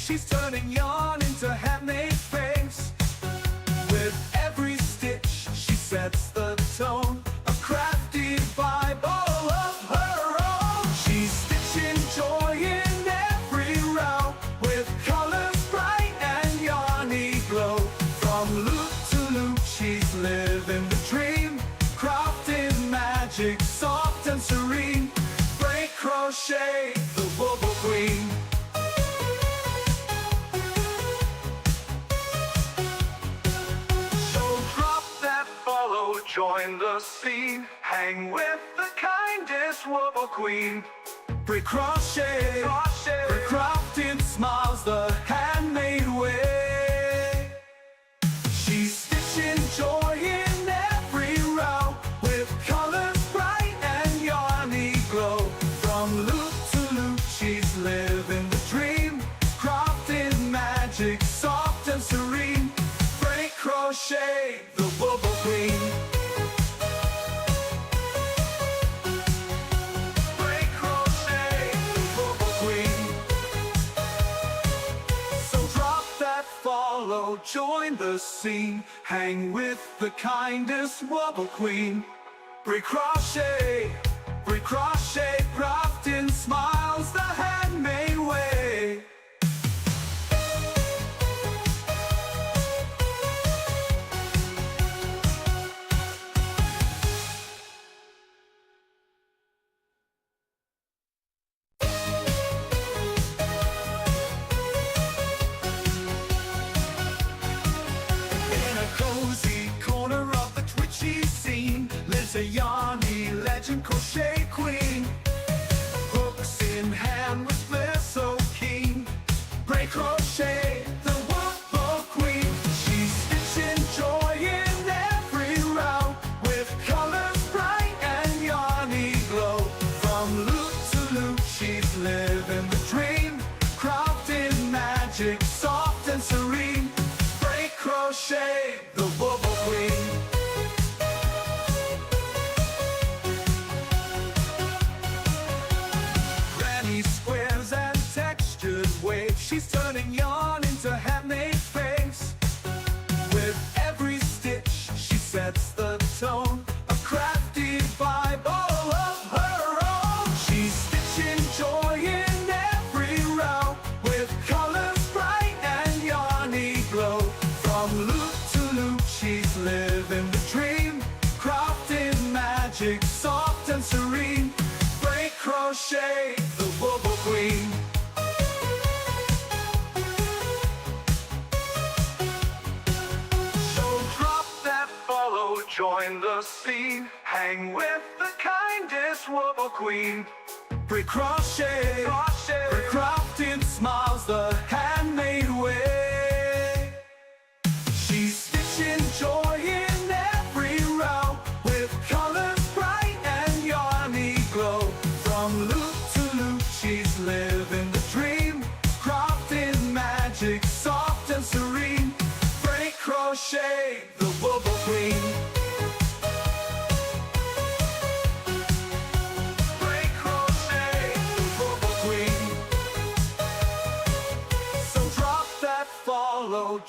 She's turning yarn into handmade face. With every stitch, she sets the tone, a crafty vibe all of her own. She's stitching joy in every row, with colors bright and yarny glow. From loop to loop, she's living the dream, crafting magic, soft and serene. Break crochet, the Wobble Queen. Join the scene, hang with the kindest Wobble Queen. Break crochet, break crafting smiles the handmade way. She's stitching joy in every row, with colors bright and yarny glow. From loop to loop, she's living the dream, crafting magic, soft and serene. Break crochet, the Wobble Queen. Join the scene, hang with the kindest Wobble Queen. Break crochet, crafting smiles the handmade way. A yarny legend crochet queen, hooks in hand with bliss so keen. Break crochet, the Wobble Queen. She's stitching joy in every row, with colors bright and yarny glow. From loop to loop, she's living the dream, crafting magic, soft and serene. Break crochet, the Wobble Queen. She's turning yarn into handmade face. With every stitch, she sets the tone, a crafty vibe all of her own. She's stitching joy in every row, with colors bright and yarny glow. From loop to loop, she's living the dream, crafting magic, soft and serene. Break crochet, the Wobble Queen. Join the scene, hang with the kindest Wobble Queen. Break crochet, break crafting smiles the handmade way. She's stitching joy in every row, with colors bright and yarny glow. From loop to loop, she's living the dream, crafting magic, soft and serene. Break crochet, the Wobble Queen.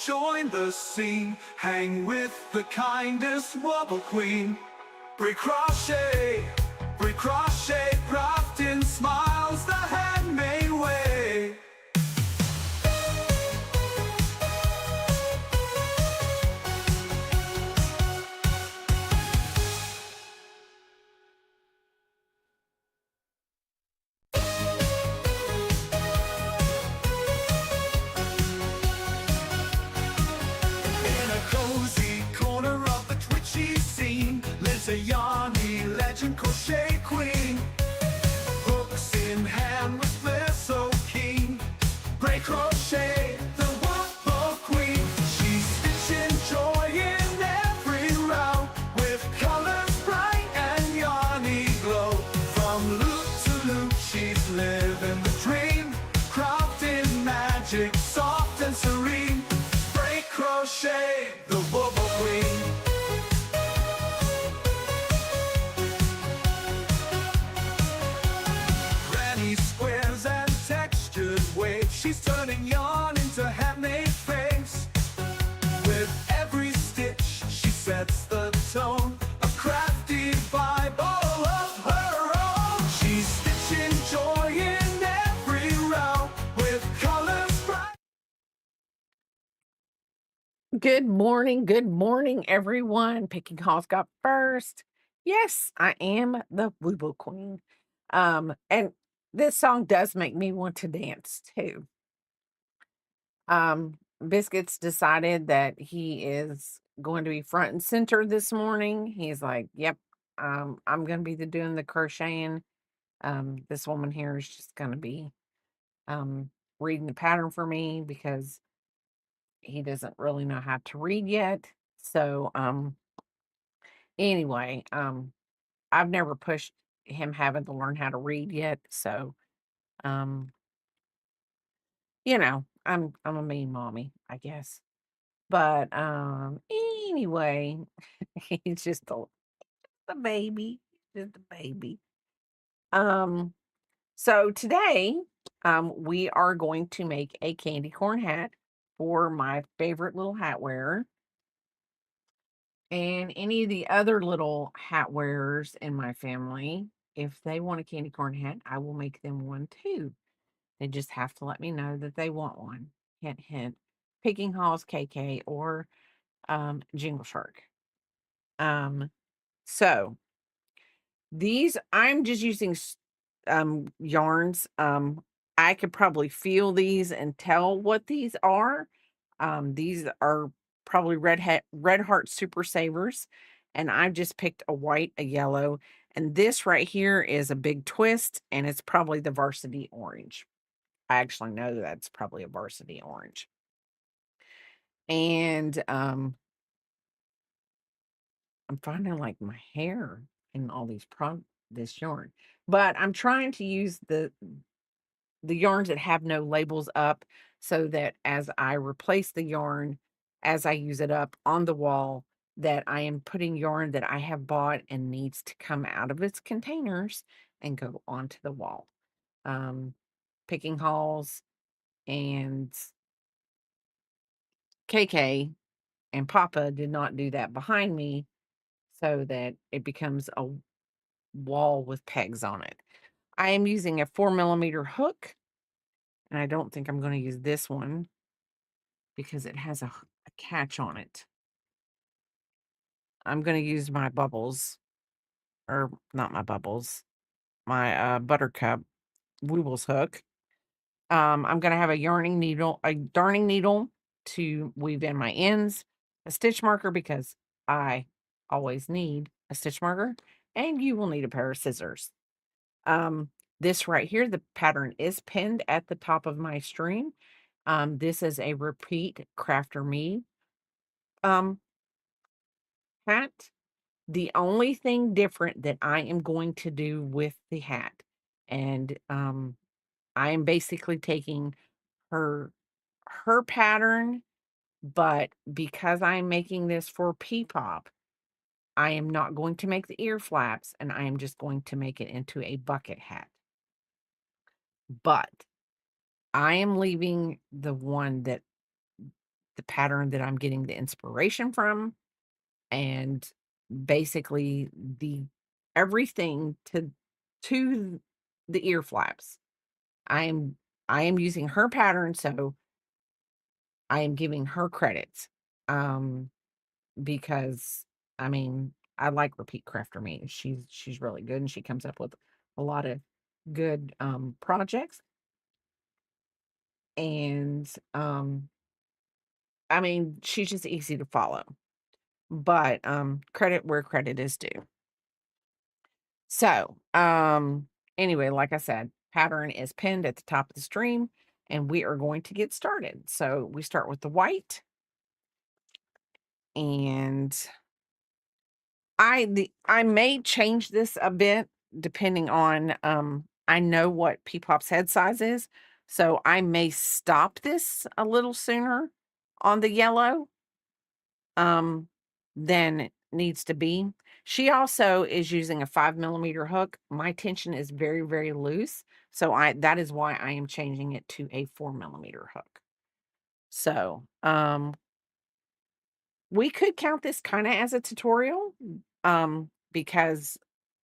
Join the scene, hang with the kindest Wobble Queen. Break crochet, crafting smiles the handmade way. A yarny legend crochet queen, hooks in hand with bliss so keen. Break crochet, the Wobble Queen. She's stitching joy in every row, with colors bright and yarny glow. From loop to loop, she's living the dream, crafting magic, soft and serene. Break crochet, the Wobble Queen. she's turning yarn into handmade face. With every stitch, she sets the tone, a crafty Bible of her own. She's stitching joy in every row with colors bright. Good morning, everyone. Picking Hall's got first. Yes, I am the Woo Woo Queen. And this song does make me want to dance too. Biscuits decided that he is going to be front and center this morning. He's like, "Yep, I'm gonna be doing the crocheting. This woman here is just gonna be um reading the pattern for me because he doesn't really know how to read yet." So anyway, I've never pushed him having to learn how to read yet, so, um, I'm a mean mommy, I guess. But, anyway, he's just a baby, just a baby. Um, so today, we are going to make a candy corn hat for my favorite little hat wearer. And any of the other little hat wearers in my family, if they want a candy corn hat, I will make them one too. They just have to let me know that they want one. Hint, hint. Picking Halls KK or Jingle Shark. Um, so these I'm just using yarns. I could probably feel these and tell what these are. These are probably red heart super savers, and I've just picked a white, a yellow, and this right here is a big twist, and it's probably the varsity orange. I actually know that's probably a varsity orange. And I'm finding like my hair in all this yarn. But I'm trying to use the yarns that have no labels up so that as I replace the yarn, as I use it up on the wall, that I am putting yarn that I have bought and needs to come out of its containers and go onto the wall. Um, Picking Halls and KK and Papa did not do that behind me so that it becomes a wall with pegs on it. I am using a 4 millimeter hook, and I don't think I'm going to use this one because it has a catch on it. I'm going to use my bubbles, or not my bubbles, my buttercup Woobles hook. I'm going to have a darning needle to weave in my ends, a stitch marker because I always need a stitch marker, and you will need a pair of scissors. Um, this right here, the pattern is pinned at the top of my stream. This is a repeat Crafter Me um, hat. The only thing different that I am going to do with the hat, and I am basically taking her her pattern, but because I'm making this for P-pop, I am not going to make the ear flaps, and I am just going to make it into a bucket hat. But I am leaving the pattern that I'm getting the inspiration from, and basically the everything to the ear flaps. I am I am using her pattern, so I am giving her credits. Um, because I mean, I like Repeat Crafter Me. She's really good and she comes up with a lot of good projects. And I mean, she's just easy to follow. But credit where credit is due. So, anyway, like I said, pattern is pinned at the top of the stream, and we are going to get started. So we start with the white, and I may change this a bit depending on I know what Peepop's head size is, so I may stop this a little sooner on the yellow um than it needs to be. She also is using a 5 millimeter hook. My tension is very, very loose, so that is why I am changing it to a 4 millimeter hook. So, we could count this kinda as a tutorial, because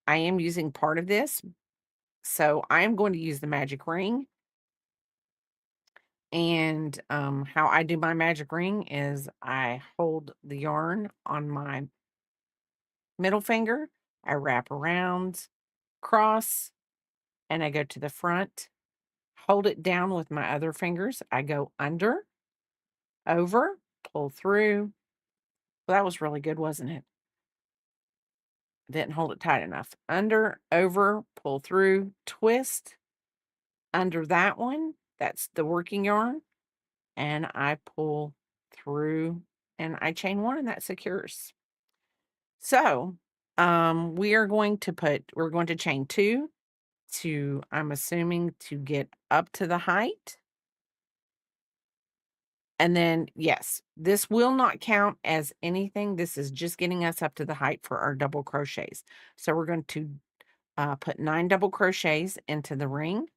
I am using part of this. So, I am going to use the magic ring, and, how I do my magic ring is I hold the yarn on my middle finger, I wrap around, cross, and I go to the front, hold it down with my other fingers, I go under, over, pull through. Well, that was really good, wasn't it? Didn't hold it tight enough. Under, over, pull through, twist, under that one, that's the working yarn, and I pull through and I chain one and that secures. So, we're going to chain two to, I'm assuming, to get up to the height. And then, yes, this will not count as anything. This is just getting us up to the height for our double crochets. So we're going to put 9 double crochets into the ring.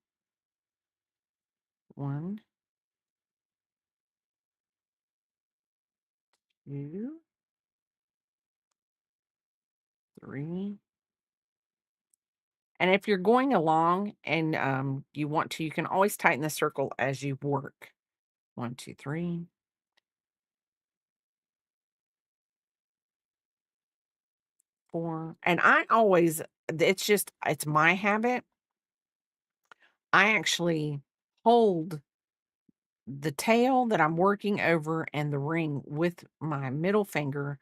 1, 2, 3. And if you're going along and you want to, you can always tighten the circle as you work. 1, 2, 3, 4. And it's my habit. I actually hold the tail that I'm working over and the ring with my middle finger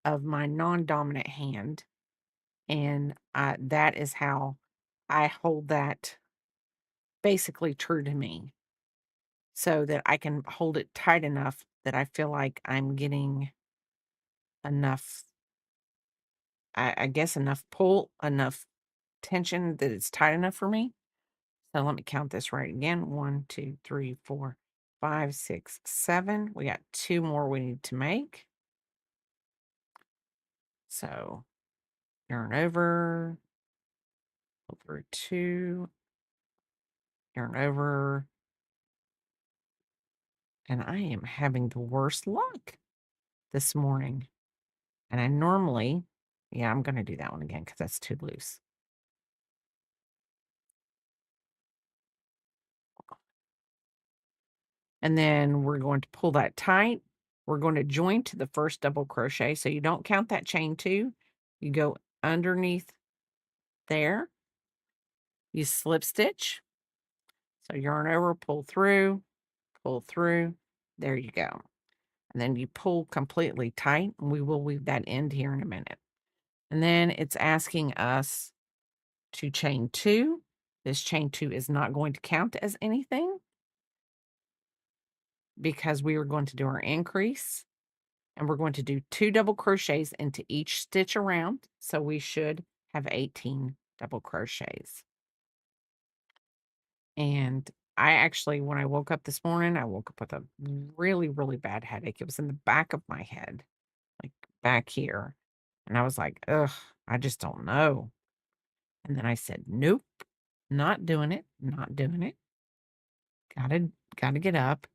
of my non-dominant hand, and that is how I hold that basically true to me, so that I can hold it tight enough that I feel like I'm getting enough, I guess, enough pull, enough tension that it's tight enough for me. So let me count this right again. 1, 2, 3, 4, 5, 6, 7. We got 2 more we need to make. So yarn over, pull through 2, yarn over, and I am having the worst luck this morning. And I normally, yeah, I'm gonna do that one again because that's too loose. And then we're going to pull that tight. We're going to join to the first double crochet. So you don't count that chain 2. You go underneath there. You slip stitch. So yarn over, pull through, pull through. There you go. And then you pull completely tight. And we will weave that end here in a minute. And then it's asking us to chain 2. This chain 2 is not going to count as anything because we are going to do our increase, and we're going to do 2 double crochets into each stitch around. So we should have 18 double crochets. And I actually, when I woke up this morning, I woke up with a really, really bad headache. It was in the back of my head, like back here. And I was like, ugh, I just don't know. And then I said, nope, not doing it, not doing it. Gotta get up.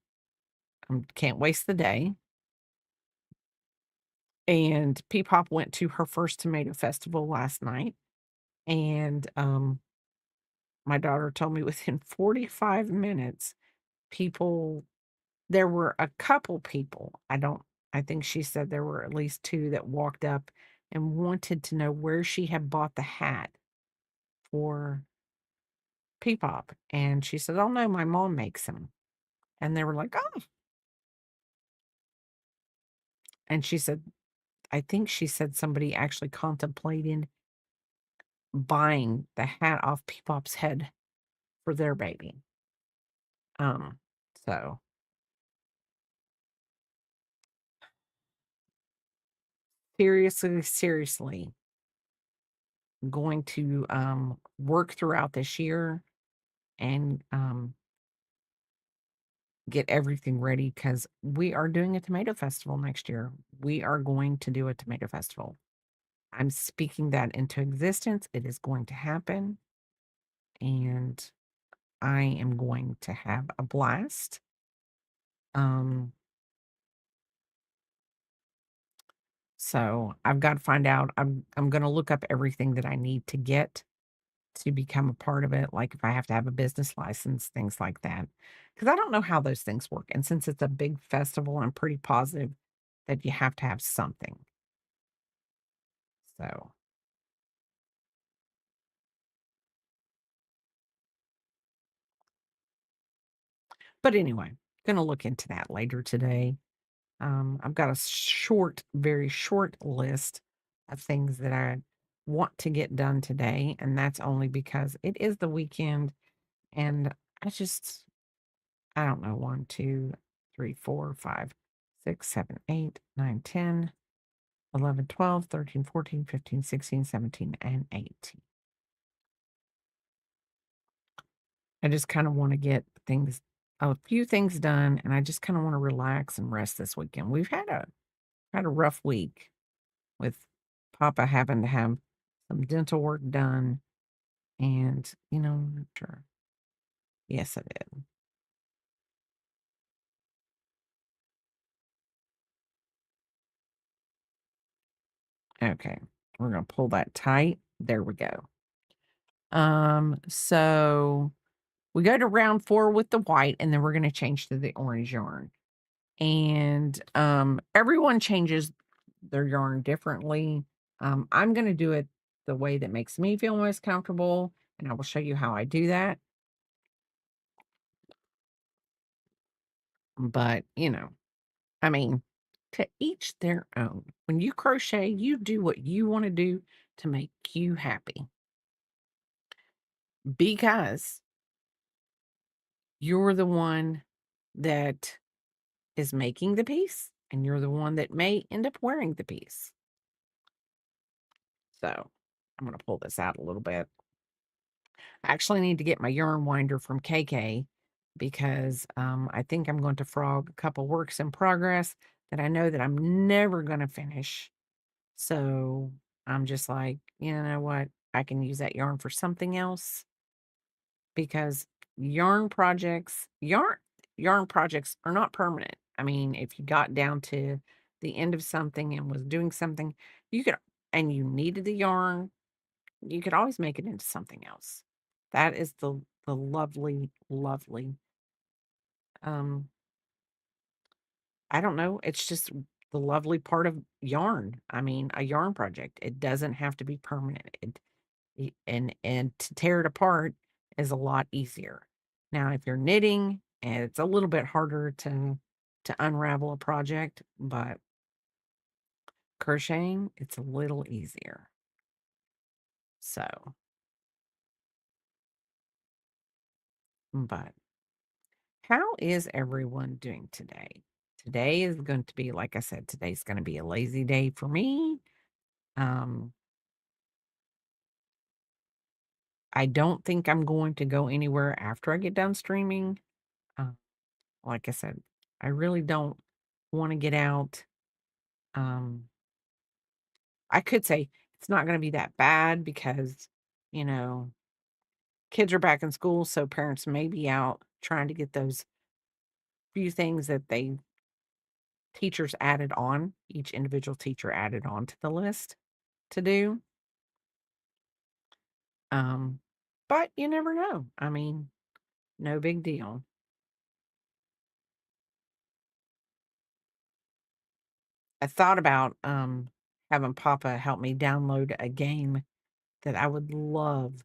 Can't waste the day. And Peepop went to her first tomato festival last night. And my daughter told me within 45 minutes, people there were a couple people, I think she said there were at least 2 that walked up and wanted to know where she had bought the hat for Peepop, and she said, "Oh, no, my mom makes them." And they were like, "Oh." And she said, I think she said somebody actually contemplated buying the hat off Peepop's head for their baby. Um, so seriously, seriously going to, work throughout this year and, get everything ready because we are doing a tomato festival next year. We are going to do a tomato festival. I'm speaking that into existence. It is going to happen, and I am going to have a blast. Um, so I've got to find out. I'm going to look up everything that I need to get to become a part of it, like if I have to have a business license, things like that. Because I don't know how those things work. And since it's a big festival, I'm pretty positive that you have to have something. So, but anyway, gonna look into that later today. I've got a short, very short list of things that I want to get done today, and that's only because it is the weekend, and I just I don't know, 1, 2, 3, 4, 5, 6, 7, 8, 9, 10, 11, 12, 13, 14, 15, 16, 17, and 18. I just kind of want to get a few things done, and I just kind of want to relax and rest this weekend. We've had a rough week with Papa having to have some dental work done, and sure, yes, I did. Okay, we're gonna pull that tight. There we go. So we go to round 4 with the white, and then we're gonna change to the orange yarn. And, everyone changes their yarn differently. I'm gonna do it the way that makes me feel most comfortable, and I will show you how I do that. But, I mean, to each their own. When you crochet, you do what you wanna do to make you happy because you're the one that is making the piece, and you're the one that may end up wearing the piece. So, I'm gonna pull this out a little bit. I actually need to get my yarn winder from KK because I think I'm going to frog a couple works in progress that I know that I'm never going to finish. So I'm just like, you know what? I can use that yarn for something else because yarn projects are not permanent. I mean, if you got down to the end of something and was doing something, you could and you needed the yarn, you could always make it into something else. That is the lovely, lovely, um, I don't know, it's just the lovely part of yarn. I mean, a yarn project, it doesn't have to be permanent. And to tear it apart is a lot easier. Now, if you're knitting, it's a little bit harder to unravel a project, but crocheting, it's a little easier. So, but how is everyone doing today? Today is going to be, like I said, today's going to be a lazy day for me. Um, I don't think I'm going to go anywhere after I get done streaming. Uh, like I said, I really don't want to get out. Um, I could say it's not going to be that bad because, you know, kids are back in school, so parents may be out trying to get those few things that teachers added on, each individual teacher added on to the list to do. Um, but you never know. I mean, no big deal. I thought about having Papa help me download a game that I would love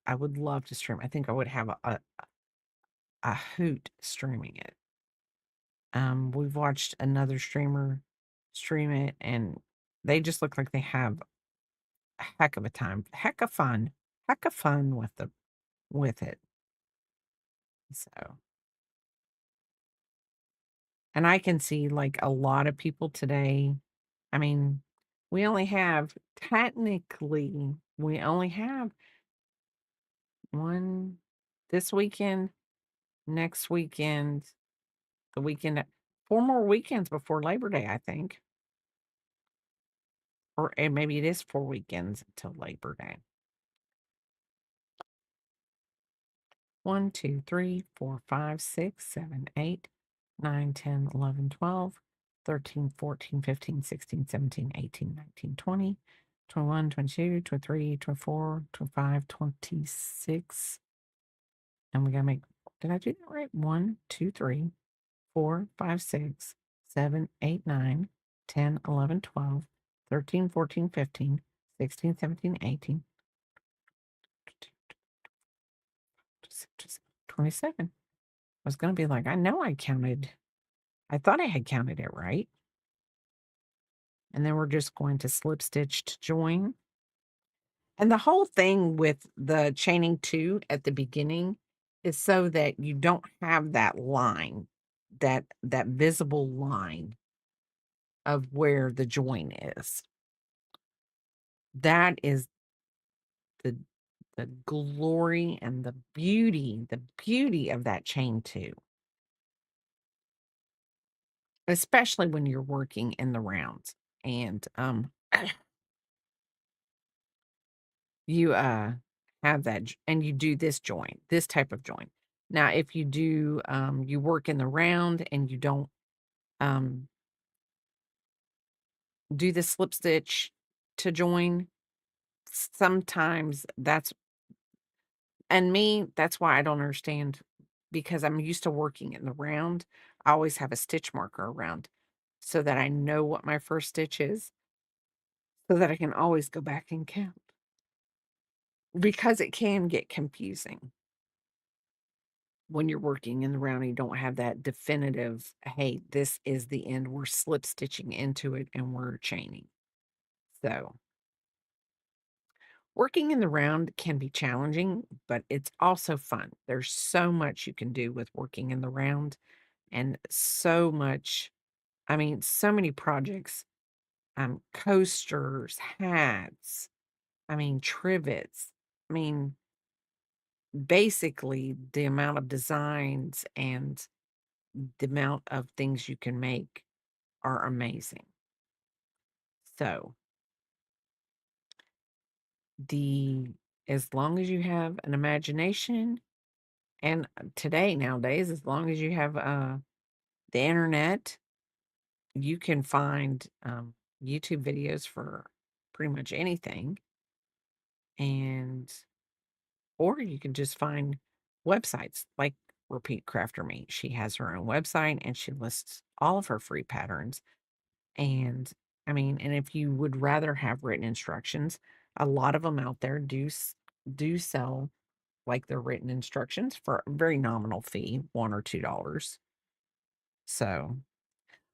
to stream. I think I would have a hoot streaming it. We've watched another streamer stream it, and they just look like they have a heck of a time, heck of fun with it. So, and I can see like a lot of people today. I mean, we only have one this weekend, next weekend, the weekend, 4 more weekends before Labor Day, I think, and maybe it is 4 weekends until Labor Day. 1, 2, 3, 4, 5, 6, 7, 8, 9, 10, 11, 12, 13, 14, 15, 16, 17, 18, 19, 20, 21, 22, 23, 24, 25, 26. And we gotta make, did I do that right? 1, 2, 3, 4, 5, 6, 7, 8, 9, 10, 11, 12, 13, 14, 15, 16, 17, 18, 27. I was gonna be like, I know I thought I had counted it right. And then we're just going to slip stitch to join. And the whole thing with the chaining 2 at the beginning is so that you don't have that line, that visible line of where the join is. That is the the glory and the beauty of that chain 2, especially when you're working in the rounds. And you, have that j and you do this join, this type of join. Now, if you do, you work in the round and you don't, um, do the slip stitch to join, sometimes that's why I don't understand, because I'm used to working in the round. I always have a stitch marker around so that I know what my first stitch is, so that I can always go back and count, because it can get confusing. When you're working in the round, you don't have that definitive, "Hey, this is the end, we're slip stitching into it and we're chaining." So, working in the round can be challenging, but it's also fun. There's so much you can do with working in the round, and so much, I mean, so many projects, coasters, hats, I mean, trivets. I mean, basically, the amount of designs and the amount of things you can make are amazing. So, the as long as you have an imagination, and today, nowadays, as long as you have, the internet, you can find, YouTube videos for pretty much anything, and or you can just find websites like Repeat Crafter Me. She has her own website, and she lists all of her free patterns. And I mean, and if you would rather have written instructions, a lot of them out there do sell like the written instructions for a very nominal fee, $1 or $2. So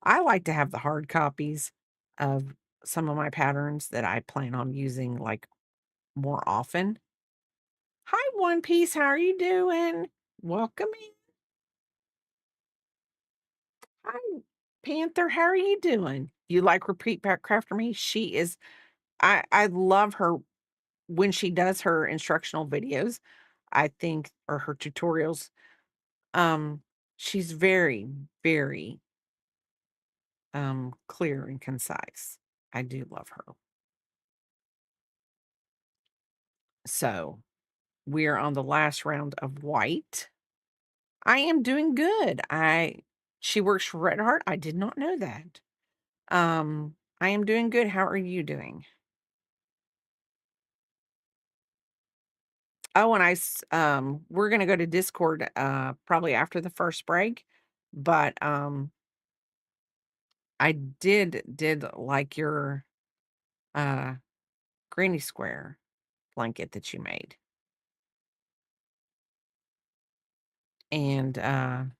I like to have the hard copies of some of my patterns that I plan on using like more often. Hi, One Piece. How are you doing? Welcome in. Hi, Panther. How are you doing? You like Repeat Back Crafter Me? She is, I love her when she does her instructional videos, I think, or her tutorials. Um, she's very, very clear and concise. I do love her. So we are on the last round of white. I am doing good. She works for Red Heart. I did not know that. I am doing good. How are you doing? Oh, and we're gonna go to Discord probably after the first break. But I did like your uh granny square blanket that you made. And I'm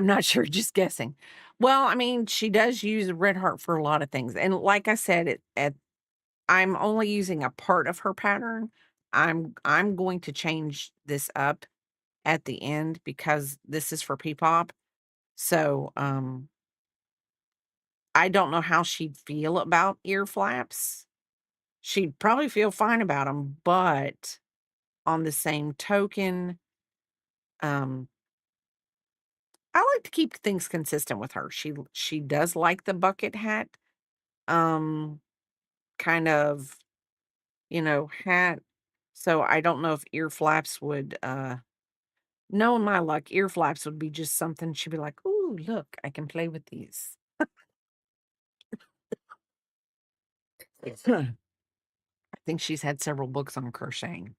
not sure, just guessing. Well, I mean, she does use Red Heart for a lot of things. And like I said, I'm only using a part of her pattern. I'm going to change this up at the end because this is for P-pop. So, I don't know how she'd feel about ear flaps. She'd probably feel fine about them, but on the same token, um, I like to keep things consistent with her. She does like the bucket hat. kind of, hat. So I don't know if ear flaps would, knowing my luck, ear flaps would be just something she'd be like, "Ooh, look, I can play with these." I think she's had several books on crocheting.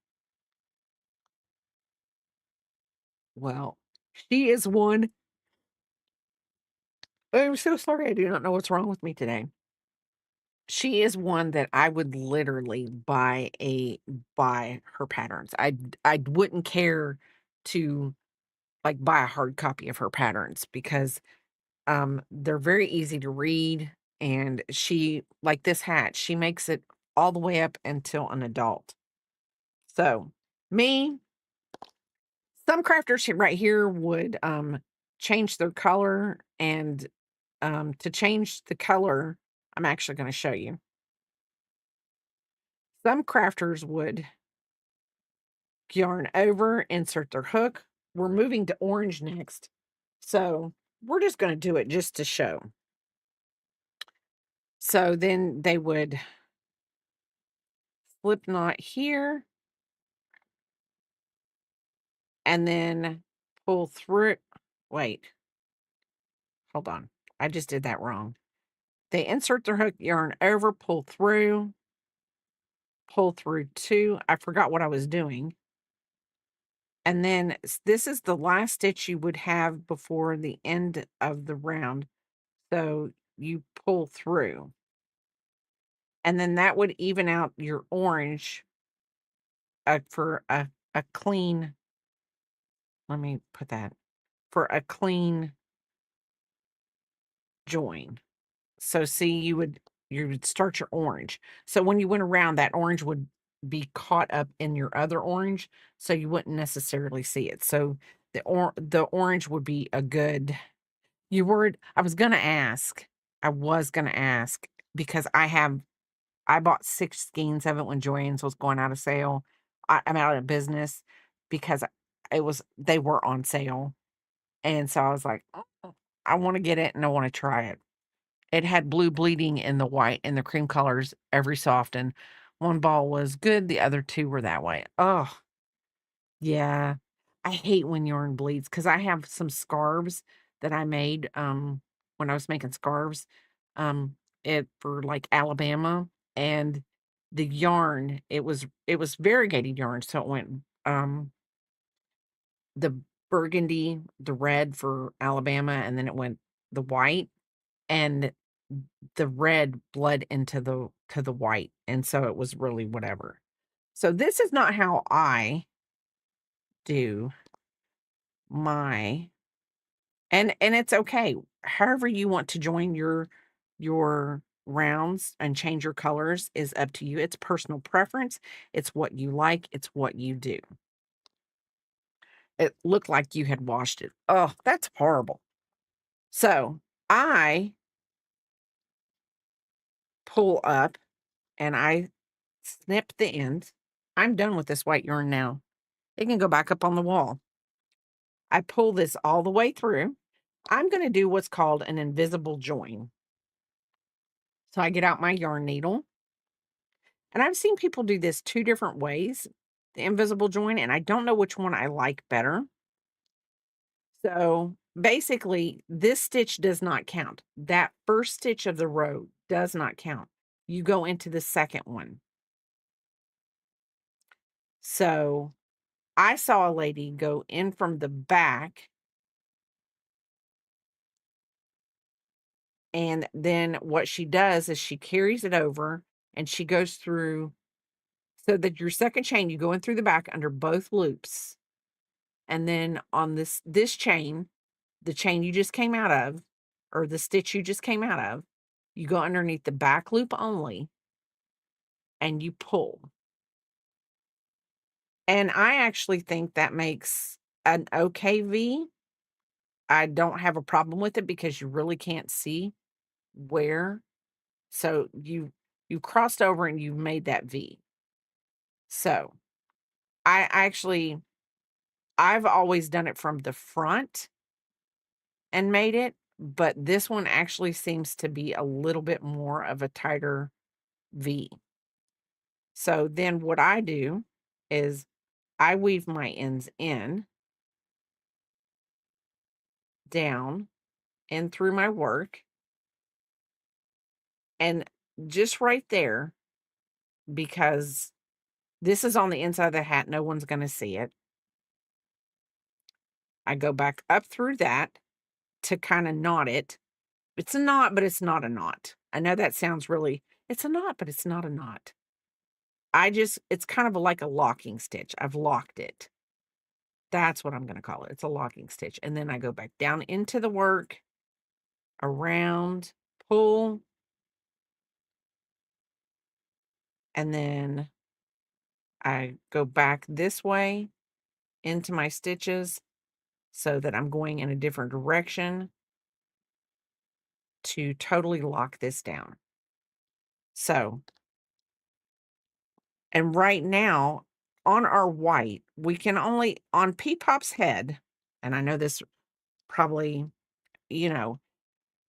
Well, she is one. I'm so sorry. I do not know what's wrong with me today. She is one that I would literally buy her patterns. I wouldn't care to like buy a hard copy of her patterns because they're very easy to read, and she like this hat, she makes it all the way up until an adult. So, me, some crafters right here would change their color, and to change the color, I'm actually going to show you. Some crafters would yarn over, insert their hook. We're moving to orange next. So, we're just going to do it just to show. So then they would slip knot here and then pull through. Wait, hold on. I just did that wrong. They insert their hook, yarn over, pull through two. I forgot what I was doing. And then this is the last stitch you would have before the end of the round. So you pull through. And then that would even out your orange for a clean, let me put that, for a clean join. So see, you would start your orange. So when you went around, that orange would be caught up in your other orange, so you wouldn't necessarily see it. So the orange would be a good, you were I was gonna ask because I bought 6 skeins of it when Joann's was going out of sale. I'm out of business because they were on sale. And so I was like, "Oh, I wanna get it and I wanna try it." It had blue bleeding in the white and the cream colors every so often. One ball was good, the other 2 were that way. Oh, yeah. I hate when yarn bleeds because I have some scarves that I made, when I was making scarves, um, it for, like, Alabama, and the yarn, it was variegated yarn, so it went, the burgundy, the red for Alabama, and then it went the white, and the red bled into the white, and so it was really whatever. So this is not how I do my, and it's okay. However you want to join your rounds and change your colors is up to you. It's personal preference. It's what you like. It's what you do. It looked like you had washed it. Oh, that's horrible. So I pull up and I snip the ends. I'm done with this white yarn now. It can go back up on the wall. I pull this all the way through. I'm going to do what's called an invisible join. So I get out my yarn needle, and I've seen people do this 2 different ways, the invisible join, and I don't know which one I like better. So basically, this stitch does not count. That first stitch of the row does not count. You go into the second one. So I saw a lady go in from the back, and then what she does is she carries it over and she goes through, so that your second chain, you go in through the back under both loops. And then on this chain, the chain you just came out of, or the stitch you just came out of, you go underneath the back loop only and you pull. And I actually think that makes an okay V. I don't have a problem with it because you really can't see where. So you crossed over and you made that V. So I actually I've always done it from the front and made it, but this one actually seems to be a little bit more of a tighter, V. So then what I do is I weave my ends in, down, and through my work, and just right there, because this is on the inside of the hat, no one's gonna see it. I go back up through that to kinda knot it. It's a knot, but it's not a knot. I know that sounds really it's a knot, but it's not a knot. It's kind of like a locking stitch. I've locked it. That's what I'm gonna call it. It's a locking stitch, and then I go back down into the work, around, pull, and then I go back this way into my stitches so that I'm going in a different direction to totally lock this down. So, and right now on our white, we can only on Peepop's head, and I know this probably, you know,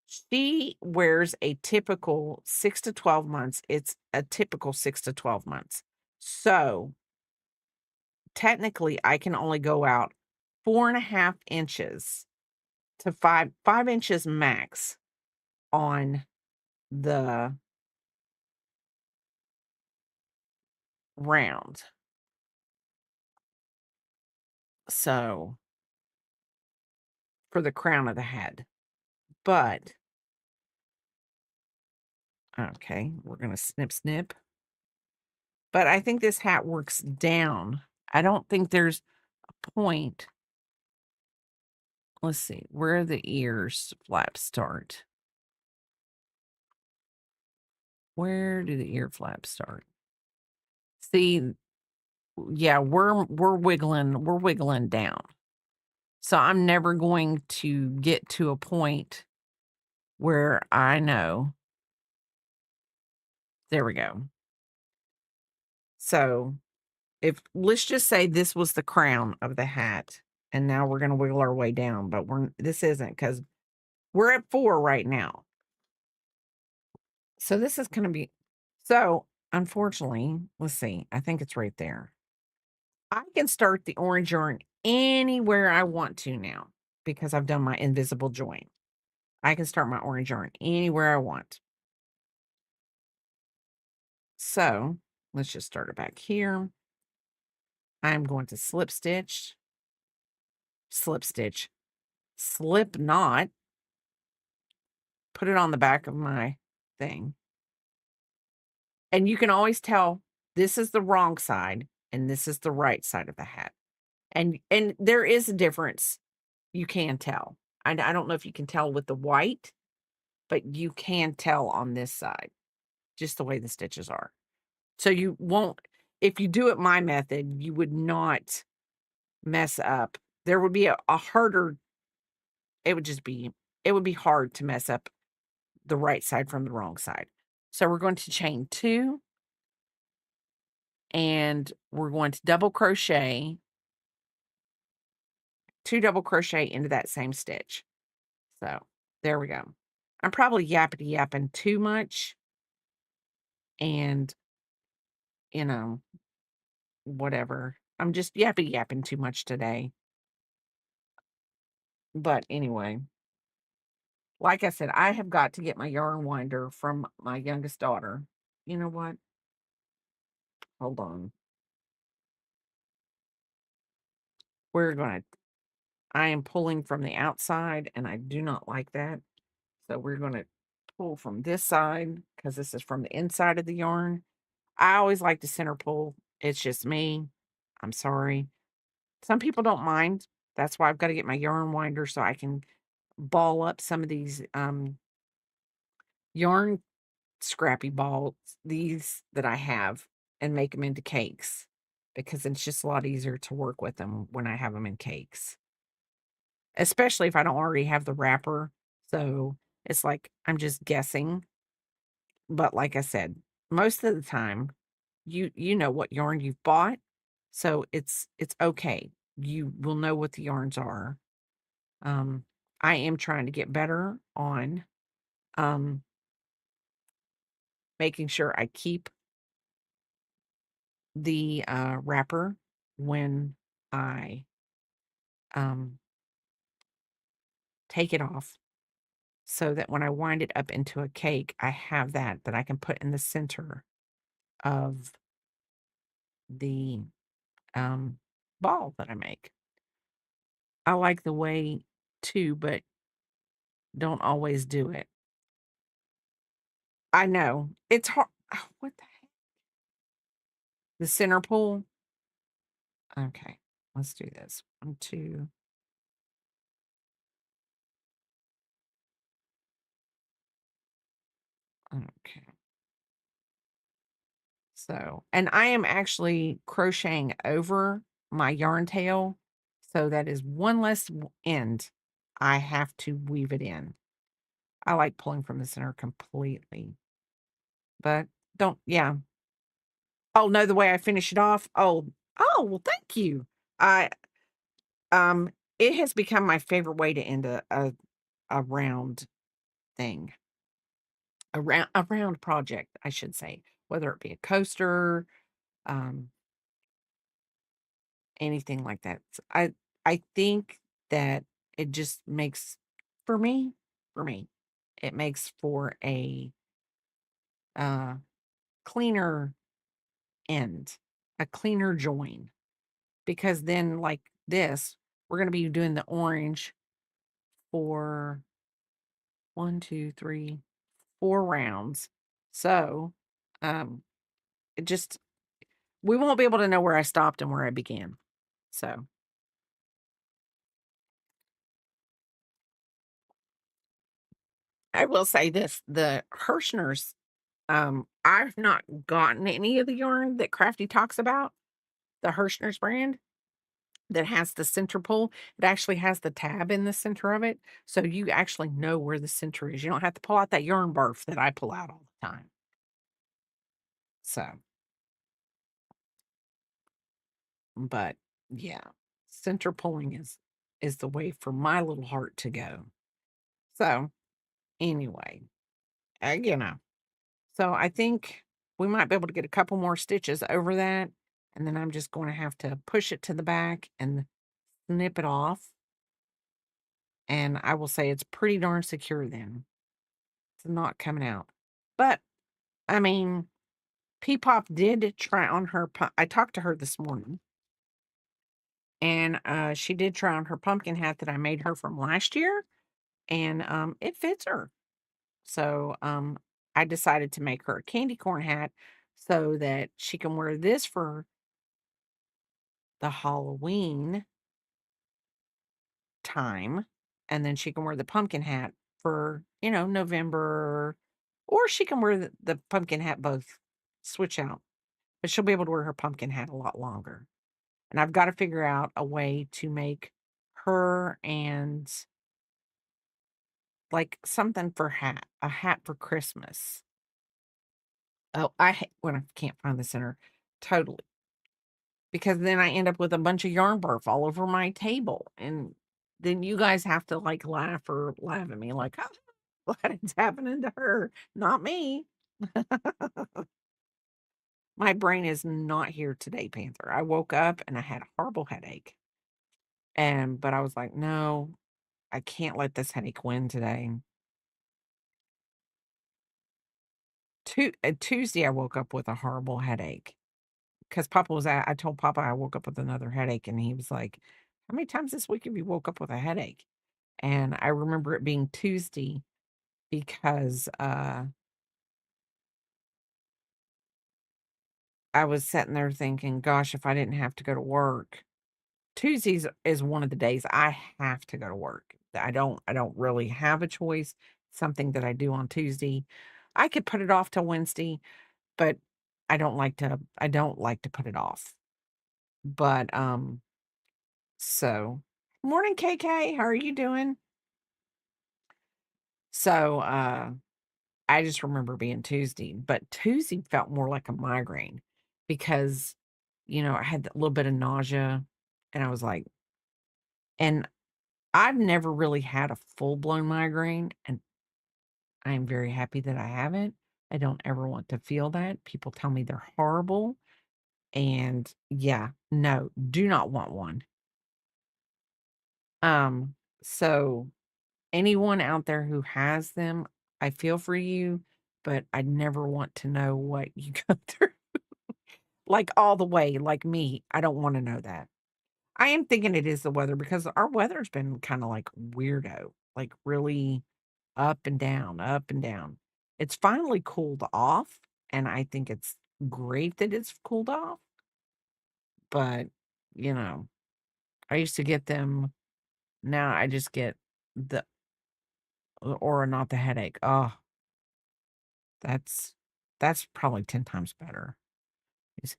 she wears a typical 6 to 12 months. It's a typical 6 to 12 months. So, technically, I can only go out 4.5 inches to 5 inches max on the round. So, for the crown of the head. But okay, we're gonna snip, snip. But I think this hat works down. I don't think there's a point. Let's see, where the ears flaps start. Where do the ear flaps start? See, yeah, we're wiggling down. So I'm never going to get to a point where I know. There we go. So if let's just say this was the crown of the hat, and now we're gonna wiggle our way down, but this isn't because we're at 4 right now. So this is gonna be so unfortunately, let's see, I think it's right there. I can start the orange yarn anywhere I want to now because I've done my invisible join. I can start my orange yarn anywhere I want. So let's just start it back here. I'm going to slip stitch, slip knot, put it on the back of my thing. And you can always tell this is the wrong side and this is the right side of the hat. And there is a difference. You can tell. I don't know if you can tell with the white, but you can tell on this side just the way the stitches are. So you won't if you do it my method, you would not mess up. There would be a harder it would just be it would be hard to mess up the right side from the wrong side. So we're going to chain 2 and we're going to double crochet 2 double crochet into that same stitch. So there we go. I'm probably yappity yapping too much and, you know, whatever. I'm just yappy yapping too much today. But anyway, like I said, I have got to get my yarn winder from my youngest daughter. You know what? Hold on. We're going to, I am pulling from the outside and I do not like that. So we're going to pull from this side because this is from the inside of the yarn. I always like to center pull. It's just me. I'm sorry. Some people don't mind. That's why I've got to get my yarn winder so I can ball up some of these yarn scrappy balls, these that I have, and make them into cakes because it's just a lot easier to work with them when I have them in cakes, especially if I don't already have the wrapper. So it's like I'm just guessing. But like I said, most of the time, you know what yarn you've bought, so it's okay. You will know what the yarns are. Um, I am trying to get better on um making sure I keep the, wrapper when I, um, take it off so that when I wind it up into a cake, I have that I can put in the center of the, um, ball that I make. I like the way too, but don't always do it. I know. It's hard. What the heck? The center pull? Okay, let's do this. 1, 2. Okay. So, and I am actually crocheting over my yarn tail. So that is one less end I have to weave it in. I like pulling from the center completely, but yeah. Oh, no, the way I finish it off. Oh, well, thank you. I, um, it has become my favorite way to end a round thing, a round project, I should say, whether it be a coaster, um, anything like that. I think that it just makes for me for me, it makes for a, uh, cleaner end, a cleaner join, because then, like this, we're gonna be doing the orange for 1, 2, 3, 4 rounds. So, um, it just we won't be able to know where I stopped and where I began. So, I will say this, the Hirschners, I've not gotten any of the yarn that Crafty talks about, the Hirschners brand that has the center pull. It actually has the tab in the center of it, so you actually know where the center is. You don't have to pull out that yarn barf that I pull out all the time. So, but yeah, center pulling is the way for my little heart to go. So, anyway, you know. So I think we might be able to get a couple more stitches over that, and then I'm just going to have to push it to the back and snip it off, and I will say it's pretty darn secure then. It's not coming out. But, I mean, Peepop did try on her I talked to her this morning, and, she did try on her pumpkin hat that I made her from last year, and, it fits her. So, I decided to make her a candy corn hat so that she can wear this for the Halloween time, and then she can wear the pumpkin hat for, November, or she can wear the pumpkin hat both, switch out, but she'll be able to wear her pumpkin hat a lot longer. And I've got to figure out a way to make her and like something for a hat for Christmas. Oh, when I can't find the center, totally. Because then I end up with a bunch of yarn barf all over my table, and then you guys have to, like, laugh at me like, "Oh, what is happening to her? Not me." My brain is not here today, Panther. I woke up and I had a horrible headache, but I was like, "No, I can't let this headache win today." Tuesday, I woke up with a horrible headache. 'Cause Papa was at I told Papa I woke up with another headache, and he was like, "How many times this week have you woke up with a headache?" And I remember it being Tuesday because, I was sitting there thinking, "Gosh, if I didn't have to go to work." Tuesdays is one of the days I have to go to work. I don't really have a choice, something that I do on Tuesday. I could put it off till Wednesday, but I don't like to put it off. But, so morning, KK, how are you doing? So, I just remember being Tuesday, but Tuesday felt more like a migraine because, I had that little bit of nausea, and I was like, and I've never really had a full-blown migraine, and I am very happy that I haven't, I don't ever want to feel that. People tell me they're horrible, and yeah, no, do not want one. Um, so anyone out there who has them, I feel for you, but I never want to know what you go through, like, all the way, like me. I don't wanna know that. I am thinking it is the weather because our weather's been kinda, like, weirdo, like, really up and down, up and down. It's finally cooled off, and I think it's great that it's cooled off, but, you know, I used to get them, now I just get the or not the headache. Oh, that's that's probably 10 times better. Is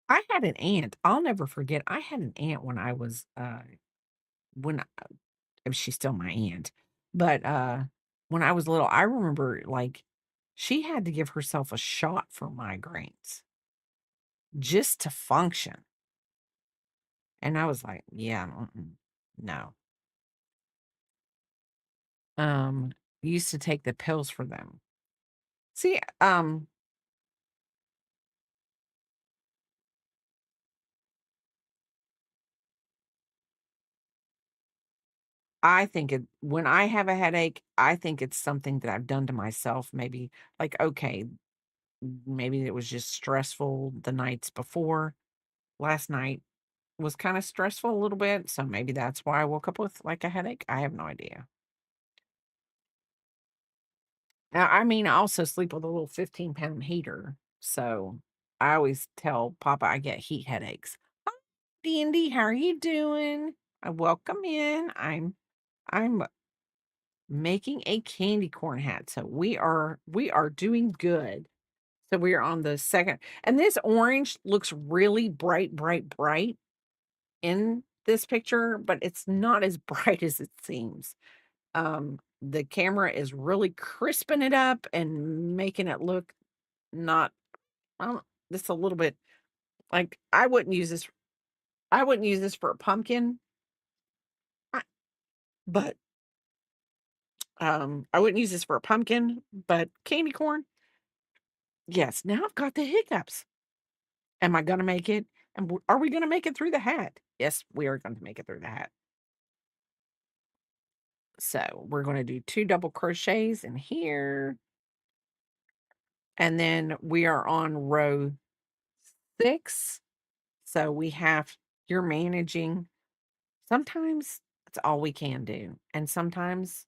I had an aunt, I'll never forget, I had an aunt when I was, when she's still my aunt, but, when I was little, I remember, like, she had to give herself a shot for migraines just to function, and I was like, "Yeah, no." Um, Used to take the pills for them. See, I think it when I have a headache, I think it's something that I've done to myself, maybe, like, okay, maybe it was just stressful the nights before. Last night was kinda stressful a little bit, so maybe that's why I woke up with, like, a headache. I have no idea. Now, I mean, I also sleep with a little 15-pound heater, so I always tell Papa I get heat headaches. "Hi, Dandy, how are you doing? I welcome in. I'm making a candy corn hat, so we are doing good." So we are on the second, and this orange looks really bright, bright, bright in this picture, but it's not as bright as it seems. The camera is really crisping it up and making it look not, just a little bit like I wouldn't use this for a pumpkin, I but, I wouldn't use this for a pumpkin, but candy corn, yes, now I've got the hiccups. Am I gonna make it? And are we gonna make it through the hat? Yes, we are going to make it through the hat. So, we're gonna do 2 double crochets in here, and then we are on row 6. So, we have you're managing. Sometimes that's all we can do, and sometimes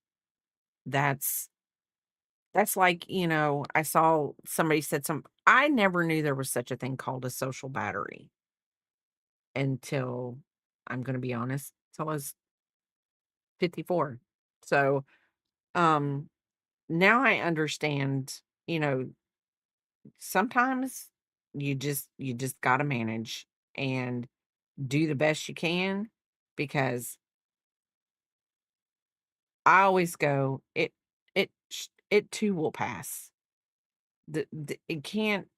that's that's like, I saw somebody said I never knew there was such a thing called a social battery until, I'm gonna be honest, till I was 54. So, um, now I understand, you know, sometimes you just gotta manage and do the best you can, because I always go, it too will pass. It can't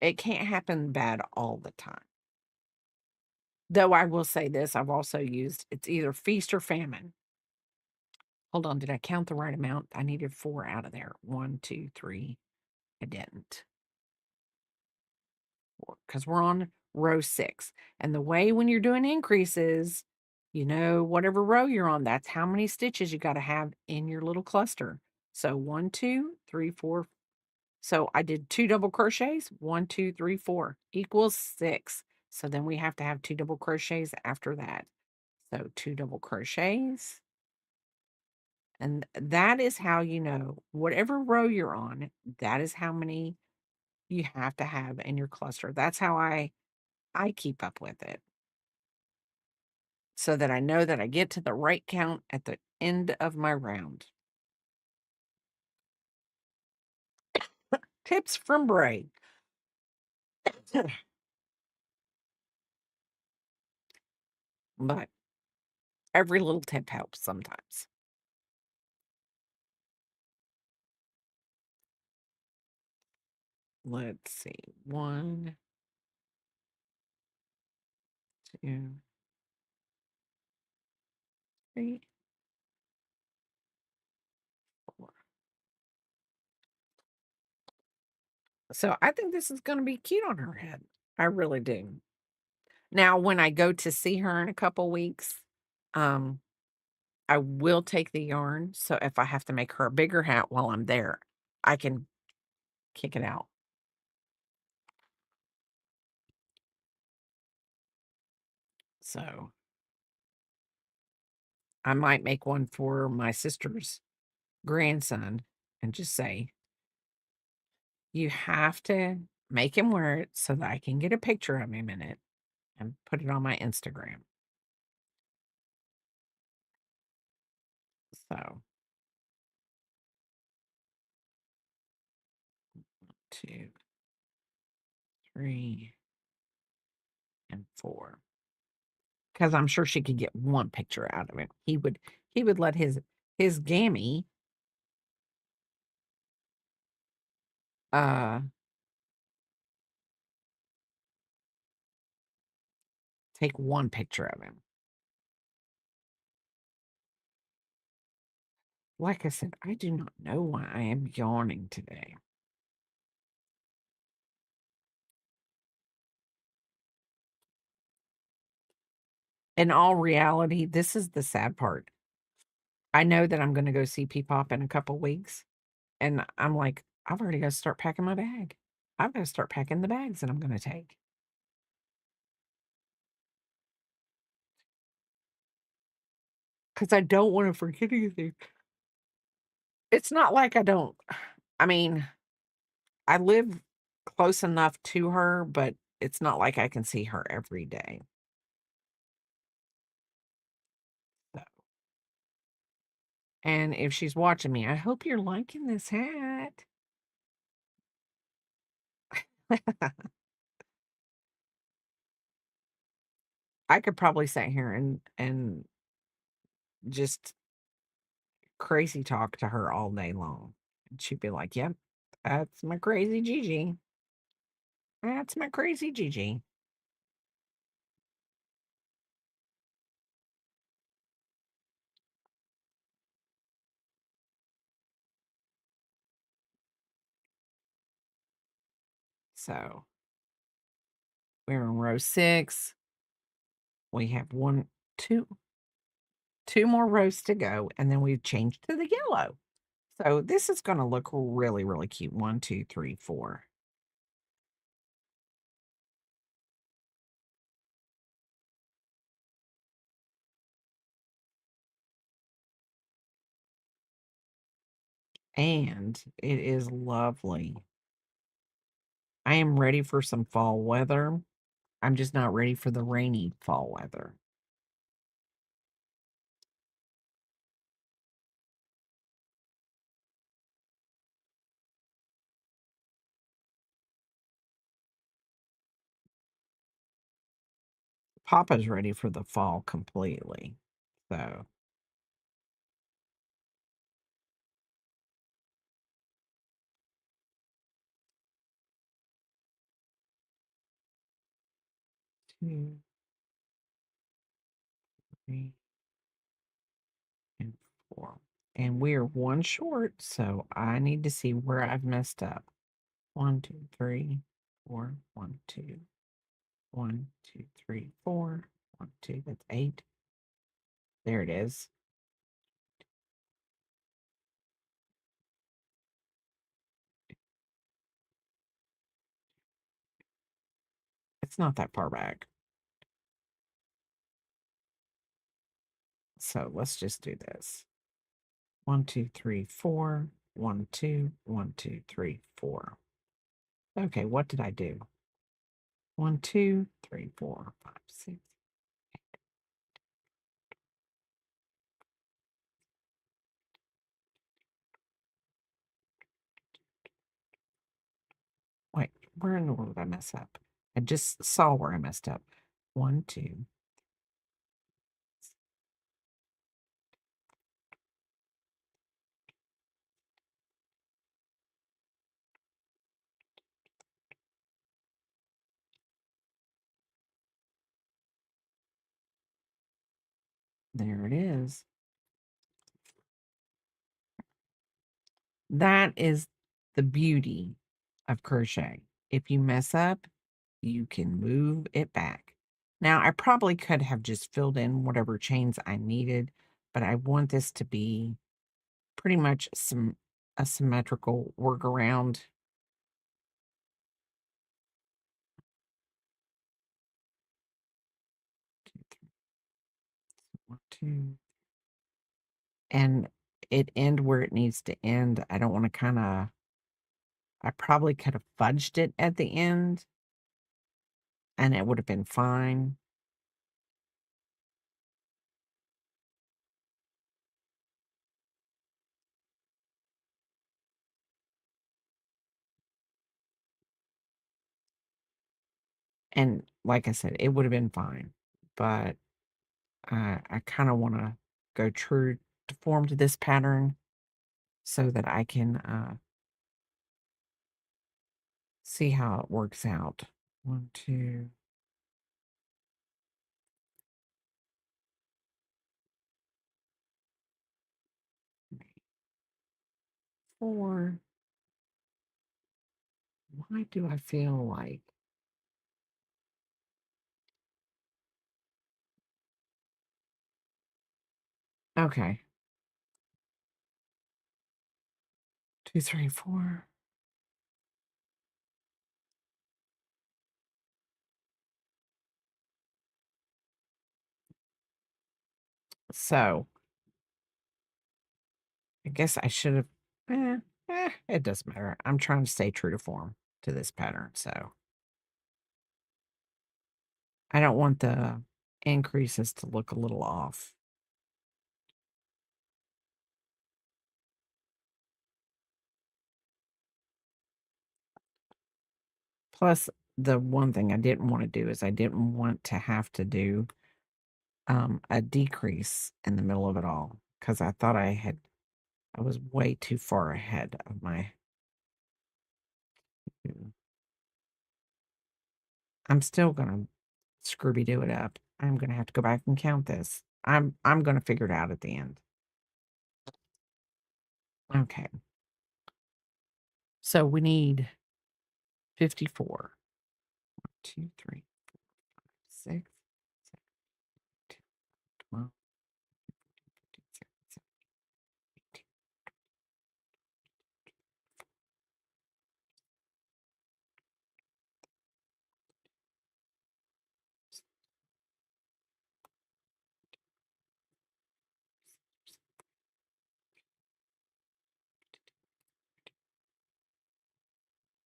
happen bad all the time. Though I will say this, I've also used, it's either feast or famine. Hold on, did I count the right amount? I needed 4 out of there. 1, 2, 3. I didn't, because we're on row 6. And the way when you're doing increases, whatever row you're on, that's how many stitches you gotta have in your little cluster. So 1, 2, 3, 4. So I did 2 double crochets, 1, 2, 3, 4 equals 6. So then we have to have 2 double crochets after that. So 2 double crochets, and that is how whatever row you're on, that is how many you have to have in your cluster. That's how I keep up with it, so that I know that I get to the right count at the end of my round. Tips from Bray. But every little tip helps sometimes. Let's see. 1, 2, 3. So I think this is gonna be cute on her head. I really do. Now, when I go to see her in a couple weeks, um, I will take the yarn, so if I have to make her a bigger hat while I'm there, I can kick it out. So, I might make one for my sister's grandson and just say, "You have to make him wear it so that I can get a picture of him in it and put it on my Instagram." So, 2, 3, and 4. 'Cause I'm sure she could get one picture out of him. He would let his gammy, uh, take one picture of him. Like I said, I do not know why I am yawning today. In all reality, this is the sad part. I know that I'm gonna go see Peepop in a couple weeks, and I'm like, "I've already gotta start packing my bag. I've gotta start packing the bags that I'm gonna take, cause I don't wanna forget anything." It's not like I don't I mean, I live close enough to her, but it's not like I can see her every day. So and if she's watching me, I hope you're liking this hat. I could probably sit here and just crazy talk to her all day long. And she'd be like, "Yep, that's my crazy Gigi. That's my crazy Gigi." So we're in row 6. We have 1, 2, 2 more rows to go, and then we've changed to the yellow. So this is gonna look really, really cute. 1, 2, 3, 4. And it is lovely. I am ready for some fall weather. I'm just not ready for the rainy fall weather. Papa's ready for the fall completely. So, 2, 3, and 4. And we're 1 short, so I need to see where I've messed up. 1, 2, 3, 4, 1, 2, 1, 2, 3, 4, 1, 2, that's 8. There it is. It's not that far back. So let's just do this. 1, 2, 3, 4. 1, 2, 1, 2, 3, 4. Okay, what did I do? 1, 2, 3, 4, 5, 6. Wait, where in the world did I mess up? I just saw where I messed up. 1, 2. There it is. That is the beauty of crochet. If you mess up, you can move it back. Now, I probably could have just filled in whatever chains I needed, but I want this to be pretty much a symmetrical workaround. 2, 3, 1, 2, and it end where it needs to end. I don't want to I probably could have fudged it at the end and it would have been fine. And like I said, it would have been fine, but I kind of want to go true to form to this pattern so that I can see how it works out. 1, 2, 3, 4. Why do I feel like okay? 2, 3, 4. So I guess I should have. It doesn't matter. I'm trying to stay true to form to this pattern, so I don't want the increases to look a little off. Plus, the one thing I didn't want to do is I didn't want to have to do a decrease in the middle of it all because I thought I was way too far ahead of my. I'm still gonna Scooby Doo it up. I'm gonna have to go back and count this. I'm gonna figure it out at the end. Okay. So we need 54. 1, 2, 3, 6, 7, 10, 12, 15, 16, 17, 18.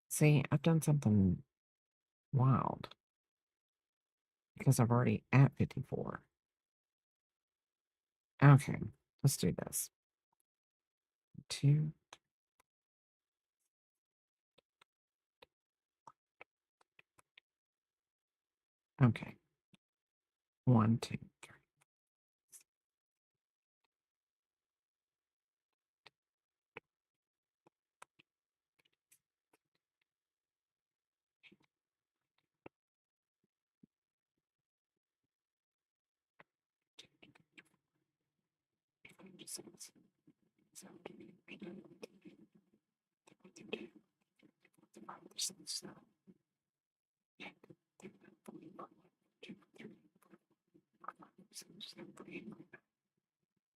See, I've done something wild because I've already at 54. Okay, let's do this. 2. Okay. 1, 2, 3.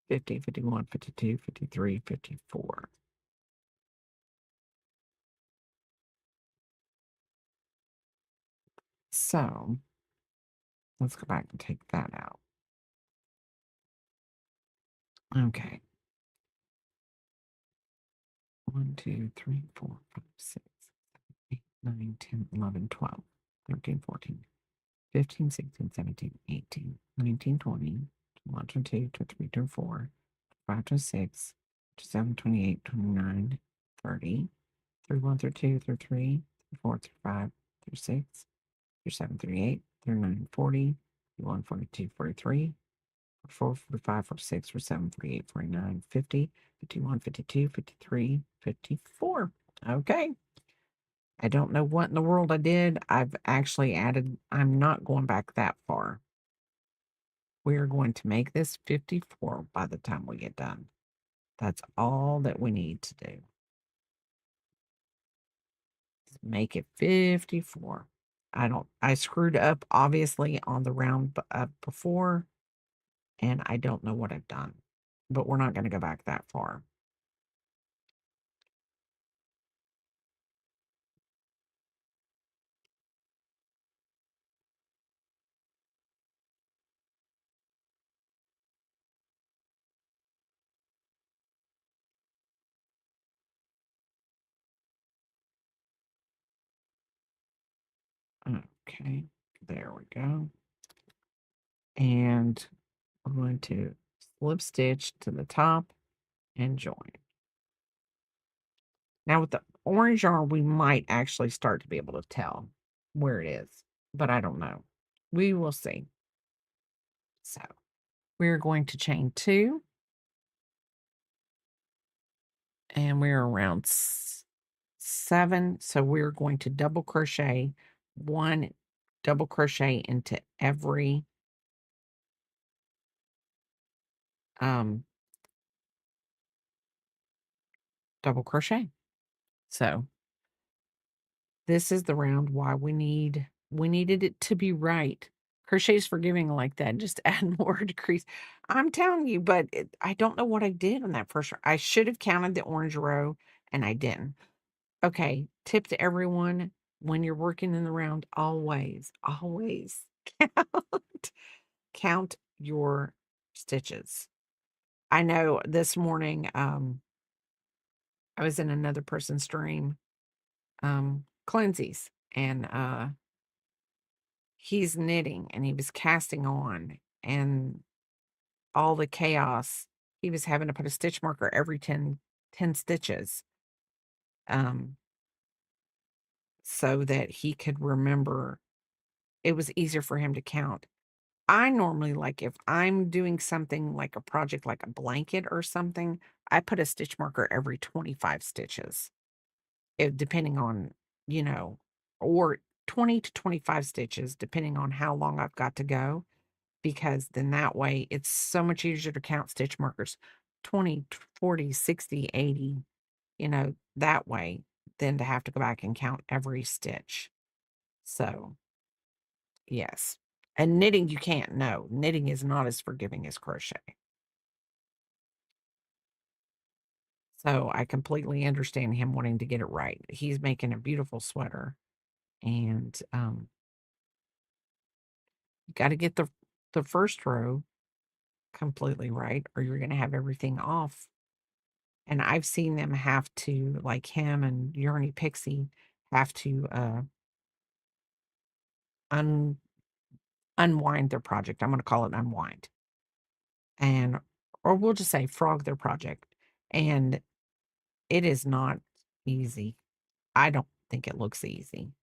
50, 51, 52, 53, 54. So let's go back and take that out. Okay. 1, 2, 3, 4, 5, 6, 8, 9, 10, 11, 12, 13, 14, 15, 16, 17, 18, 19, 20, 21, 22, 23, 24, 25, 26, 27, 28, 29, 30, 31, 32, 33, 34, 35, 36, 37, 38, 39, 40, 41, 42, 43, 44, 45, 46, 47, 48, 49, 50, 51, 52, 53, 54. Okay. I don't know what in the world I did. I've actually added, I'm not going back that far. We're going to make this 54 by the time we get done. That's all that we need to do. make it 54. I screwed up obviously on the round before, and I don't know what I've done, but we're not going to go back that far. Okay, there we go. And I'm going to slip stitch to the top and join. Now with the orange yarn, we might actually start to be able to tell where it is, but I don't know. We will see. So we're going to chain 2, and we're around 7. So we're going to double crochet 1 double crochet into every um double crochet. So this is the round why we needed it to be right. Crochet's forgiving like that, just add more decrease. I'm telling you, but I don't know what I did on that first row. I should have counted the orange row, and I didn't. Okay, tip to everyone, when you're working in the round, always, always count, count your stitches. I know this morning, I was in another person's stream, Clancy's, and he's knitting and he was casting on, and all the chaos, he was having to put a stitch marker every 10 stitches, um, so that he could remember. It was easier for him to count. I normally, like, if I'm doing something like a project, like a blanket or something, I put a stitch marker every 25 stitches, depending on, you know, or 20 to 25 stitches, depending on how long I've got to go. Because then that way it's so much easier to count stitch markers 20, 40, 60, 80, that way, than to have to go back and count every stitch. So, yes. And knitting, you can't. No, knitting is not as forgiving as crochet. So I completely understand him wanting to get it right. He's making a beautiful sweater, and you got to get the first row completely right, or you're going to have everything off. And I've seen them have to, like him and Yearny Pixie, have to un unwind their project. I'm gonna call it unwind. And or we'll just say frog their project. And it is not easy. I don't think it looks easy,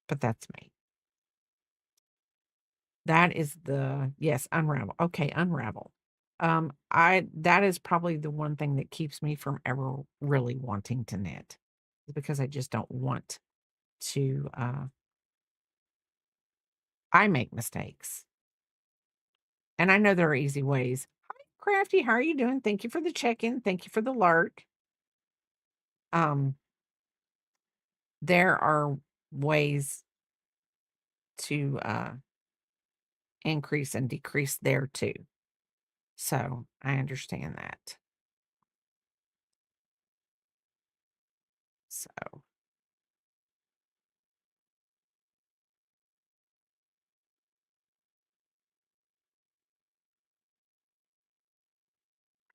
but that's me. That is the yes, unravel. Okay, unravel. I that is probably the one thing that keeps me from ever really wanting to knit. Is because I just don't want to I make mistakes. And I know there are easy ways. Hi, Crafty. How are you doing? Thank you for the check-in. Thank you for the lark. Um, there are ways to increase and decrease there too. So I understand that. So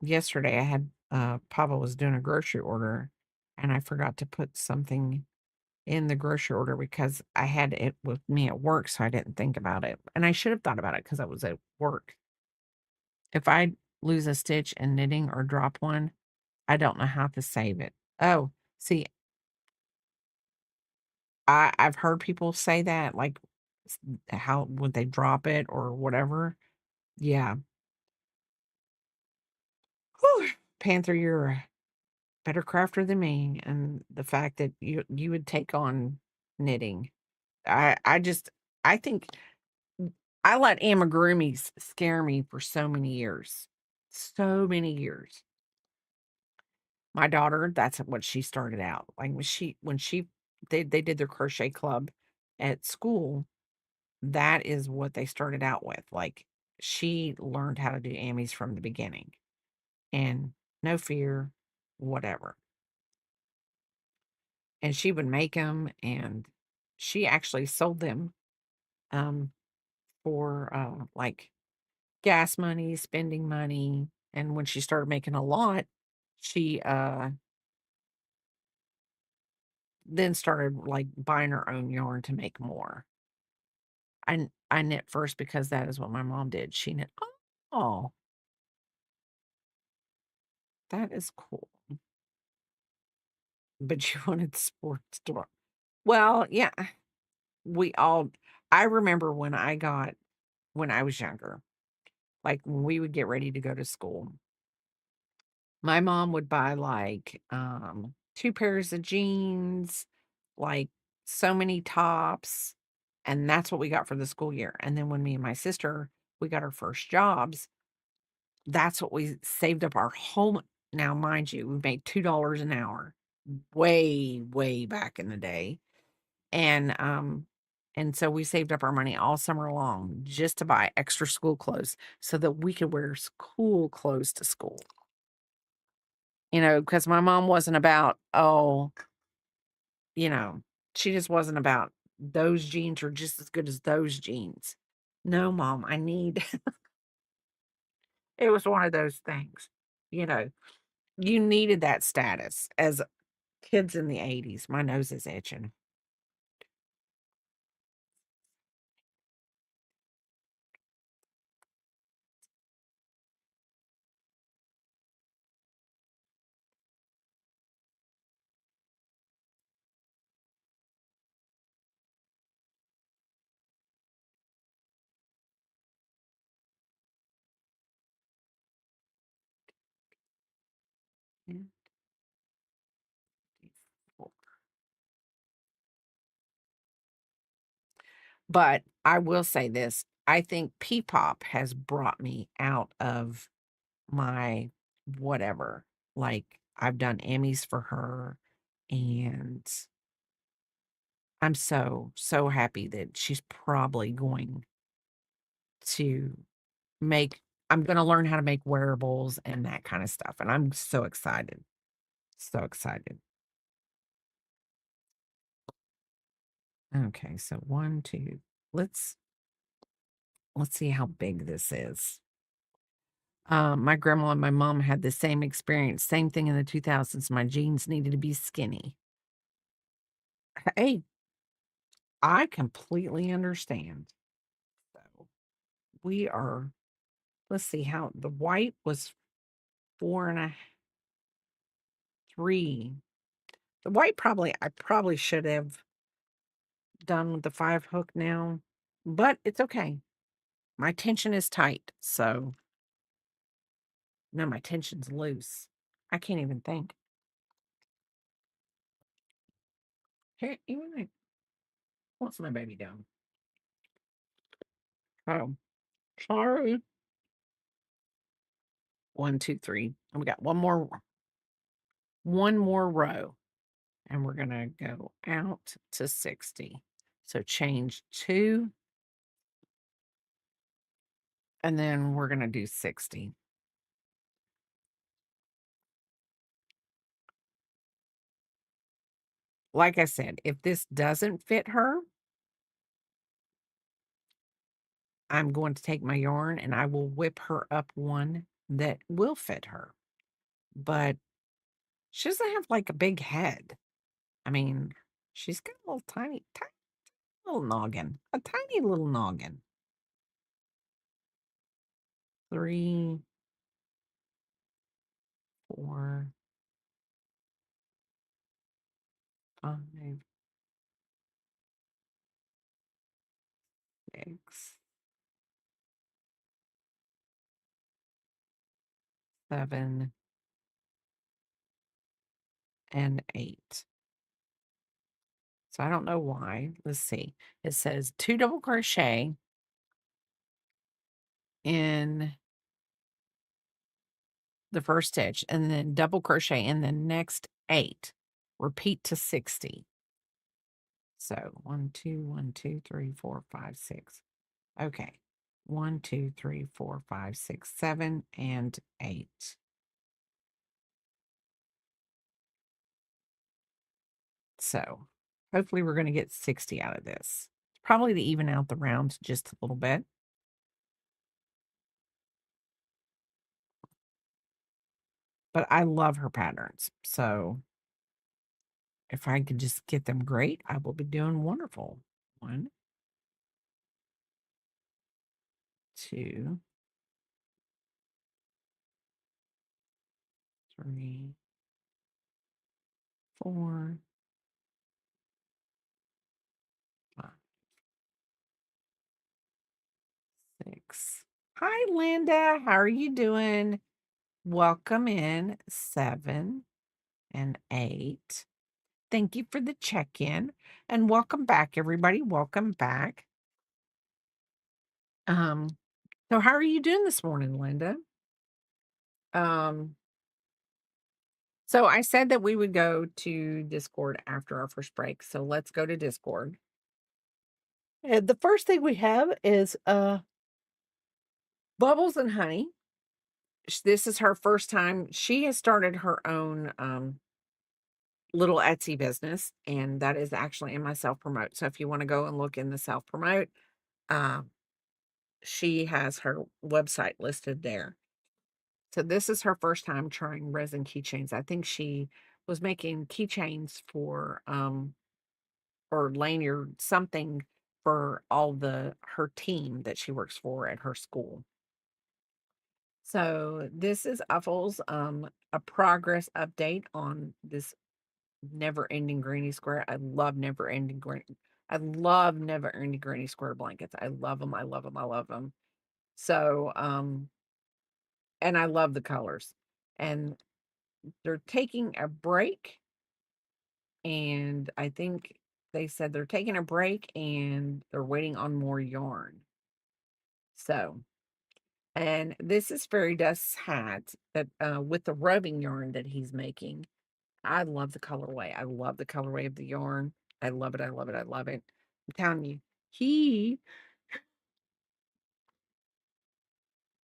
yesterday I had Papa was doing a grocery order, and I forgot to put something in the grocery order because I had it with me at work, so I didn't think about it. And I should have thought about it because I was at work. If I lose a stitch in knitting or drop one, I don't know how to save it. Oh, see, I've heard people say that, like, how would they drop it or whatever? Yeah. Whew. Panther, you're a better crafter than me, and the fact that you would take on knitting. I just I think I let amigurumis scare me for so many years. So many years. My daughter, that's what she started out. Like, when she they did their crochet club at school, that is what they started out with. Like, she learned how to do Amy's from the beginning, and no fear, whatever. And she would make them, and she actually sold them, um, for, like, gas money, spending money, and when she started making a lot, she, then started, like, buying her own yarn to make more. I knit first because that is what my mom did. She knit. Oh, that is cool. But you wanted sports store. Well, yeah, we all I remember when I was younger, like, when we would get ready to go to school, my mom would buy, like, 2 pairs of jeans, like, so many tops, and that's what we got for the school year. And then when me and my sister, we got our first jobs, that's what we saved up our whole now, mind you, we made $2 an hour way, way back in the day, and so we saved up our money all summer long just to buy extra school clothes so that we could wear school clothes to school. Because my mom wasn't about, "Oh," you know, she just wasn't about, "Those jeans are just as good as those jeans." No, mom, I need it was one of those things, you know, you needed that status as kids in the '80s. My nose is itching. But I will say this, I think P-pop has brought me out of my whatever. Like, I've done Emmys for her, and I'm so, so happy that she's probably going to make I'm gonna learn how to make wearables and that kinda stuff, and I'm so excited, so excited. Okay, so 1, 2 let's let's see how big this is. My grandma and my mom had the same experience, same thing in the 2000s, my jeans needed to be skinny. Hey, I completely understand. So, we are let's see how the white was 4 and a 3. The white I probably should have done with the 5 hook now, but it's okay. My tension is tight, so no, my tension's loose. I can't even think. Here, even like, what's my baby doing? Oh, sorry. 1, 2, 3. And we got one more row, and we're gonna go out to 60. So change 2, and then we're gonna do 60. Like I said, if this doesn't fit her, I'm going to take my yarn and I will whip her up one that will fit her. But she doesn't have like a big head. I mean, she's got a little tiny, tiny little noggin, a tiny little noggin. 3, 4, 5, 6, 7, and 8. So I don't know why. Let's see. It says 2 double crochet in the first stitch, and then double crochet in the next 8. Repeat to 60. So 1, 2, 1, 2, 3, 4, 5, 6. Okay. 1, 2, 3, 4, 5, 6, 7, and 8. So hopefully we're going to get 60 out of this. Probably to even out the round just a little bit. But I love her patterns. So if I could just get them great, I will be doing wonderful. 1, 2, 3, 4, 5, 6. Hi, Linda. How are you doing? Welcome in. 7 and 8. Thank you for the check-in, and welcome back, everybody. Welcome back. Um, so how are you doing this morning, Linda? Um, so I said that we would go to Discord after our first break, so let's go to Discord. And the first thing we have is Bubbles and Honey. This is her first time. She has started her own little Etsy business, and that is actually in my self promote. So if you want to go and look in the self promote, um, she has her website listed there. So this is her first time trying resin keychains. I think she was making keychains for or lanyard something for all her team that she works for at her school. So this is Uffle's a progress update on this never ending granny square. I love never ending granny square blankets. I love them. I love them. I love them. So and I love the colors. And they're taking a break, and I think they said they're taking a break and they're waiting on more yarn. So, and this is Fairy Dust's hat that with the rubbing yarn that he's making. I love the colorway. I love the colorway of the yarn. I love it. I love it. I love it. I'm telling you, he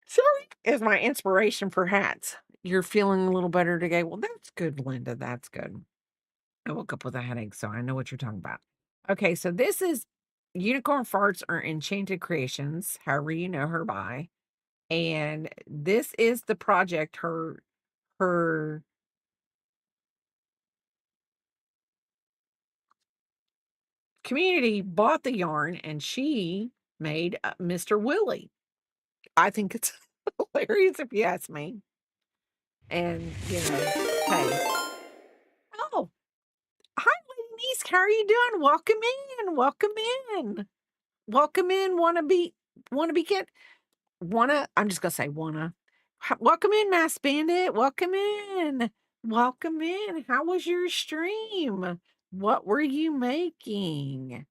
sorry is my inspiration for hats. You're feeling a little better today. Well, that's good, Linda. That's good. I woke up with a headache, so I know what you're talking about. Okay, so this is Unicorn Farts are Enchanted Creations, however you know her by. And this is the project her community bought the yarn and she made Mr. Willie. I think it's hilarious if you ask me. And hey. Oh, hi, Lady Niece. How are you doing? Welcome in. Welcome in. Welcome in. Wanna be get I'm just gonna say wanna. Welcome in, Mass Bandit. Welcome in. Welcome in. How was your stream? What were you making?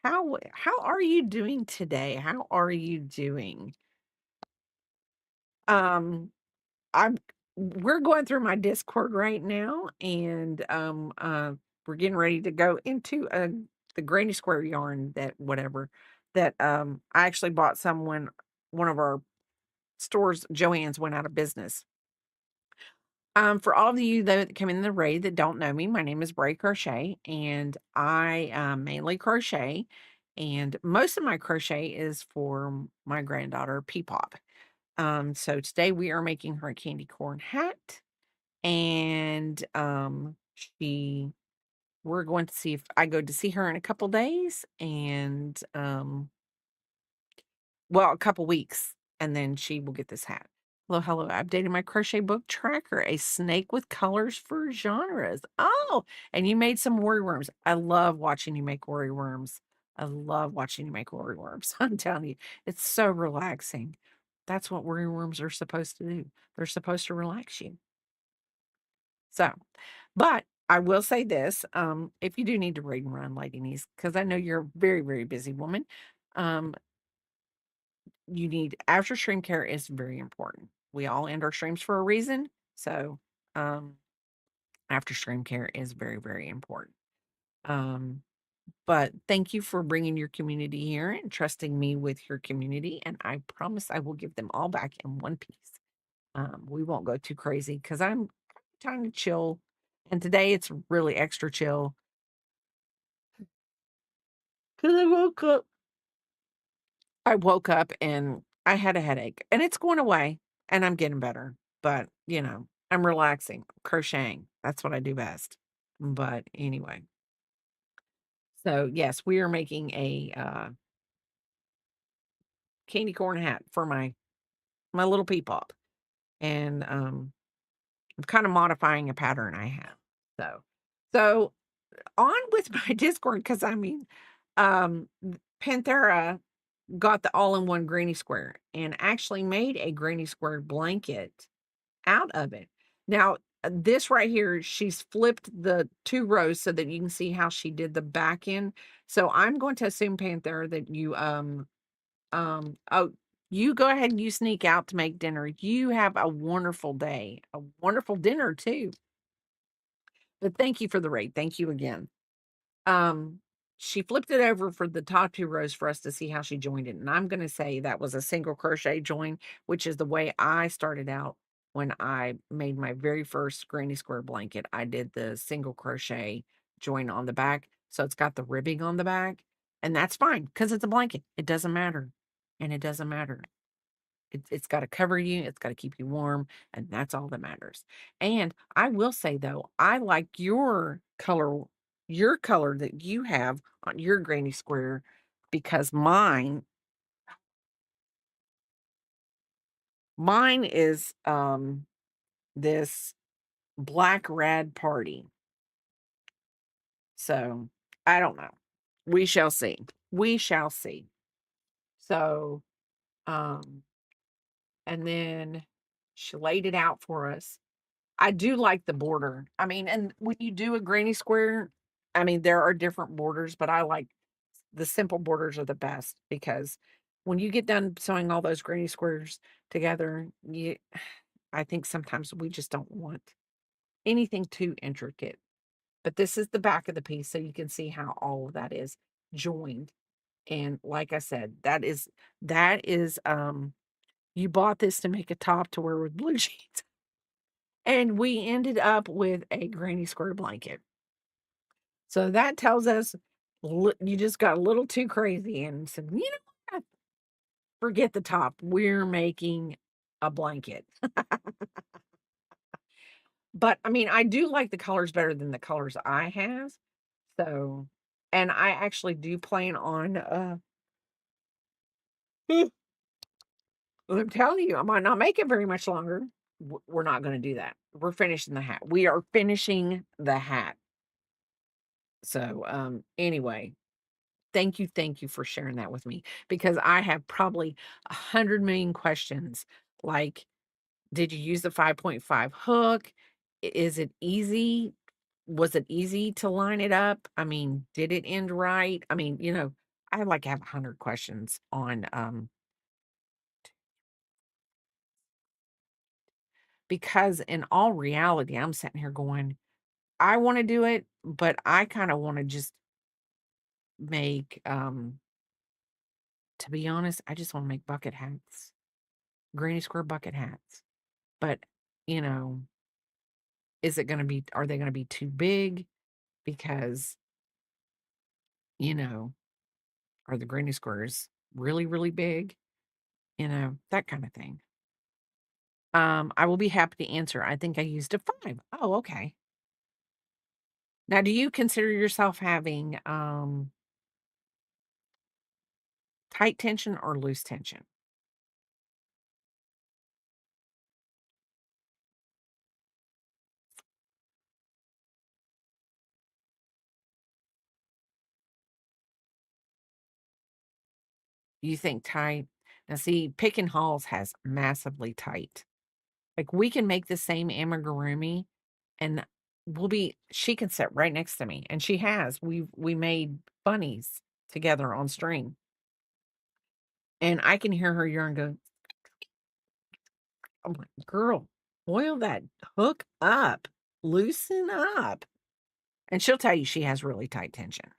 How are you doing today? How are you doing? Um, I'm we're going through my Discord right now, and we're getting ready to go into the Granny Square yarn that whatever that I actually bought some when one of our stores, Joann's, went out of business. For all of you that come in the raid that don't know me, my name is Bray Crochet, and I mainly crochet, and most of my crochet is for my granddaughter Peepop. So today we are making her a candy corn hat, and she we're going to see if I go to see her in a couple days, and well, a couple weeks, and then she will get this hat. Hello, hello. I updated my crochet book tracker, a snake with colors for genres. Oh, and you made some worry worms. I love watching you make worry worms. I love watching you make worry worms. I'm telling you, it's so relaxing. That's what worry worms are supposed to do. They're supposed to relax you. So, but I will say this, if you do need to read and run, Lady Niece, because I know you're a very, very busy woman, you need after stream care is very important. We all end our streams for a reason. So, um, after stream care is very, very important. Um, but thank you for bringing your community here and trusting me with your community. And I promise I will give them all back in one piece. We won't go too crazy because I'm trying to chill. And today it's really extra chill because I woke up and I had a headache and it's going away and I'm getting better. But, I'm relaxing, crocheting. That's what I do best. But anyway, so yes, we are making a candy corn hat for my little peepop. And I'm kind of modifying a pattern I have. So on with my Discord because Panthera got the all-in-one granny square and actually made a granny square blanket out of it. Now, this right here, she's flipped the 2 rows so that you can see how she did the back end. So I'm going to assume, Panthera, that oh, you go ahead and you sneak out to make dinner. You have a wonderful day, a wonderful dinner too. But thank you for the raid. Thank you again. Um, she flipped it over for the top 2 rows for us to see how she joined it, and I'm gonna say that was a single crochet join, which is the way I started out when I made my very first granny square blanket. I did the single crochet join on the back, so it's got the ribbing on the back, and that's fine because it's a blanket. It doesn't matter, and it doesn't matter. It's gotta cover you, it's gotta keep you warm, and that's all that matters. And I will say, though, I like your color that you have on your granny square because mine is, this black rad party. So, I don't know. We shall see. We shall see. So, um, and then she laid it out for us. I do like the border. And when you do a granny square, there are different borders, but I like the simple borders are the best because when you get done sewing all those granny squares together, I think sometimes we just don't want anything too intricate. But this is the back of the piece, so you can see how all of that is joined. And like I said, that is you bought this to make a top to wear with blue jeans. And we ended up with a granny square blanket. So that tells us you just got a little too crazy and said, what? Forget the top. We're making a blanket. But I do like the colors better than the colors I have. So, and I actually do plan on, I'm telling you, I might not make it very much longer. We're not going to do that. We're finishing the hat. We are finishing the hat. So, anyway, thank you for sharing that with me because I have probably 100 million questions. Like, did you use the 5.5 hook? Is it easy? Was it easy to line it up? Did it end right? I like have 100 questions on because in all reality, I'm sitting here going, I want to do it, but I kind of want to just make to be honest, I just want to make bucket hats, granny square bucket hats. But, you know, are they going to be too big? Because, you know, are the granny squares really, really big? That kind of thing. I will be happy to answer. I think I used a 5. Oh, okay. Now, do you consider yourself having tight tension or loose tension? You think tight? Now, see, Pickin' Halls has massively tight. Like, we can make the same amigurumi and she can sit right next to me, and she has. We made bunnies together on string, and I can hear her yarn go, I'm like, "Girl, oil that hook up. Loosen up." And she'll tell you she has really tight tension.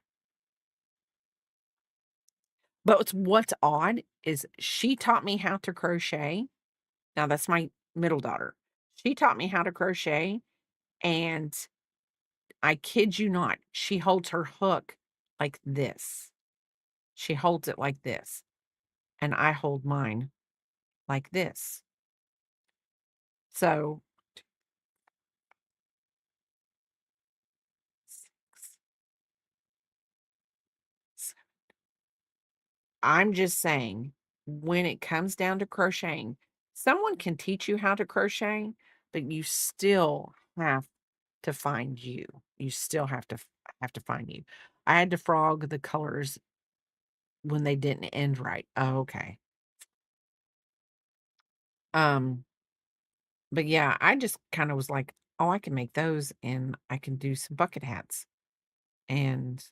But what's odd is she taught me how to crochet. Now that's my middle daughter. She taught me how to crochet, and I kid you not, she holds her hook like this. She holds it like this, and I hold mine like this. So, 6, I'm just saying, when it comes down to crocheting, someone can teach you how to crochet, but you still have to find you. You still have to find you. I had to frog the colors when they didn't end right. Oh, okay. Um, but yeah, I just kind of was like, oh, I can make those and I can do some bucket hats. And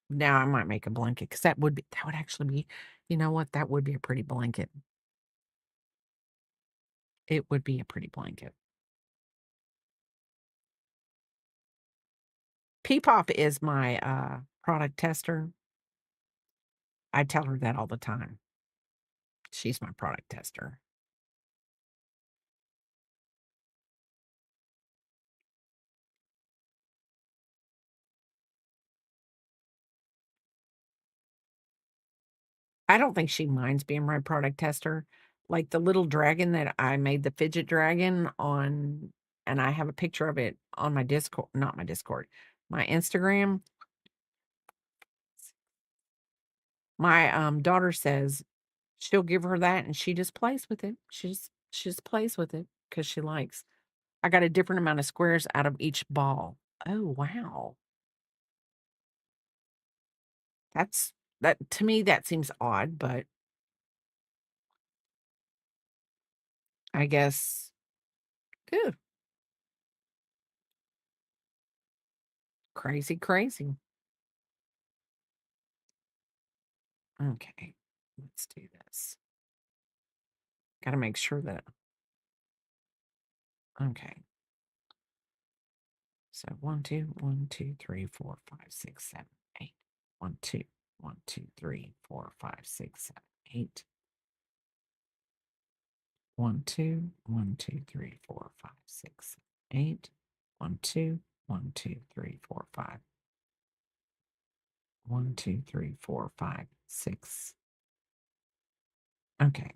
now I might make a blanket because that would actually be, you know what? That would be a pretty blanket. It would be a pretty blanket. Peepop is my product tester. I tell her that all the time. She's my product tester. I don't think she minds being my product tester. Like the little dragon that I made, the fidget dragon on, and I have a picture of it on my Discord, not my Discord, my Instagram. My daughter says she'll give her that and she just plays with it. She just plays with it because she likes. I got a different amount of squares out of each ball. Oh wow. That's that to me that seems odd, but I guess good. Crazy, crazy. Okay. Let's do this. Gotta make sure that okay. So 1, 2, 1, 2, 3, 4, 5, 6, 7, 8. 1, 2, 1, 2, 3, 4, 5, 6, 7, 8. 1, 2, 1, 2, 3, 4, 5, 6, 7, 8. 1, 2, 1, 2, 3, 4, 5. 1, 2, 3, 4, 5, 6. Okay.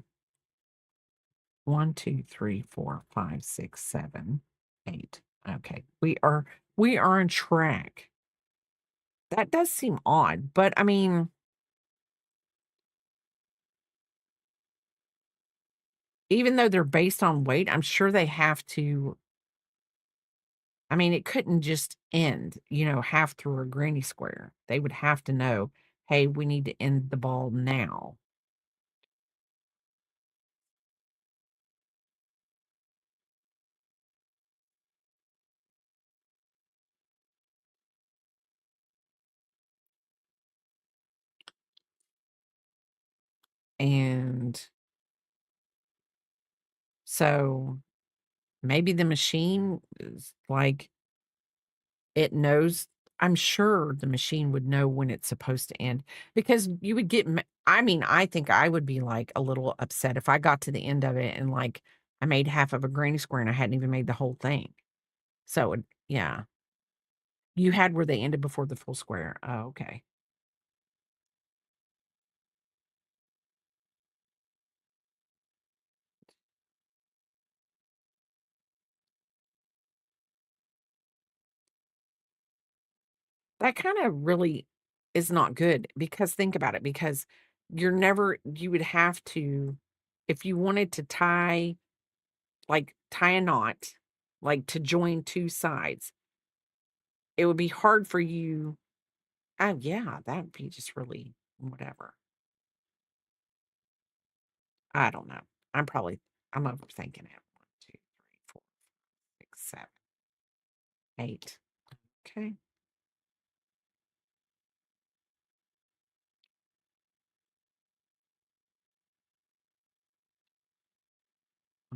1, 2, 3, 4, 5, 6, 7, 8. Okay. We are on track. That does seem odd, but I mean, even though they're based on weight, I'm sure they have to I mean, it couldn't just end, half through a granny square. They would have to know, "Hey, we need to end the ball now." And so maybe the machine is like it knows I'm sure the machine would know when it's supposed to end because you would get I mean, I think I would be, like, a little upset if I got to the end of it and, like, I made half of a granny square and I hadn't even made the whole thing. So, yeah. You had where they ended before the full square. Oh, okay. That kinda really is not good because think about it, because you would have to if you wanted to tie a knot, like, to join 2 sides, it would be hard for you yeah, that'd be just really whatever. I don't know. I'm overthinking it. 1, 2, 3, 4, 6, 7, 8. Okay.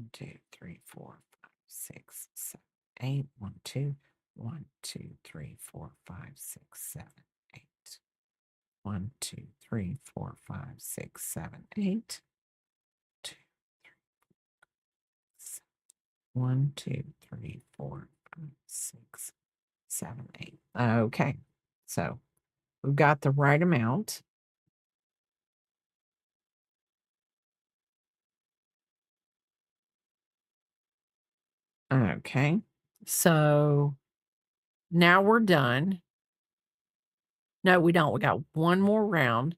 1, 2, 3, 4, 5, 6, 7, 8. 1, 2, 1, 2, 3, 4, 5, 6, 7, 8. 1, 2, 3, 4, 5, 6, 7, 8. 2, 1, 2, 3, 4, 5, 6, 7, 8. Okay. So we've got the right amount. Okay. So now we're done. No, we don't. We got one more round.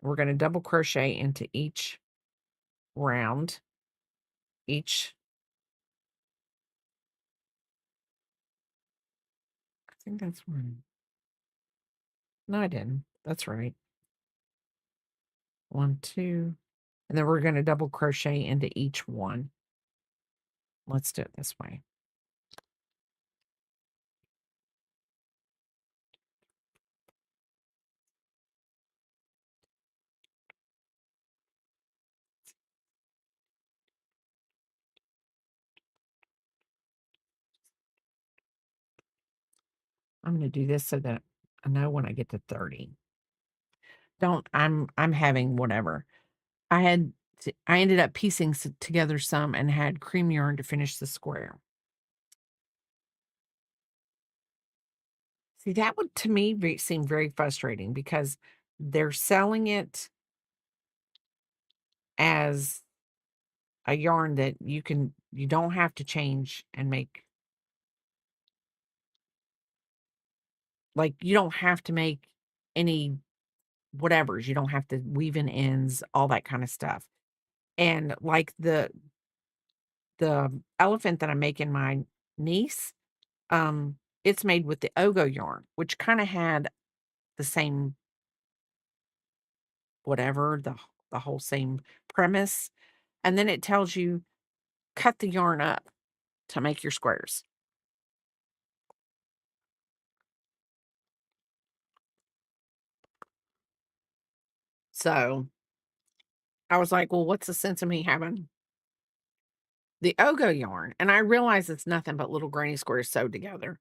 We're going to double crochet into each round. I think that's one. No, I didn't. That's right. 1, 2. And then we're going to double crochet into each one. Let's do it this way. I'm going to do this so that I know when I get to 30. I'm having whatever. I ended up piecing together some and had cream yarn to finish the square. See, that would to me seem very frustrating because they're selling it as a yarn that you don't have to change and make, like, you don't have to make any whatevers. You don't have to weave in ends, all that kind of stuff. And like the elephant that I'm making my niece, it's made with the Ogo yarn, which kind of had the same whatever, the whole same premise. And then it tells you cut the yarn up to make your squares. So I was like, well, what's the sense of me having the Ogo yarn? And I realize it's nothing but little granny squares sewed together.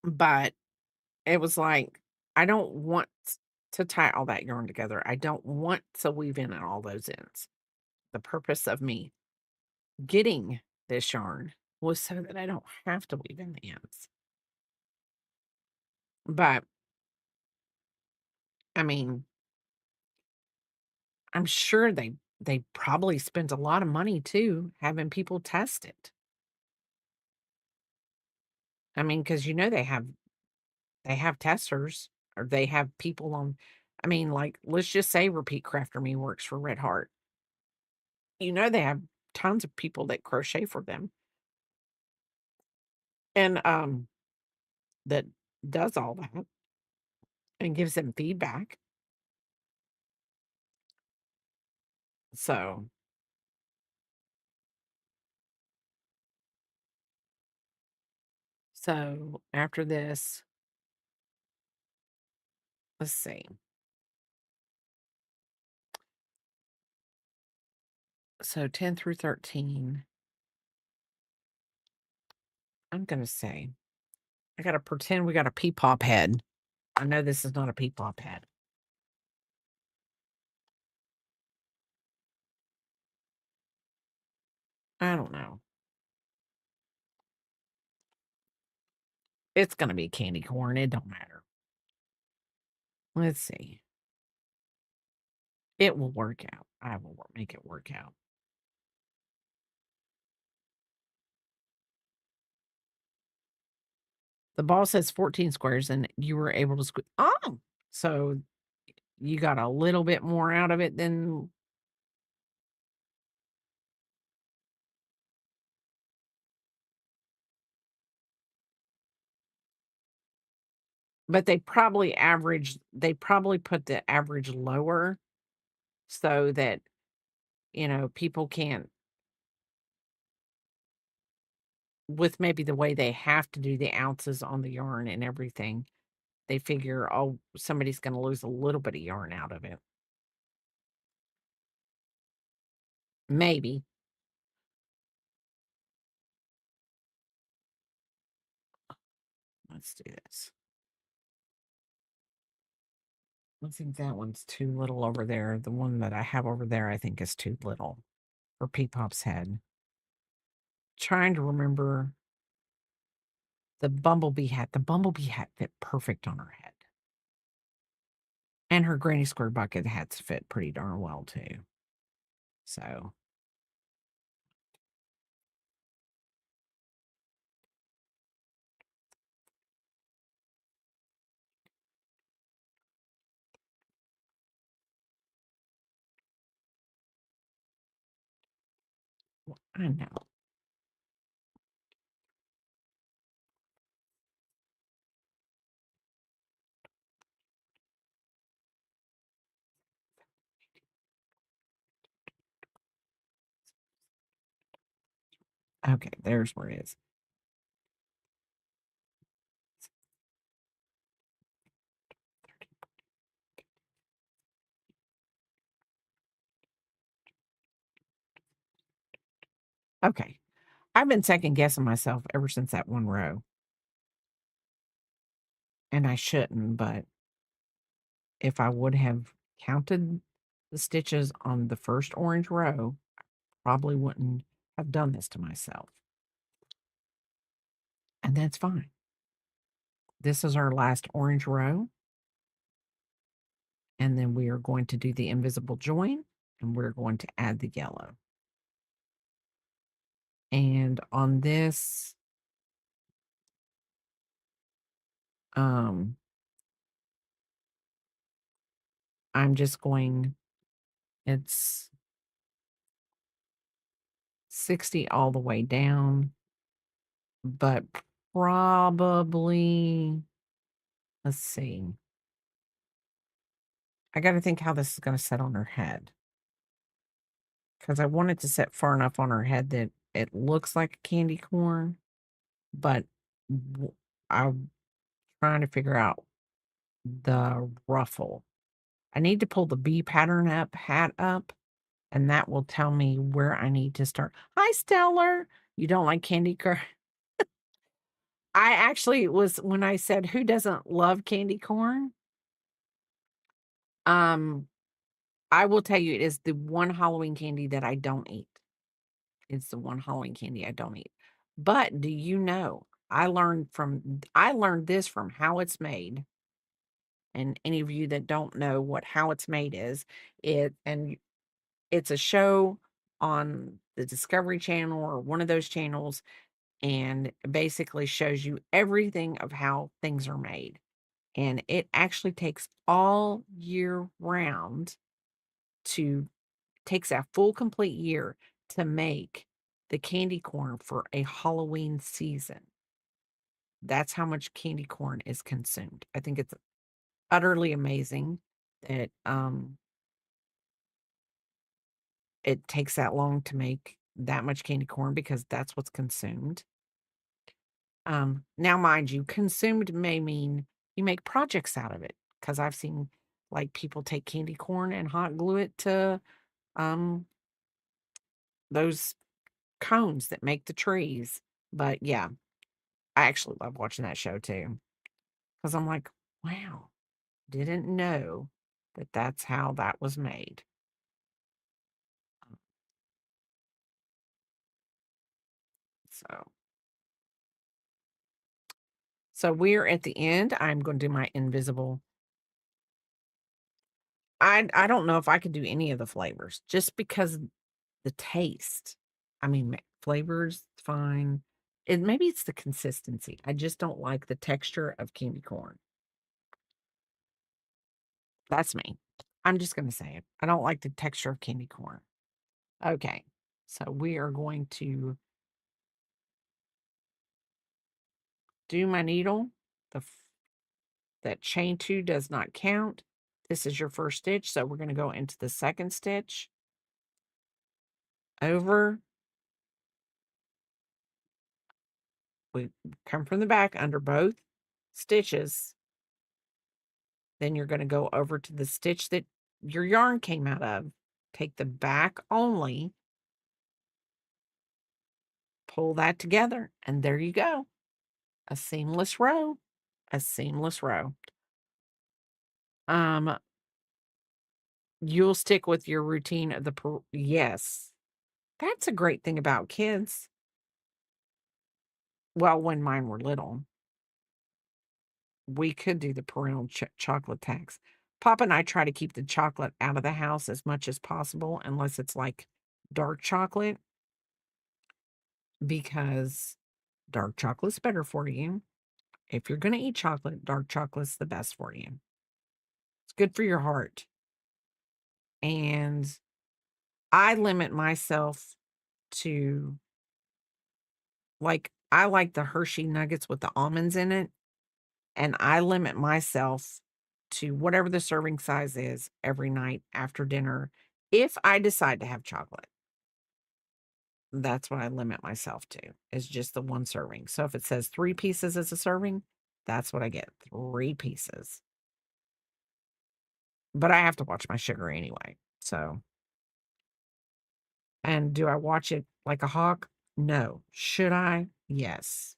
But it was like, I don't want to tie all that yarn together. I don't want to weave in at all those ends. The purpose of me getting this yarn was so that I don't have to weave in the ends. But I mean, I'm sure they probably spent a lot of money too having people test it. I mean, because they have testers or they have people on. I mean, like, let's just say Repeat Crafter Me works for Red Heart. They have tons of people that crochet for them and that does all that and gives them feedback. So after this, let's see. So 10 through 13, I'm gonna say I gotta pretend we got a peepop head. I know this is not a peepop head. I don't know. It's gonna be candy corn. It don't matter. Let's see. It will work out. I will make it work out. The ball says 14 squares, and you were able to squeeze. Oh, so you got a little bit more out of it than. But they probably put the average lower so that, people can't, with maybe the way they have to do the ounces on the yarn and everything, they figure, oh, somebody's gonna lose a little bit of yarn out of it. Maybe. Let's do this. I think that one's too little over there. The one that I have over there, I think, is too little for Peepop's head. Trying to remember the bumblebee hat. The bumblebee hat fit perfect on her head. And her Granny Square bucket hats fit pretty darn well too. So I know. Okay, there's where it is. Okay. I've been second guessing myself ever since that one row. And I shouldn't, but if I would have counted the stitches on the first orange row, probably wouldn't have done this to myself. And that's fine. This is our last orange row. And then we are going to do the invisible join and we're going to add the yellow. And on this, I'm just going, it's 60 all the way down, but probably, let's see. I got to think how this is going to set on her head. Because I want it to set far enough on her head that it looks like a candy corn, but I'm trying to figure out the ruffle. I need to pull the bee pattern hat up, and that will tell me where I need to start. Hi, Stellar. You don't like candy corn? I actually was when I said who doesn't love candy corn? Um, I will tell you it is the one Halloween candy that I don't eat. It's the one Halloween candy I don't eat. But do you know, I learned this from How It's Made. And any of you that don't know what How It's Made is, it's a show on the Discovery Channel or one of those channels, and it basically shows you everything of how things are made. And it actually takes all year round to takes a full complete year to make the candy corn for a Halloween season. That's how much candy corn is consumed. I think it's utterly amazing that it takes that long to make that much candy corn because that's what's consumed. Now mind you, consumed may mean you make projects out of it because I've seen like people take candy corn and hot glue it to um those cones that make the trees. But yeah, I actually love watching that show too because I'm like, wow, didn't know that that's how that was made. So, so we're at the end. I'm going to do my invisible. I don't know if I could do any of the flavors just because the taste. I mean, flavors fine. And maybe it's the consistency. I just don't like the texture of candy corn. That's me. I'm just going to say it. I don't like the texture of candy corn. Okay. So we are going to do my needle. That chain 2 does not count. This is your first stitch. So we're going to go into the second stitch. Over. We come from the back under both stitches. Then you're going to go over to the stitch that your yarn came out of. Take the back only pull that together, and there you go. A seamless row, a seamless row. Um, you'll stick with your routine of the yes. That's a great thing about kids. Well, when mine were little, we could do the parental chocolate tax. Papa and I try to keep the chocolate out of the house as much as possible, unless it's like dark chocolate, because dark chocolate's better for you. If you're going to eat chocolate, dark chocolate's the best for you. It's good for your heart. And I limit myself to, like, I like the Hershey nuggets with the almonds in it. And I limit myself to whatever the serving size is every night after dinner. If I decide to have chocolate, that's what I limit myself to, is just the one serving. So if it says 3 pieces as a serving, that's what I get, 3 pieces. But I have to watch my sugar anyway. So, and do I watch it like a hawk? No. Should I? Yes.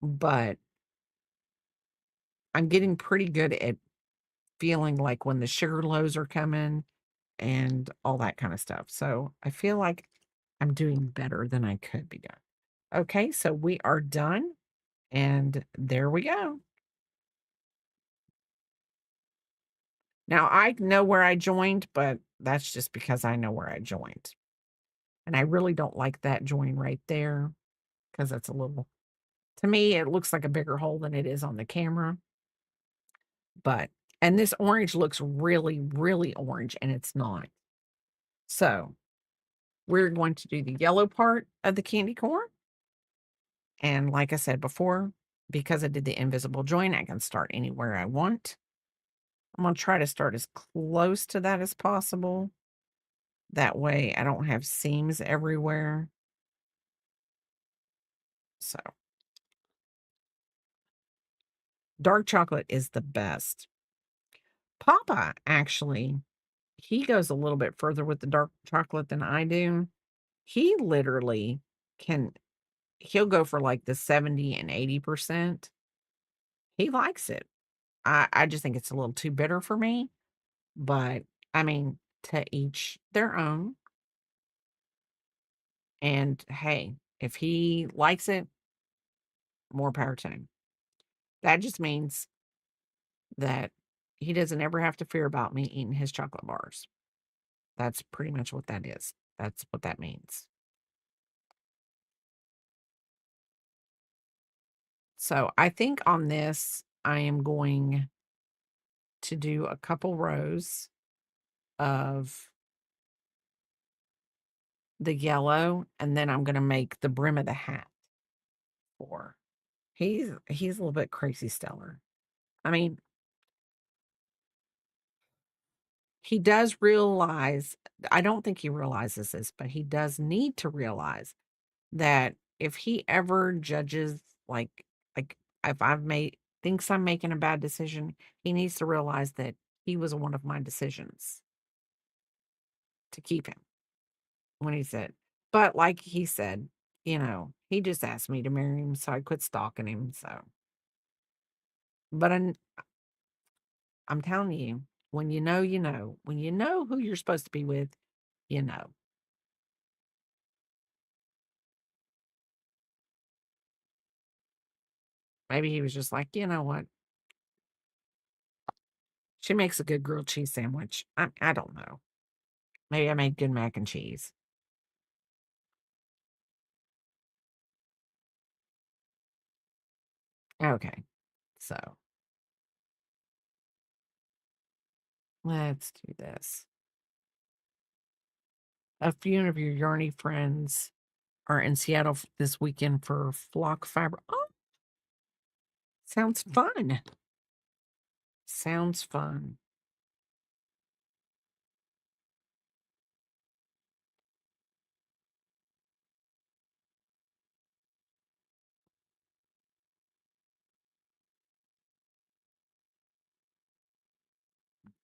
But I'm getting pretty good at feeling like when the sugar lows are coming and all that kind of stuff. So I feel like I'm doing better than I could be doing. Okay, so we are done. And there we go. Now I know where I joined, but that's just because I know where I joined. And I really don't like that join right there because that's a little, to me, it looks like a bigger hole than it is on the camera. But, and this orange looks really, really orange and it's not. So we're going to do the yellow part of the candy corn. And like I said before, because I did the invisible join, I can start anywhere I want. I'm going to try to start as close to that as possible. That way I don't have seams everywhere. So dark chocolate is the best. Papa, actually, he goes a little bit further with the dark chocolate than I do. He literally can, he'll go for like the 70 and 80%. He likes it. I just think it's a little too bitter for me. But I mean, to each their own. And hey, if he likes it, more power to him. That just means that he doesn't ever have to fear about me eating his chocolate bars. That's pretty much what that is. That's what that means. So I think on this, I am going to do a couple rows of the yellow, and then I'm going to make the brim of the hat for. He's a little bit crazy stellar. I mean, he does realize, I don't think he realizes this, but he does need to realize that if he ever judges, like if I've made thinks I'm making a bad decision, he needs to realize that he was one of my decisions to keep him when he said. But like he said, he just asked me to marry him, so I quit stalking him. So, but I'm telling you, when you know, you know. When you know who you're supposed to be with, you know. Maybe he was just like, you know what? She makes a good grilled cheese sandwich. I don't know. Maybe I made good mac and cheese. Okay. So let's do this. A few of your Yarny friends are in Seattle this weekend for Flock Fiber. Oh, sounds fun. Sounds fun.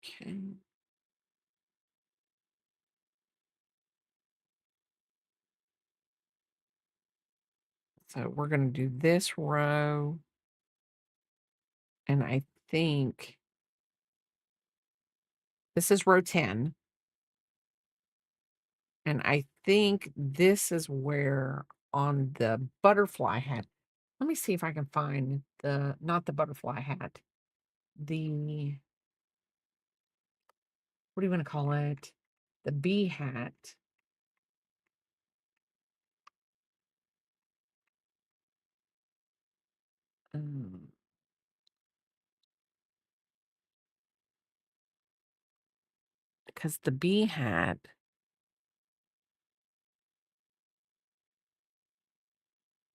Okay. So we're gonna do this row, and I think this is row 10, and I think this is where on the butterfly hat, let me see if I can find the not the butterfly hat, the what do you wanna call it? The bee hat. Um, because the bee hat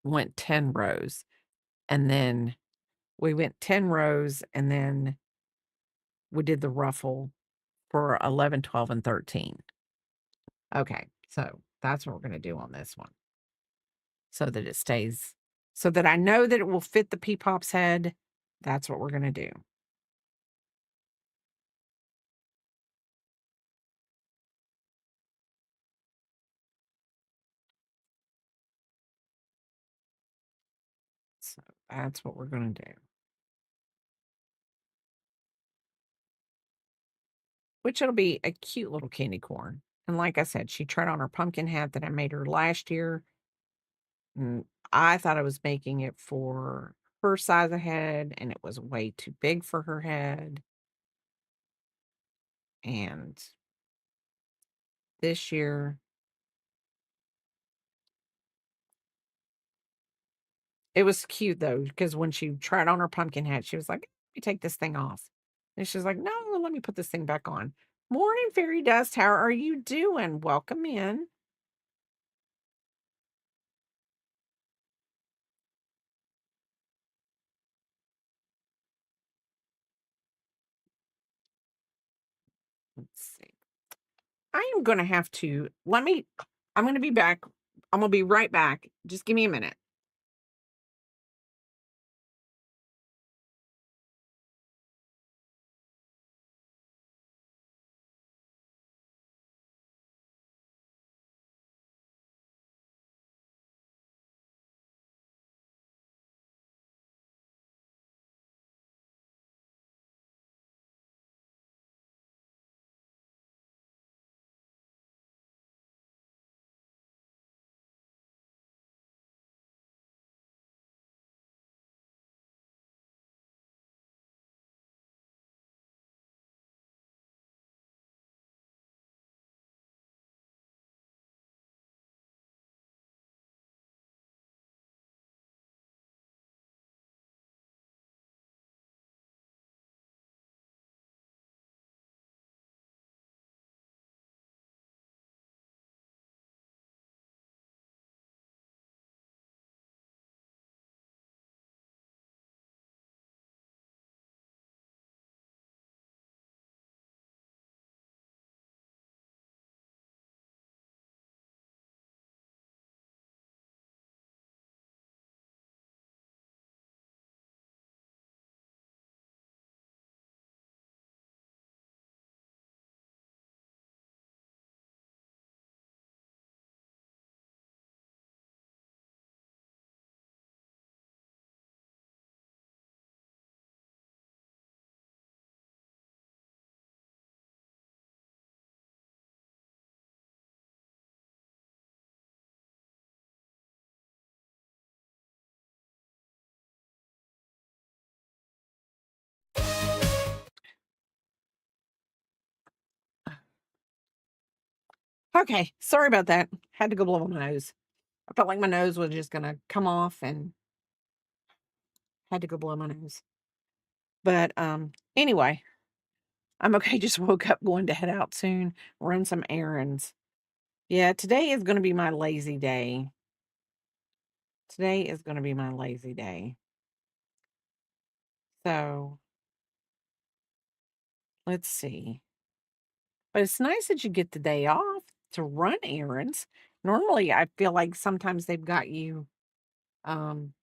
went 10 rows, and then we went 10 rows, and then we did the ruffle for 11, 12, and 13. Okay, so that's what we're gonna do on this one, so that it stays so that I know that it will fit the pea pop's head. That's what we're gonna do. So that's what we're gonna do. Which it'll be a cute little candy corn. And like I said, she tried on her pumpkin hat that I made her last year. And I thought I was making it for her size of head, and it was way too big for her head. And this year, it was cute though, because when she tried on her pumpkin hat, she was like, "Let me take this thing off." And she's like, "No, let me put this thing back on." Morning, fairy dust. How are you doing? Welcome in. Let's see. I am gonna have to I'm gonna be back. I'm gonna be right back. Just give me a minute. Okay, sorry about that. Had to go blow my nose. I felt like my nose was just gonna come off and had to go blow my nose. But anyway, I'm okay. Just woke up going to head out soon, run some errands. Yeah, today is gonna be my lazy day. Today is gonna be my lazy day. So let's see. But it's nice that you get the day off to run errands. Normally, I feel like sometimes they've got you um,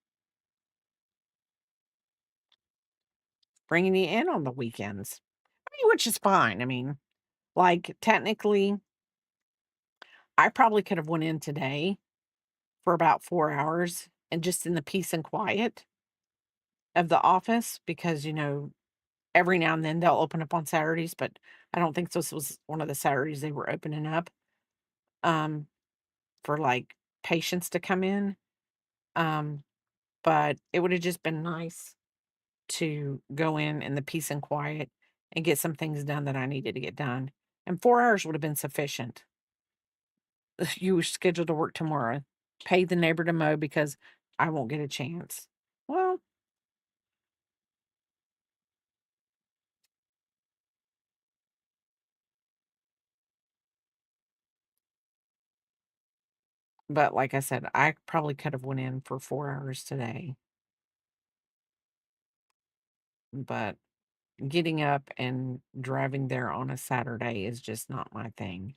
bringing you in on the weekends, which is fine. I mean, like technically, I probably could have went in today for about 4 hours and just in the peace and quiet of the office because, every now and then they'll open up on Saturdays, but I don't think this was one of the Saturdays they were opening up, um, for, like, patients to come in, um, but it would have just been nice to go in the peace and quiet and get some things done that I needed to get done, and 4 hours would have been sufficient. You were scheduled to work tomorrow. Pay the neighbor to mow because I won't get a chance. Well, but like I said, I probably could have went in for 4 hours today, but getting up and driving there on a Saturday is just not my thing.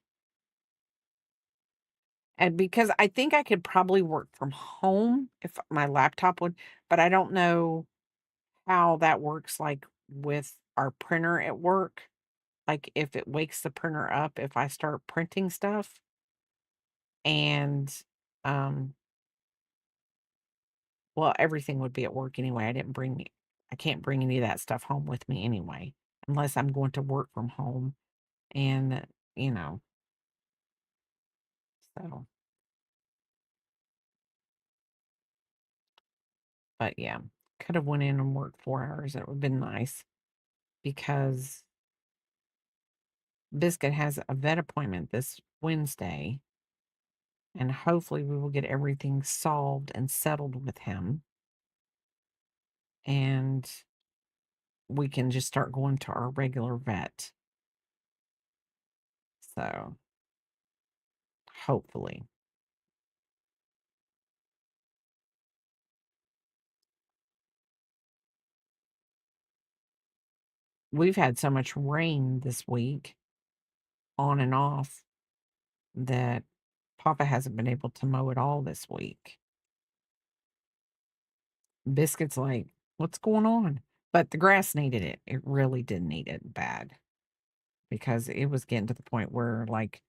And because I think I could probably work from home if my laptop would, but I don't know how that works, like, with our printer at work, like, if it wakes the printer up if I start printing stuff, and, um well, everything would be at work anyway, I can't bring any of that stuff home with me anyway, unless I'm going to work from home and, you know, so but, yeah, coulda went in and worked 4 hours, it would've been nice because Biscuit has a vet appointment this Wednesday, and hopefully we will get everything solved and settled with him, and we can just start going to our regular vet. So, hopefully. We've had so much rain this week, on and off, that Papa hasn't been able to mow at all this week. Biscuit's like, "What's going on?" But the grass needed it. It really did need it bad. Because it was getting to the point where, like,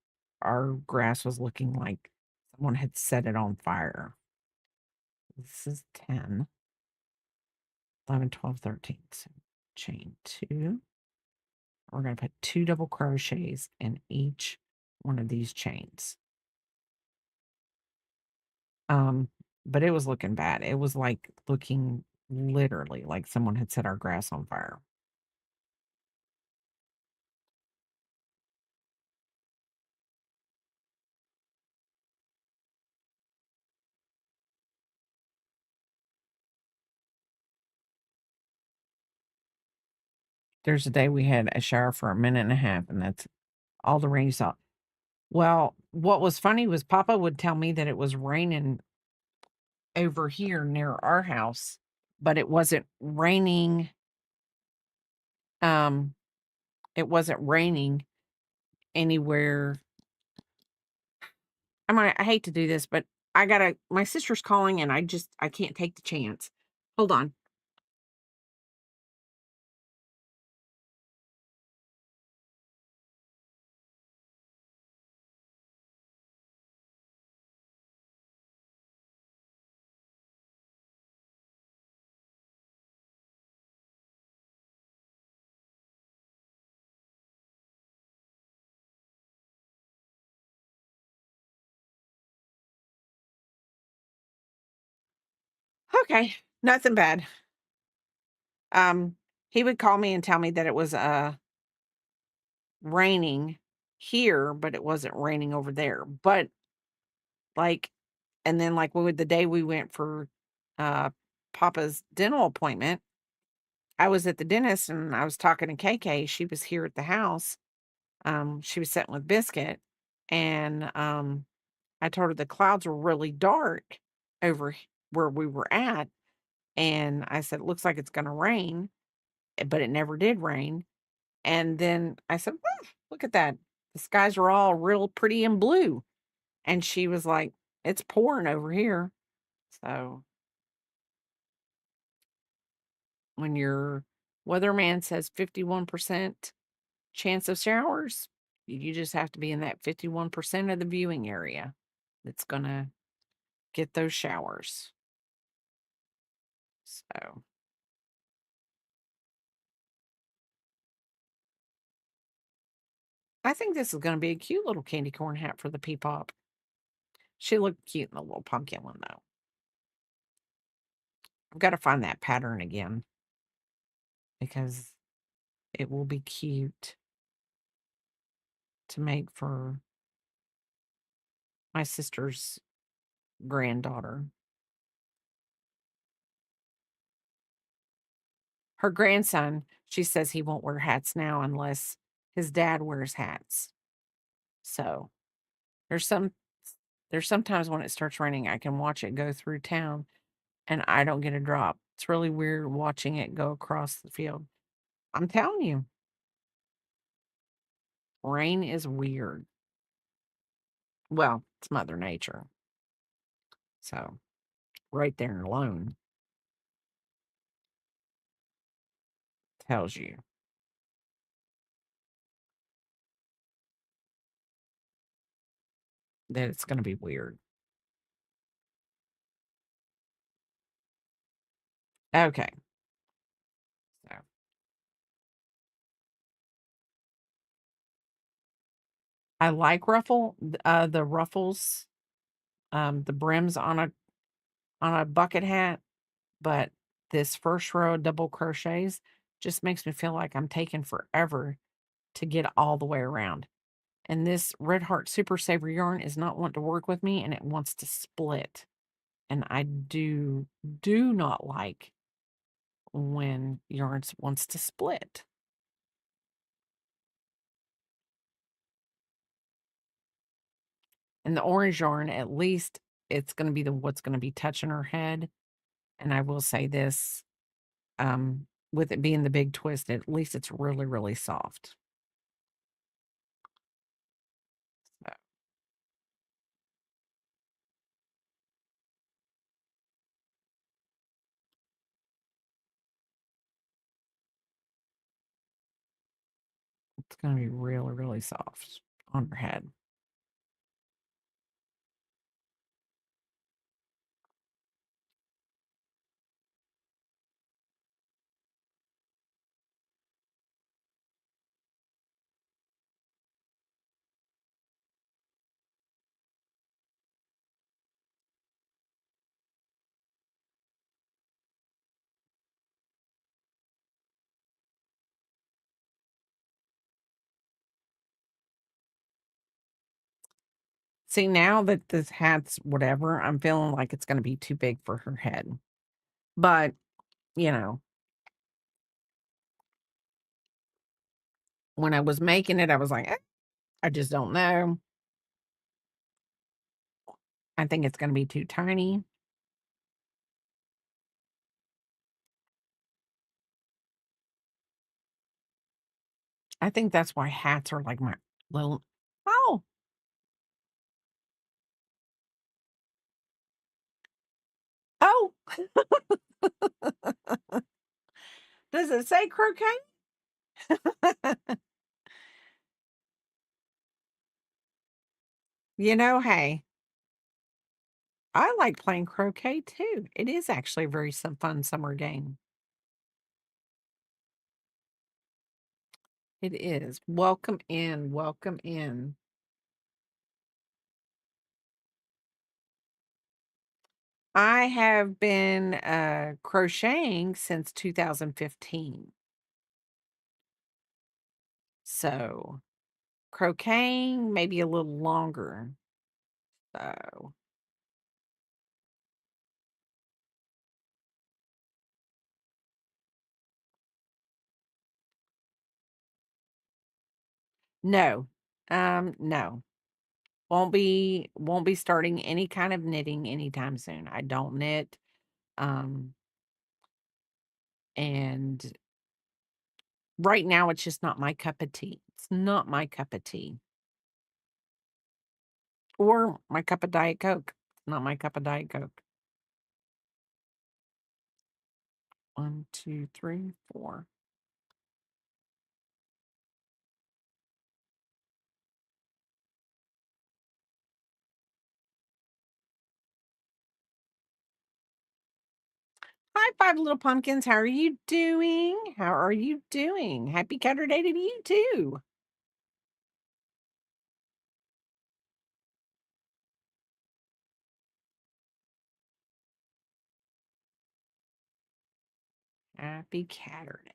our grass was looking like someone had set it on fire. This is 10, 11, 12, 13. So chain 2. We're gonna put 2 double crochets in each one of these chains. Um, but it was looking bad. It was, like, looking literally like someone had set our grass on fire. There's a day we had a shower for a minute and a half, and that's all the rain you saw. Well, what was funny was Papa would tell me that it was raining over here near our house, but um, it wasn't raining anywhere. I hate to do this, but my sister's calling and I can't take the chance. Hold on. Okay, nothing bad. Um, he would call me and tell me that it was raining here, but it wasn't raining over there. But like and then like the day we went for uh Papa's dental appointment, I was at the dentist and I was talking to KK. She was here at the house. She was sitting with Biscuit, and I told her the clouds were really dark where we were at, and I said, "It looks like it's gonna rain," but it never did rain. And then I said, look at that. The skies are all real pretty and blue." And she was like, "It's pouring over here." So when your weatherman says 51% chance of showers, you just have to be in that 51% of the viewing area that's going to get those showers. So I think this is gonna be a cute little candy corn hat for the Peepop. She looked cute in the little pumpkin one, though. I've gotta find that pattern again because it will be cute to make for my sister's granddaughter. Her grandson, she says he won't wear hats now unless his dad wears hats. So, there's some there's sometimes when it starts raining, I can watch it go through town and I don't get a drop. It's really weird watching it go across the field. I'm telling you, rain is weird. Well, it's Mother Nature. So, right there alone tells you that it's gonna be weird. Okay. So, I like the ruffles, the brims on a bucket hat, but this first row of double crochets just makes me feel like I'm taking forever to get all the way around. And this Red Heart Super Saver yarn is not wanting to work with me and it wants to split. And I do not like when yarns wants to split. And the orange yarn, at least it's gonna be the what's gonna be touching her head. And I will say this, with it being the big twist, at least it's really, really soft. So it's gonna be really, really soft on her head. See, now that this hat's whatever, I'm feeling like it's gonna be too big for her head. But, you know, when I was making it, I was like, I just don't know. I think it's gonna be too tiny. I think that's why hats are like my little Oh, oh, does it say croquet? Hey, I like playing croquet too. It is actually a very fun summer game. It is. Welcome in, welcome in. I have been crocheting since 2015. So, crocheting maybe a little longer. So, no. No. Won't be starting any kind of knitting anytime soon. I don't knit. Um, and right now it's just not my cup of tea. It's not my cup of tea. Or my cup of Diet Coke. Not my cup of Diet Coke. 1, 2, 3, 4. Hi, 5 little pumpkins. How are you doing? How are you doing? Happy Saturday to you too. Happy Saturday.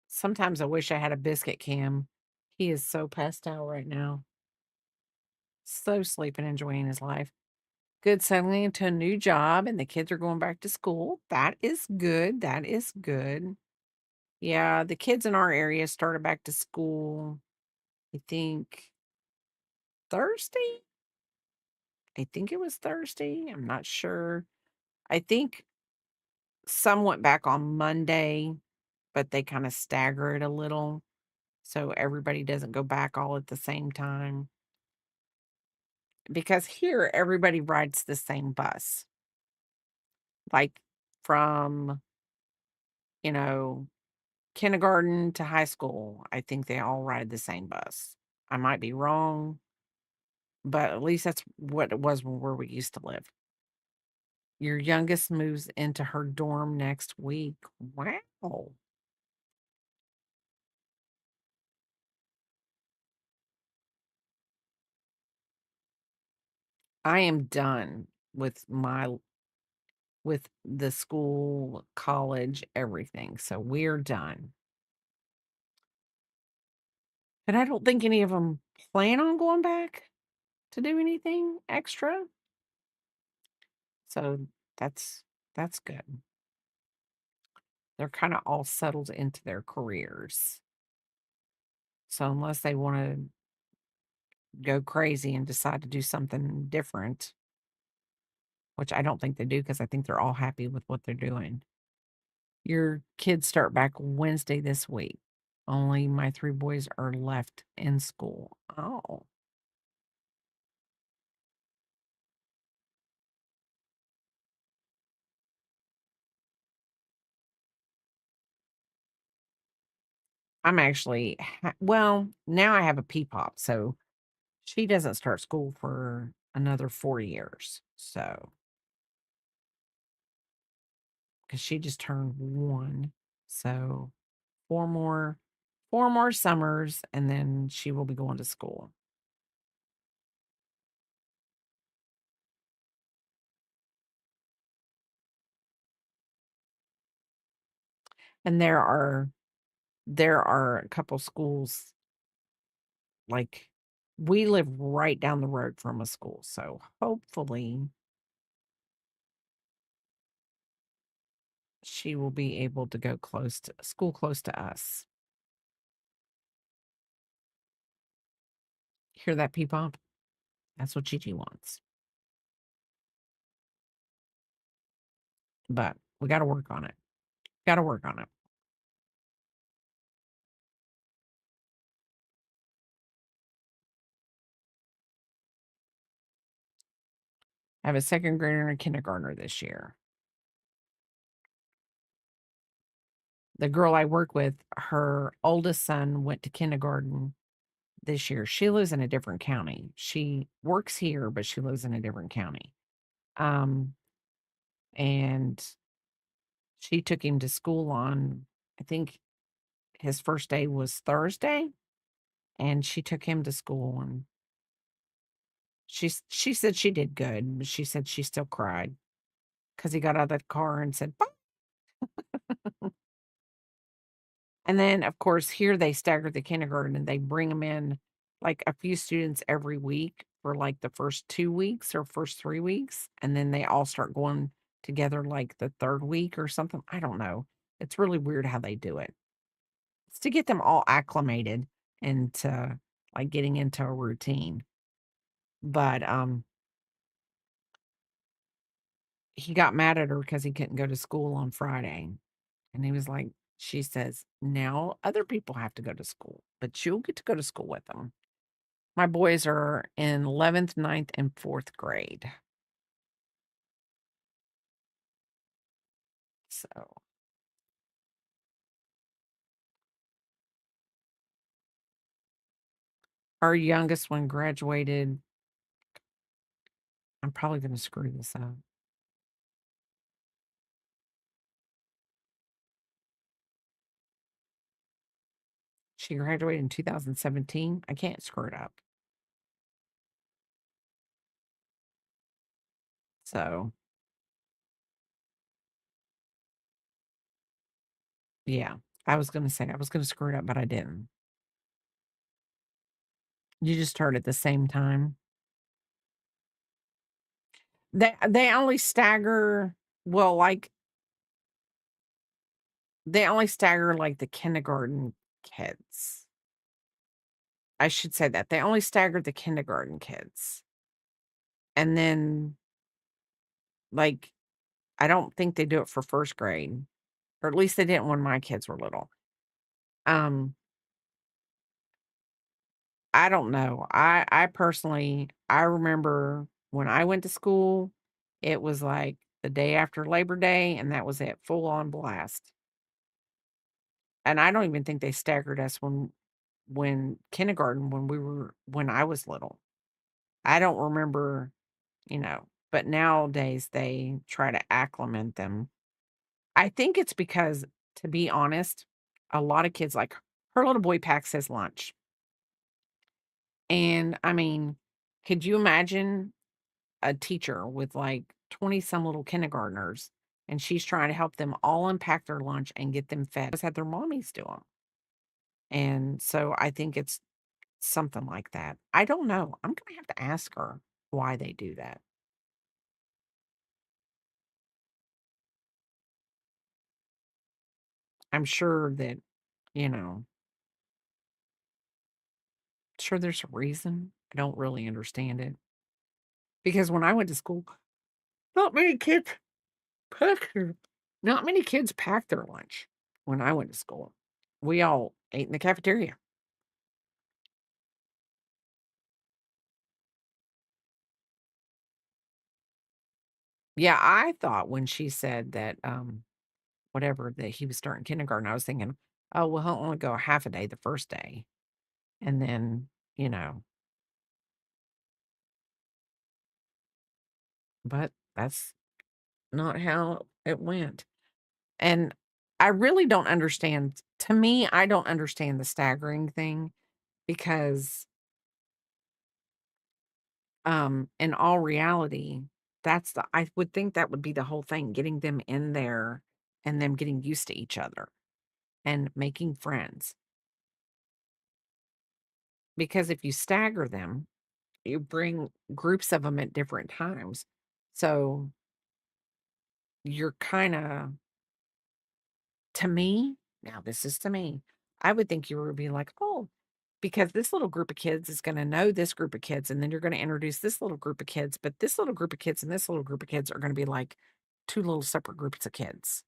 Sometimes I wish I had a biscuit Cam. He is so passed out right now. So sleeping, enjoying his life. Good settling into a new job and the kids are going back to school. That is good. That is good. Yeah, the kids in our area started back to school, I think Thursday. I think it was Thursday. I'm not sure. I think some went back on Monday, but they kinda stagger it a little, so everybody doesn't go back all at the same time. Because here, everybody rides the same bus, like, from, you know, kindergarten to high school, I think they all ride the same bus. I might be wrong, but at least that's what it was where we used to live. Your youngest moves into her dorm next week. Wow. I am done with the school, college, everything, so we're done. And I don't think any of them plan on going back to do anything extra, so that's good. They're kinda all settled into their careers. So unless they wanna go crazy and decide to do something different, which I don't think they do, because I think they're all happy with what they're doing. Your kids start back Wednesday this week. Only my 3 boys are left in school. Oh. I'm actually well, now I have a Peepop, so she doesn't start school for another 4 years. So, because she just turned 1. So, 4 more 4 more summers, and then she will be going to school. And there are a couple schools, like, we live right down the road from a school, so hopefully she will be able to go close to school close to us. Hear that, Peepop? That's what Gigi wants. But we gotta work on it. Gotta work on it. I have a second grader and a kindergartner this year. The girl I work with, her oldest son went to kindergarten this year. She lives in a different county. She works here, but she lives in a different county. Um, and she took him to school on, I think his first day was Thursday, and she took him to school, and she said she did good, but she said she still cried because he got out of the car and said, "Bye." And then, of course, here they stagger the kindergarten and they bring them in, like, a few students every week for, like, the first 2 weeks or first 3 weeks, and then they all start going together, like, the 3rd week or something. I don't know. It's really weird how they do it. It's to get them all acclimated into, like, getting into a routine. But, he got mad at her because he couldn't go to school on Friday, and he was like she says, "Now other people have to go to school, but you'll get to go to school with them." My boys are in 11th, ninth, and 4th grade. So, our youngest one graduated. I'm probably going to screw this up. She graduated in 2017. I can't screw it up. So, yeah, I was going to say I was going to screw it up, but I didn't. You just start at the same time. They only stagger, well, like, they only stagger, like, the kindergarten kids. I should say that. They only stagger the kindergarten kids. And then, like, I don't think they do it for 1st grade, or at least they didn't when my kids were little. Um, I don't know. I personally I remember when I went to school, it was, like, the day after Labor Day, and that was it, full on blast. And I don't even think they staggered us when kindergarten, when I was little. I don't remember, but nowadays they try to acclimate them. I think it's because, to be honest, a lot of kids, like, her little boy packs his lunch. And I mean, could you imagine a teacher with like 20 some little kindergartners and she's trying to help them all unpack their lunch and get them fed? Just had their mommies do them. And so I think it's something like that. I don't know. I'm gonna have to ask her why they do that. I'm sure that, you know, sure there's a reason. I don't really understand it. Because when I went to school, not many kids packed their not many kids packed their lunch when I went to school. We all ate in the cafeteria. Yeah, I thought when she said that, whatever, that he was starting kindergarten, I was thinking, "Oh, well, he'll only go half a day the 1st day." And then, you know, but that's not how it went. And I really don't understand. To me, I don't understand the staggering thing because, in all reality, I would think that would be the whole thing, getting them in there and them getting used to each other and making friends. Because if you stagger them, you bring groups of them at different times. So you're kinda, to me, now this is to me, I would think you would be like, "Oh, because this little group of kids is gonna know this group of kids, and then you're gonna introduce this little group of kids, but this little group of kids and this little group of kids are gonna be like 2 little separate groups of kids."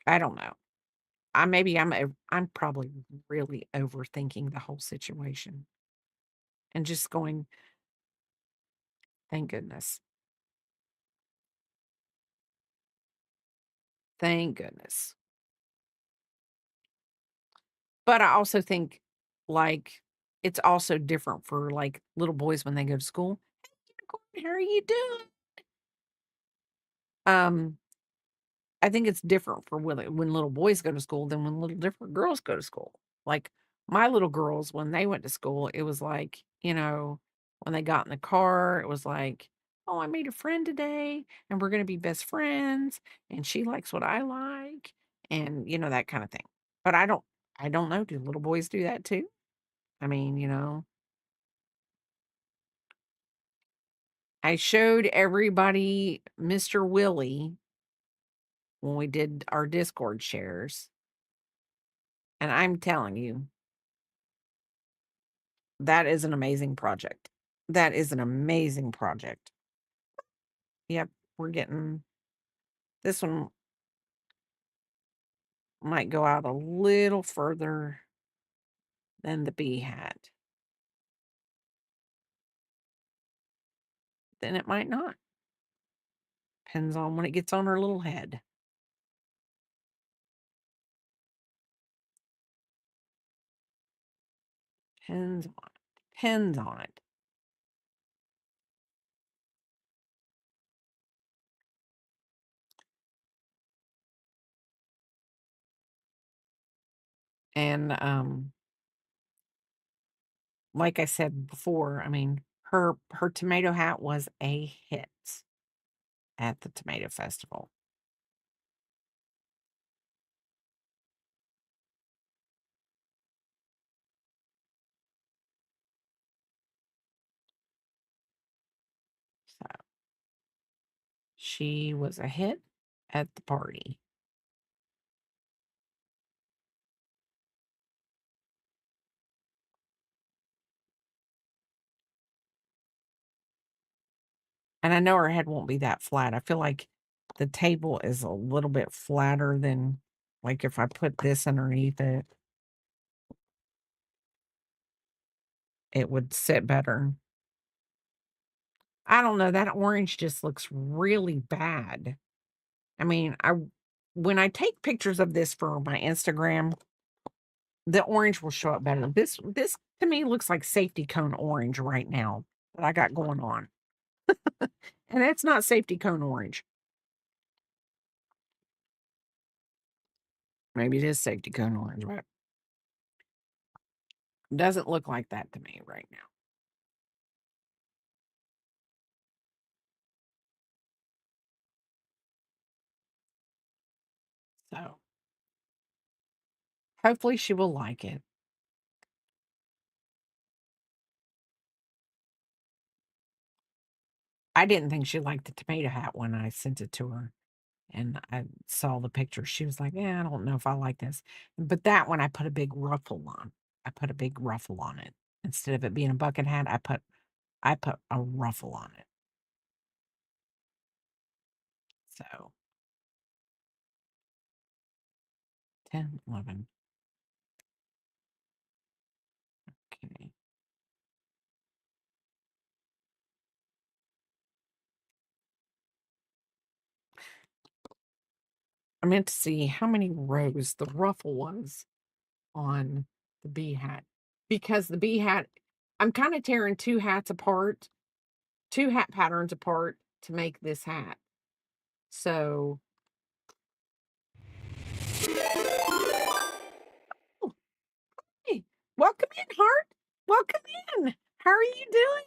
I don't know. I'm probably really overthinking the whole situation and just going, "Thank goodness. Thank goodness." But I also think, like, it's also different for, like, little boys when they go to school. "Hey, Gordon, how are you doing?" Um, I think it's different for when little boys go to school than when little different girls go to school. Like, my little girls, when they went to school, it was like, when they got in the car, it was like, "Oh, I made a friend today, and we're gonna be best friends, and she likes what I like," and, that kinda thing. But I don't know, do little boys do that too? I mean, I showed everybody Mr. Willie when we did our Discord shares, and I'm telling you, that is an amazing project. That is an amazing project. Yep, we're getting this one might go out a little further than the bee had. Then it might not. Depends on when it gets on her little head. Depends on it. Depends on it. And like I said before, I mean, her tomato hat was a hit at the tomato festival. So she was a hit at the party. And I know her head won't be that flat. I feel like the table is a little bit flatter than, like, if I put this underneath it, it would sit better. I don't know, that orange just looks really bad. I mean, when I take pictures of this for my Instagram, the orange will show up better. This to me looks like safety cone orange right now that I got going on. And it's not safety cone orange. Maybe it is safety cone orange, but it doesn't look like that to me right now. So hopefully she will like it. I didn't think she liked the tomato hat when I sent it to her and I saw the picture. She was like, "Yeah, I don't know if I like this." But that one I put a big ruffle on. I put a big ruffle on it. Instead of it being a bucket hat, I put a ruffle on it. So 10, 11. Okay. I meant to see how many rows the ruffle was on the bee hat. Because the bee hat, I'm kind of tearing two hats apart, two hat patterns apart to make this hat. So, oh, hey, welcome in, Heart. Welcome in. How are you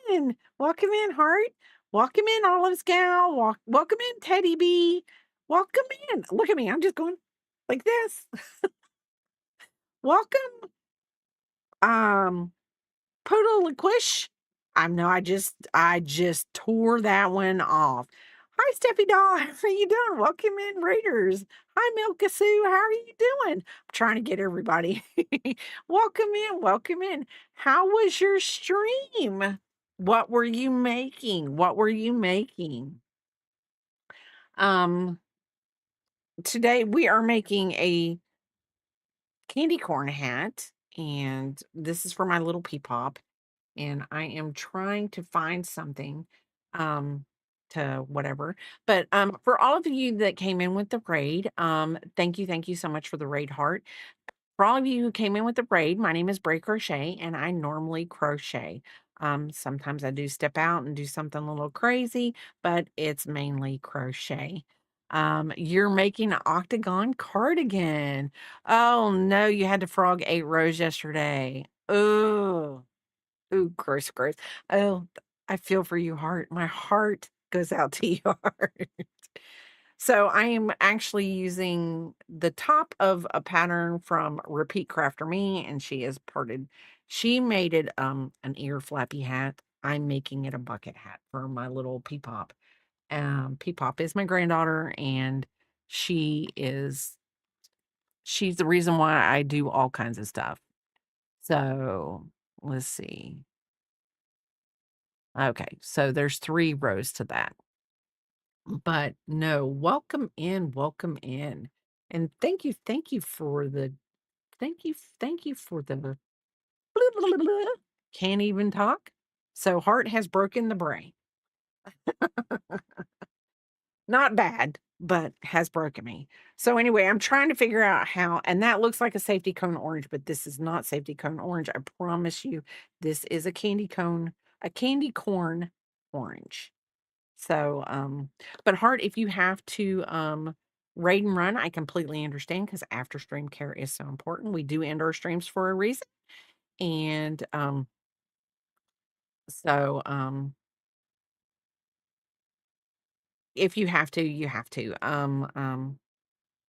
doing? Welcome in, Heart. Welcome in, Olive's gal. Welcome in, Teddy Bee. Welcome in. Look at me. I'm just going like this. Welcome, Poodle Liquish. I know I just tore that one off. Hi, Steffi Doll. How are you doing? Welcome in, Raiders. Hi, Milka Sue. How are you doing? I'm trying to get everybody. Welcome in. Welcome in. How was your stream? What were you making? What were you making? Um, Today we are making a candy corn hat, and this is for my little peepop. And I am trying to find something um to whatever. But for all of you that came in with the raid, thank you so much for the raid heart. For all of you who came in with the braid, my name is Bray Crochet and I normally crochet. Sometimes I do step out and do something a little crazy, but it's mainly crochet. You're making an octagon cardigan. Oh no, you had to frog 8 rows yesterday. Oh, ooh, gross, gross. Oh, I feel for you, heart. My heart goes out to you, heart. So I am actually using the top of a pattern from Repeat Crafter Me, and she is parted. She made it an ear flappy hat. I'm making it a bucket hat for my little Peepop. Peepop is my granddaughter, and she's the reason why I do all kinds of stuff. So let's see. Okay, so there's 3 rows to that. But no, welcome in, welcome in. And thank you for the thank you for the blah, blah, blah, blah. Can't even talk. So Heart has broken the brain. Not bad, but has broken me. So anyway, I'm trying to figure out how, and that looks like a safety cone orange, but this is not safety cone orange. I promise you, this is a candy corn orange. So, but Heart, if you have to raid and run, I completely understand because after stream care is so important. We do end our streams for a reason. And so if you have to, you have to.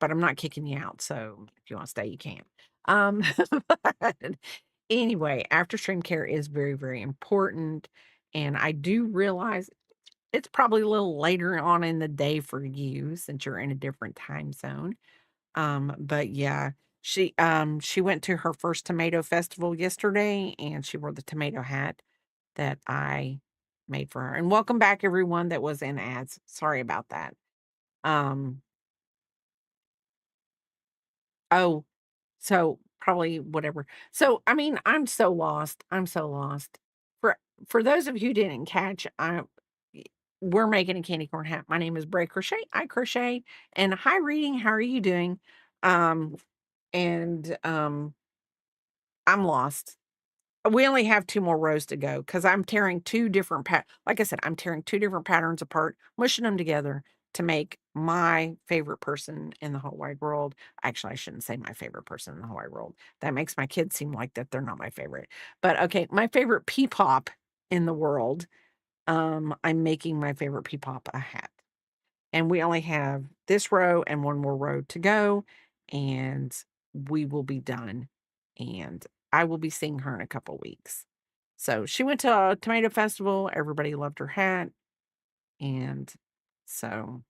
But I'm not kicking you out. So if you want to stay, you can. Um, but anyway, after stream care is very, very important. And I do realize it's probably a little later on in the day for you since you're in a different time zone. But yeah, she went to her first tomato festival yesterday and she wore the tomato hat that I made for her. And welcome back everyone that was in ads. Sorry about that. Um, oh, so probably whatever. So I mean, I'm so lost. I'm so lost. For for those of you who didn't catch, y- we're making a candy corn hat. My name is Bray Crochet. I crochet. And hi reading, how are you doing? Um, and I'm lost. We only have 2 more rows to go because I'm tearing 2 different like I said, I'm tearing 2 different patterns apart, mushing them together to make my favorite person in the whole wide world. Actually, I shouldn't say my favorite person in the whole wide world. That makes my kids seem like that they're not my favorite. But okay, my favorite Peepop in the world. I'm making my favorite Peepop a hat. And we only have this row and 1 more row to go, and we will be done, and I will be seeing her in a couple weeks. So, she went to a tomato festival, everybody loved her hat, and so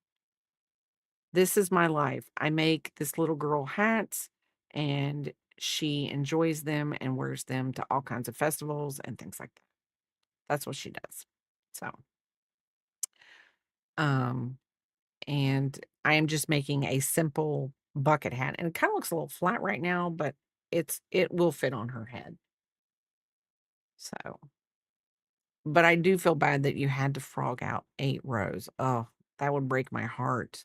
this is my life. I make this little girl hats, and she enjoys them and wears them to all kinds of festivals and things like that. That's what she does. So, um and I am just making a simple bucket hat, and it kinda looks a little flat right now, but it will fit on her head. So, but I do feel bad that you had to frog out 8 rows. Oh, that would break my heart.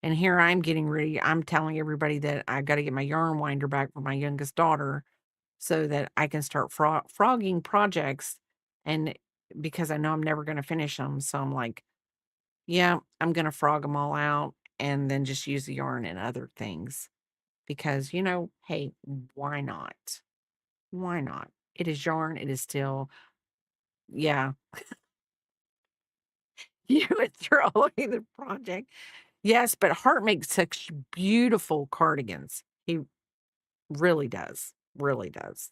And here I'm getting ready. I'm telling everybody that I gotta get my yarn winder back for my youngest daughter so that I can start frogging projects, and because I know I'm never gonna finish them, so I'm like, "Yeah, I'm gonna frog them all out and then just use the yarn and other things." Because, hey, why not? Why not? It is yarn, it is still yeah, you would throw away the project. Yes, but Hart makes such beautiful cardigans. He really does, really does.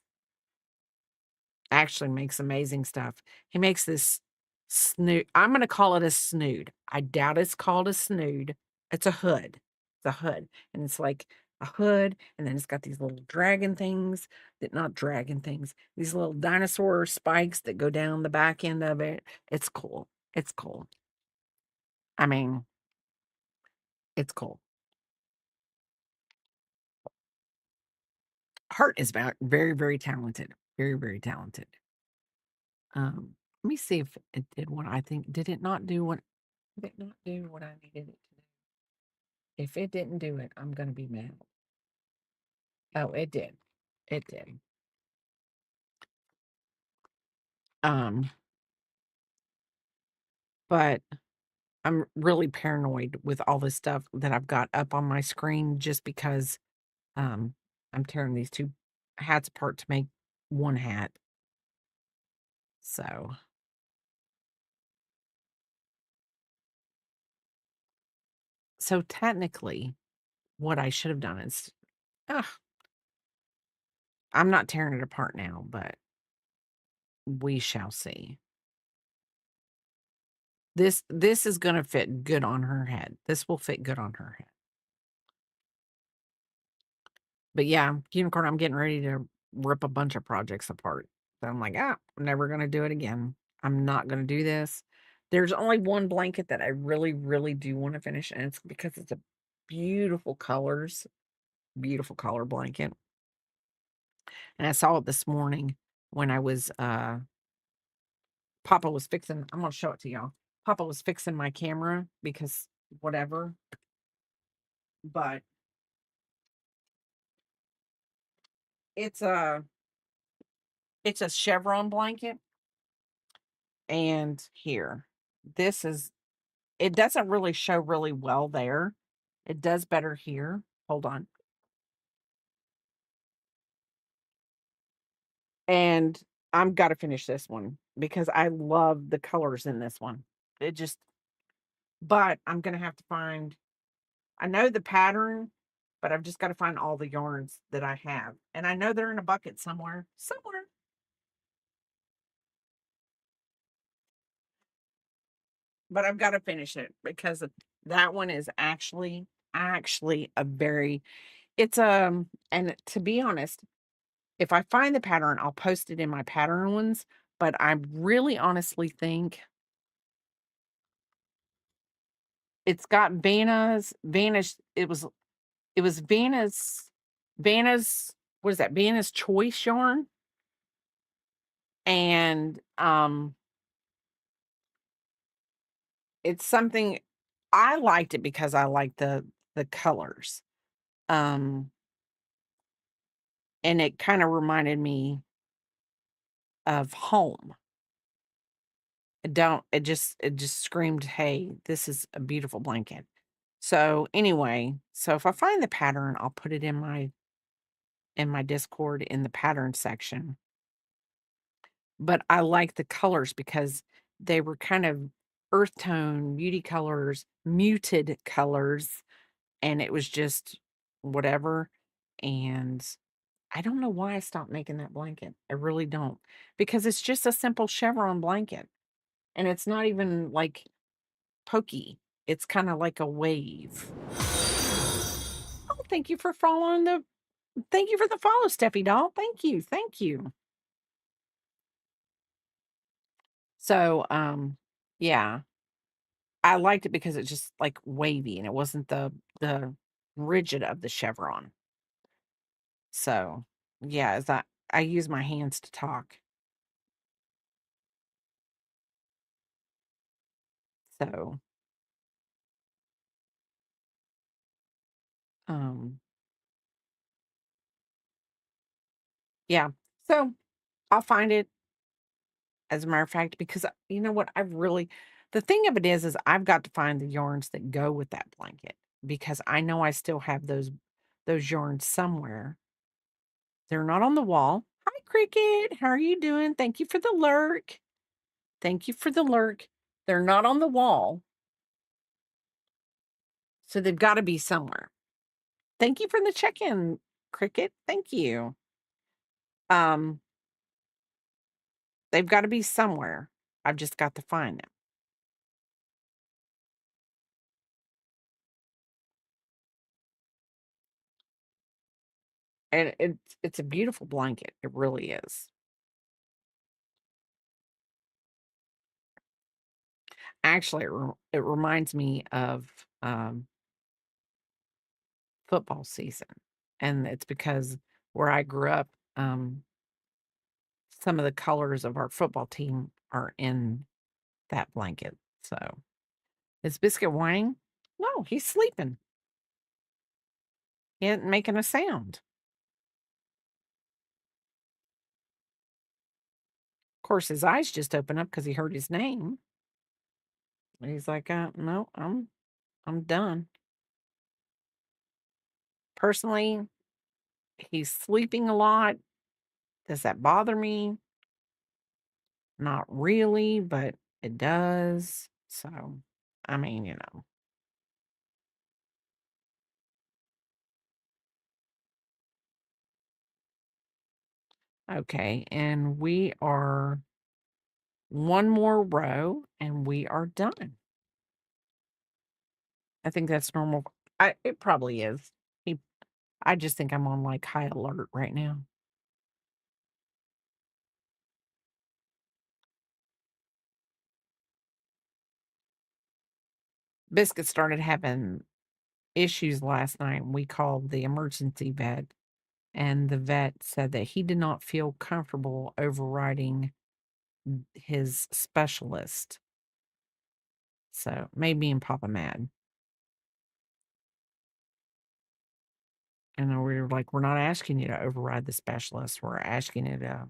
Actually makes amazing stuff. He makes this snood I'm gonna call it a snood. I doubt it's called a snood. It's a hood. It's a hood, and it's like a hood, and then it's got these little dragon things that not dragon things, these little dinosaur spikes that go down the back end of it. It's cool. It's cool. I mean, it's cool. Hart is very, very talented. Very, very talented. Let me see if it did what I think. Did it not do what I needed it to do? If it didn't do it, I'm gonna be mad. Oh, it did. It did. Um, but I'm really paranoid with all this stuff that I've got up on my screen just because um I'm tearing these 2 hats apart to make 1 hat. So so technically, what I should have done is ugh, I'm not tearing it apart now, but we shall see. This is gonna fit good on her head. This will fit good on her head. But yeah, unicorn, I'm getting ready to rip a bunch of projects apart. So I'm like, I'm never gonna do it again. I'm not gonna do this. There's only one blanket that I really, really do want to finish, and it's because it's a beautiful colors, beautiful color blanket. And I saw it this morning when I was Papa was fixing, I'm gonna show it to y'all. Papa was fixing my camera because whatever. But it's a it's a chevron blanket. And here, this is it doesn't really show really well there. It does better here. Hold on. And I'm gotta finish this one because I love the colors in this one. It just but I'm gonna have to find I know the pattern, but I've just gotta find all the yarns that I have. And I know they're in a bucket somewhere. Somewhere. But I've gotta finish it because that one is actually a very it's, and to be honest, if I find the pattern, I'll post it in my pattern ones, but I really honestly think it's got Vanna's it was Vanna's what is that? Vanna's Choice yarn, and, it's something I liked it because I like the colors, um, and it kinda reminded me of home. It just screamed, "Hey, this is a beautiful blanket." So, anyway, so if I find the pattern, I'll put it in my Discord in the pattern section. But I like the colors because they were kind of earth tone, beauty colors, muted colors, and it was just whatever. And I don't know why I stopped making that blanket. I really don't. Because it's just a simple chevron blanket. And it's not even like pokey. It's kind of like a wave. Oh, thank you for following the thank you for the follow, Steffi doll. Thank you. Thank you. So, yeah, I liked it because it's just like wavy and it wasn't the rigid of the chevron. So, yeah, as I use my hands to talk. So, um, yeah. So I'll find it as a matter of fact because you know what? I've really the thing of it is I've got to find the yarns that go with that blanket because I know I still have those yarns somewhere. They're not on the wall. Hi, Cricket. How are you doing? Thank you for the lurk. Thank you for the lurk. They're not on the wall, so they've got to be somewhere. Thank you for the check-in, Cricket. Thank you. Um, they've got to be somewhere. I've just got to find them. And it's a beautiful blanket. It really is. Actually, it reminds me of um, football season, and it's because where I grew up, some of the colors of our football team are in that blanket. So, is Biscuit whining? No, he's sleeping. He ain't making a sound. Of course, his eyes just opened up because he heard his name. And he's like, no, I'm done. Personally, he's sleeping a lot. Does that bother me? Not really, but it does. So, I mean, you know. Okay, and we are one more row and we are done. I think that's normal. It probably is. He I just think I'm on like high alert right now. Biscuit started having issues last night. We called the emergency vet, and the vet said that he did not feel comfortable overriding his specialist. So made me and Papa mad. And then we were like, "We're not asking you to override the specialist. We're asking you to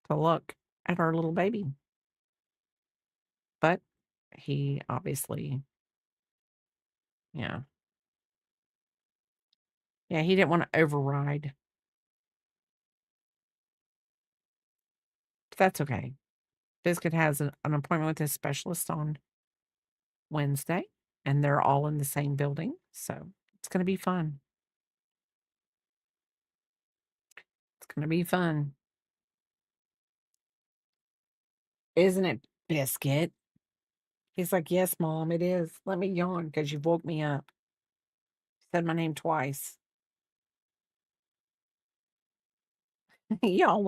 look at our little baby." But he obviously, yeah. Yeah, he didn't wanna override, but that's okay. Biscuit has an appointment with his specialist on Wednesday, and they're all in the same building, so it's gonna be fun. It's gonna be fun. Isn't it, Biscuit? He's like, "Yes, mom, it is. Let me yawn because 'cause you've woke me up." Said my name twice. Y'all,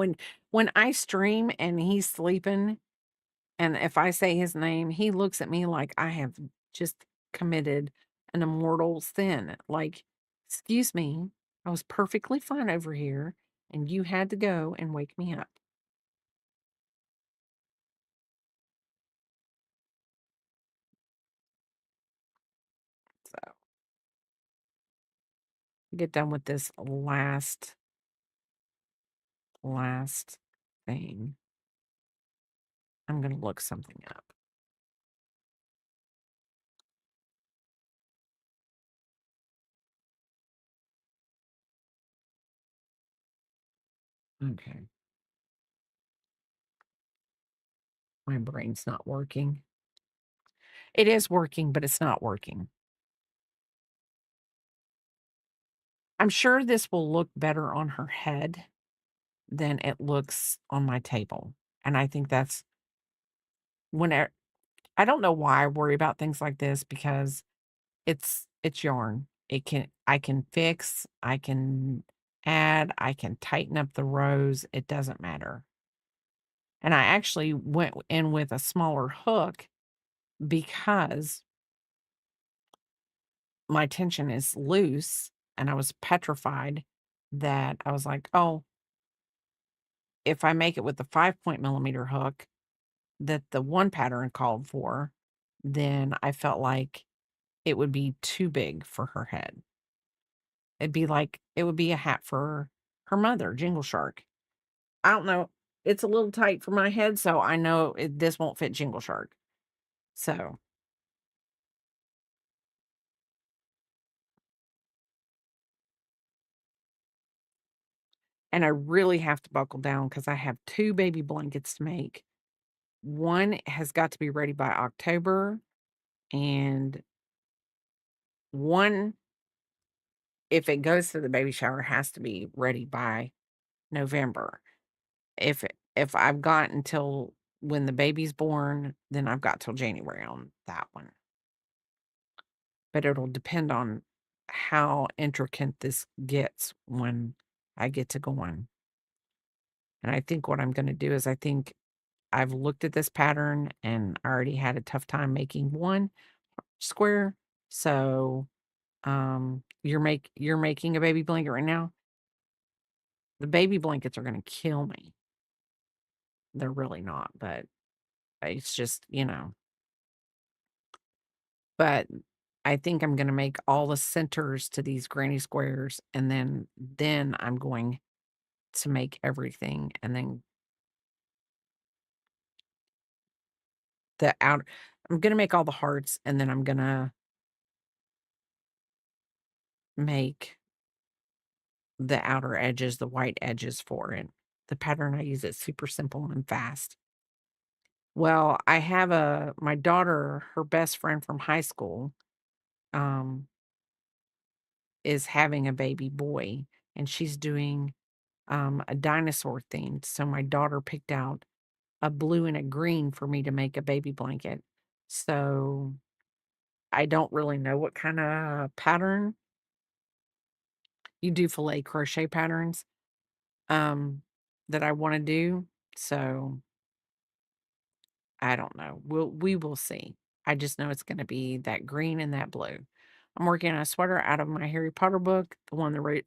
when I stream and he's sleeping, and if I say his name, he looks at me like I have just committed an immortal sin. Like, "Excuse me, I was perfectly fine over here, and you had to go and wake me up." So, get done with this last thing. I'm gonna look something up. Okay. My brain's not working. It is working, but it's not working. I'm sure this will look better on her head than it looks on my table, and I think that's whenever I don't know why I worry about things like this because it's yarn. I can fix, I can add, I can tighten up the rows, it doesn't matter. And I actually went in with a smaller hook because my tension is loose and I was petrified that I was like, "Oh, if I make it with the 5-point-millimeter hook that the one pattern called for, then I felt like it would be too big for her head." It would be a hat for her mother, Jingle Shark. I don't know, it's a little tight for my head, so I know this won't fit Jingle Shark. So, and I really have to buckle down because I have 2 baby blankets to make. One has got to be ready by October, and one, if it goes to the baby shower, has to be ready by November. If I've got until when the baby's born, then I've got till January on that one. But it'll depend on how intricate this gets when I get to going. And I think what I'm gonna do is I think I've looked at this pattern and I already had a tough time making one square. So, you're making a baby blanket right now? The baby blankets are gonna kill me. They're really not, but it's just, but I think I'm gonna make all the centers to these granny squares, and then I'm going to make everything, and then the outer I'm gonna make all the hearts, and then I'm gonna make the outer edges, the white edges for it. The pattern I use is super simple and fast. Well, I have my daughter, her best friend from high school, um, is having a baby boy, and she's doing, a dinosaur theme, so my daughter picked out a blue and a green for me to make a baby blanket. So, I don't really know what kinda pattern you do filet crochet patterns, um, that I wanna do, so I don't know. We will see. I just know it's gonna be that green and that blue. I'm working on a sweater out of my Harry Potter book, the one that wrote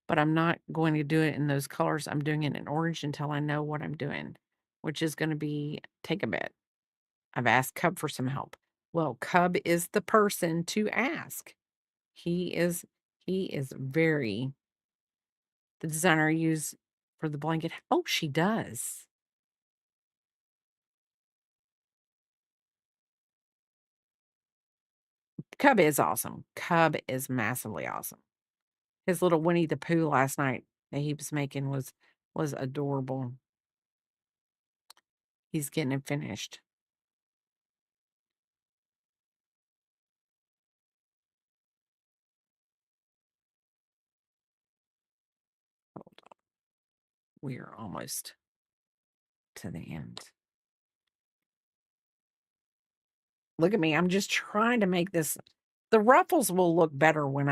but I'm not going to do it in those colors. I'm doing it in orange until I know what I'm doing, which is gonna be take a bit. I've asked Cub for some help. Well, Cub is the person to ask. He is He is very the designer I use for the blanket. Oh, she does. Cub is awesome. Cub is massively awesome. His little Winnie the Pooh last night that he was making was adorable. He's getting it finished. Hold on. We are almost to the end. Look at me. I'm just trying to make this the ruffles will look better when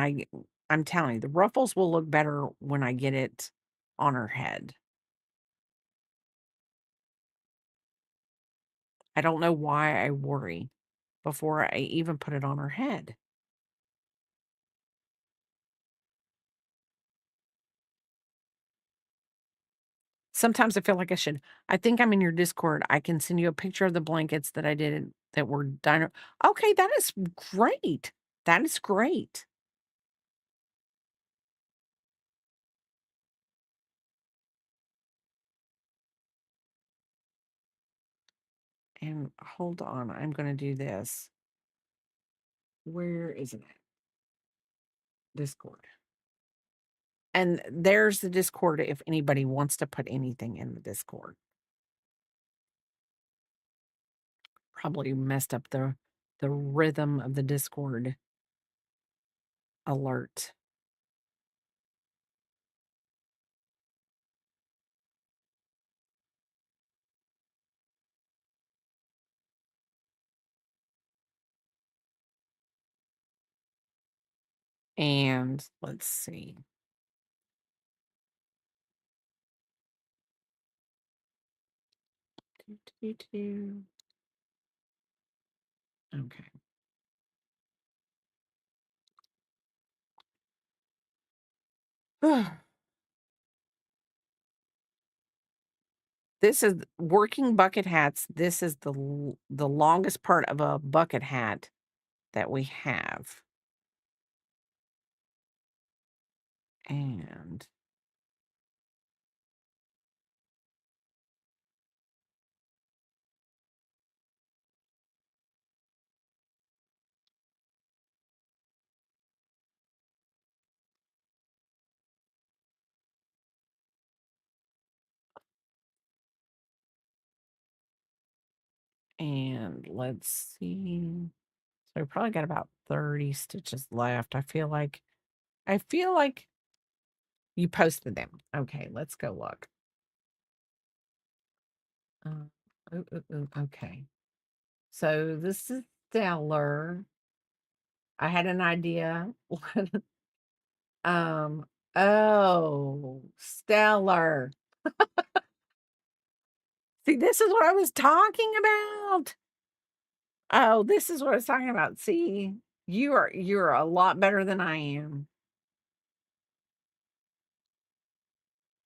I'm telling you, the ruffles will look better when I get it on her head. I don't know why I worry before I even put it on her head. Sometimes I feel like I should. I think I'm in your Discord. I can send you a picture of the blankets that I did that were dino. Okay, that is great. That is great. And hold on, I'm going to do this. Where is it at? Discord. And there's the Discord if anybody wants to put anything in the Discord. Probably messed up the rhythm of the Discord alert. And let's see. Okay. This is working bucket hats. This is the longest part of a bucket hat that we have. And let's see. So we probably got about 30 stitches left. I feel like you posted them. Okay, let's go look. Uh, okay. So this is stellar. I had an idea. um, oh, stellar. See, this is what I was talking about. Oh, this is what I was talking about. See, you're a lot better than I am.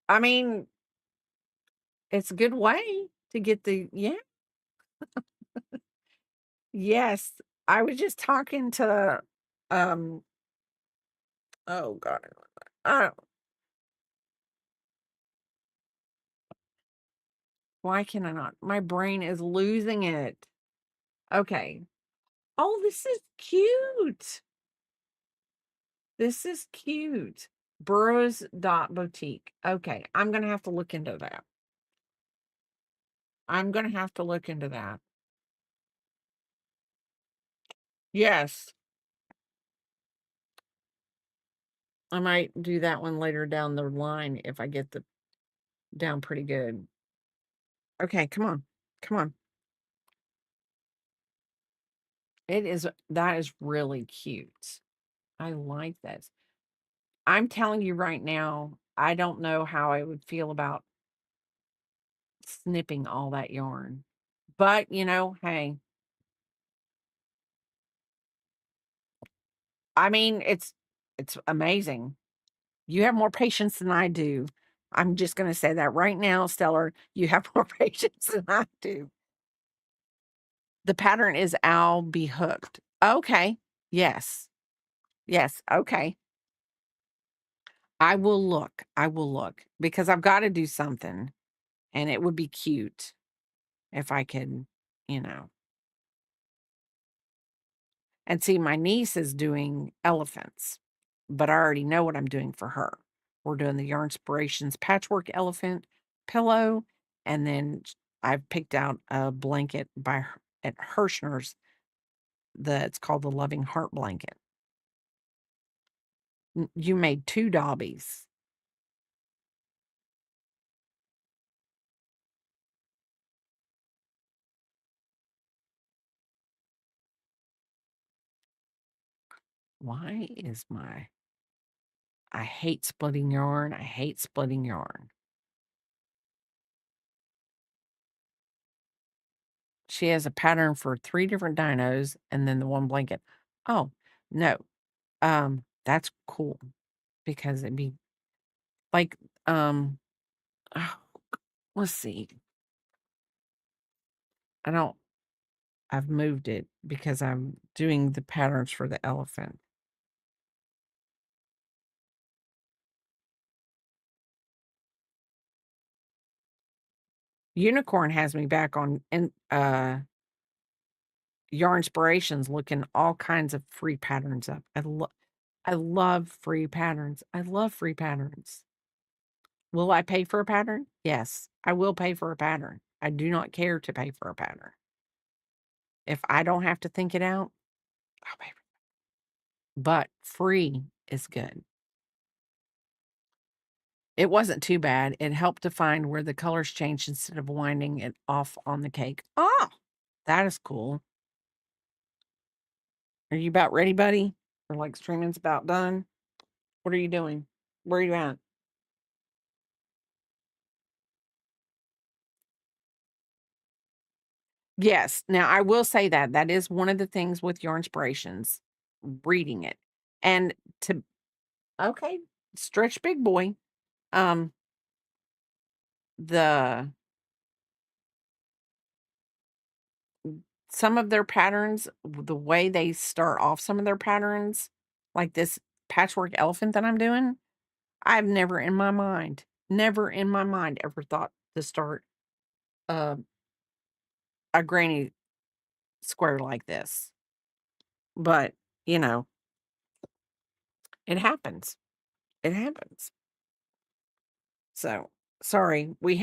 I mean, it's a good way to get the yeah. Yes. I was just talking to um oh god. Uh, why can I not? My brain is losing it. Okay. Oh, this is cute. This is cute. Burroughs dot boutique. Okay, I'm gonna have to look into that. I'm gonna have to look into that. Yes, I might do that one later down the line if I get the down pretty good. Okay, come on. Come on. That is really cute. I like this. I'm telling you right now, I don't know how I would feel about snipping all that yarn. But, hey, I mean, it's amazing. You have more patience than I do. I'm just gonna say that right now, Stellar. You have more patience than I do. The pattern is "I'll be hooked." Okay. Yes. Yes. Okay. I will look because I've gotta do something, and it would be cute if I could, you know. And see, my niece is doing elephants, but I already know what I'm doing for her. We're doing the Yarn Inspirations patchwork elephant pillow, and then I've picked out a blanket by at Hirschner's that's called the Loving Heart blanket. You made 2 Dobbies. Why is my I hate splitting yarn, I hate splitting yarn. She has a pattern for 3 different dinos and then the one blanket. Oh, no. That's cool because it'd be like, um, oh, let's see. I don't I've moved it because I'm doing the patterns for the elephant. Unicorn has me back on Yarn Inspirations looking all kinds of free patterns up. I love free patterns. I love free patterns. Will I pay for a pattern? Yes, I will pay for a pattern. I do not care to pay for a pattern. If I don't have to think it out, I'll pay for it. But free is good. It wasn't too bad. It helped to find where the colors changed instead of winding it off on the cake. Oh, that is cool. Are you about ready, buddy? Or like streaming's about done? What are you doing? Where are you at? Yes. Now, I will say that that is one of the things with your inspirations, reading it. And to okay, stretch big boy. Um, the some of their patterns, the way they start off some of their patterns, like this patchwork elephant that I'm doing, I've never in my mind ever thought to start uh, a granny square like this. But, you know, it happens. It happens. So, sorry, we're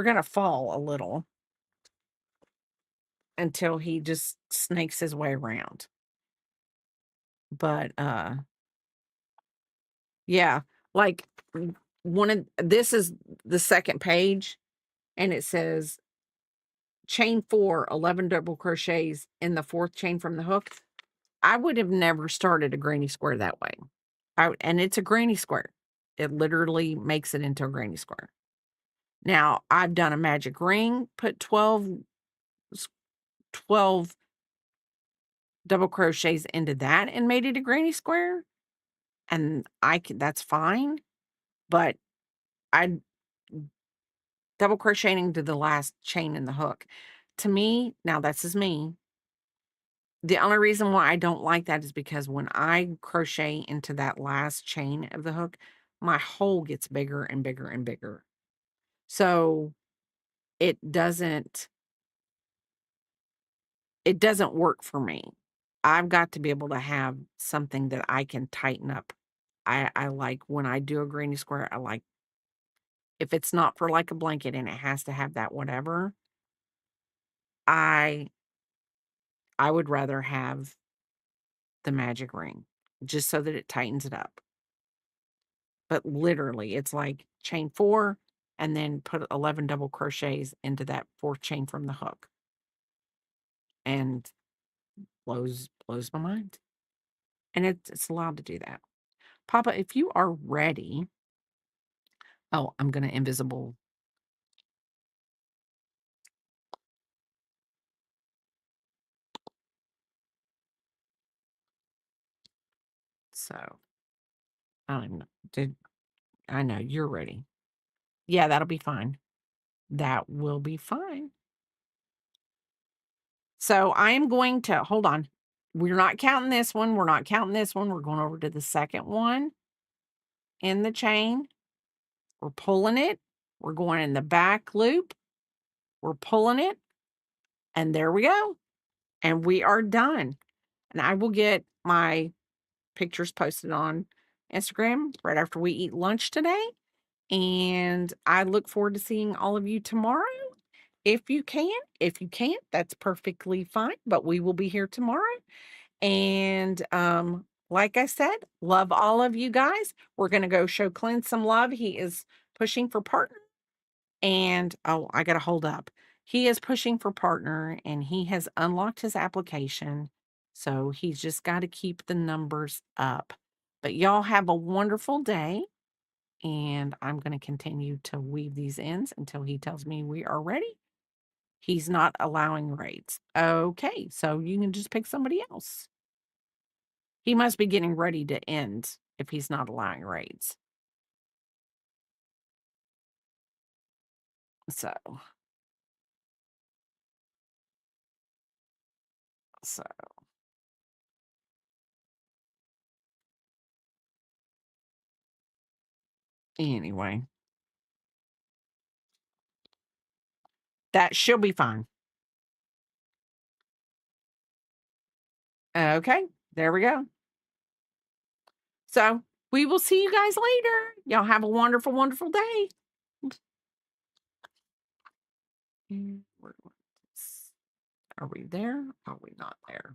going to fall a little until he just snakes his way around. But, yeah, like one of this is the second page and it says chain 4, 11 double crochets in the fourth chain from the hook. I would have never started a granny square that way. And it's a granny square. It literally makes it into a granny square. Now, I've done a magic ring, put 12 double crochets into that and made it a granny square, and that's fine, but I double crocheting to the last chain in the hook. To me, now this is me. The only reason why I don't like that is because when I crochet into that last chain of the hook, my hole gets bigger and bigger and bigger. So it doesn't it doesn't work for me. I've got to be able to have something that I can tighten up. I like when I do a granny square, I like if it's not for like a blanket and it has to have that whatever, I I would rather have the magic ring just so that it tightens it up. But literally, it's like chain 4 and then put 11 double crochets into that 4th chain from the hook. And blows my mind. And it's allowed to do that. Papa, if you are ready. Oh, I'm gonna invisible. So I don't even know. I know you're ready. Yeah, that'll be fine. That will be fine. So I am going to hold on. We're not counting this one. We're not counting this one. We're going over to the second one in the chain. We're pulling it. We're going in the back loop. We're pulling it. And there we go. And we are done. And I will get my pictures posted on Instagram right after we eat lunch today. And I look forward to seeing all of you tomorrow. If you can, if you can't, that's perfectly fine. But we will be here tomorrow. And like I said, love all of you guys. We're gonna go show Clint some love. He is pushing for partner. And oh, I gotta hold up. He is pushing for partner and he has unlocked his application. So he's just got to keep the numbers up. But y'all have a wonderful day. And I'm going to continue to weave these ends until he tells me we are ready. He's not allowing raids. Okay, so you can just pick somebody else. He must be getting ready to end if he's not allowing raids. So, so anyway, that she'll be fine. Okay, there we go. So we will see you guys later. Y'all have a wonderful, wonderful day. Are we there? Are we not there?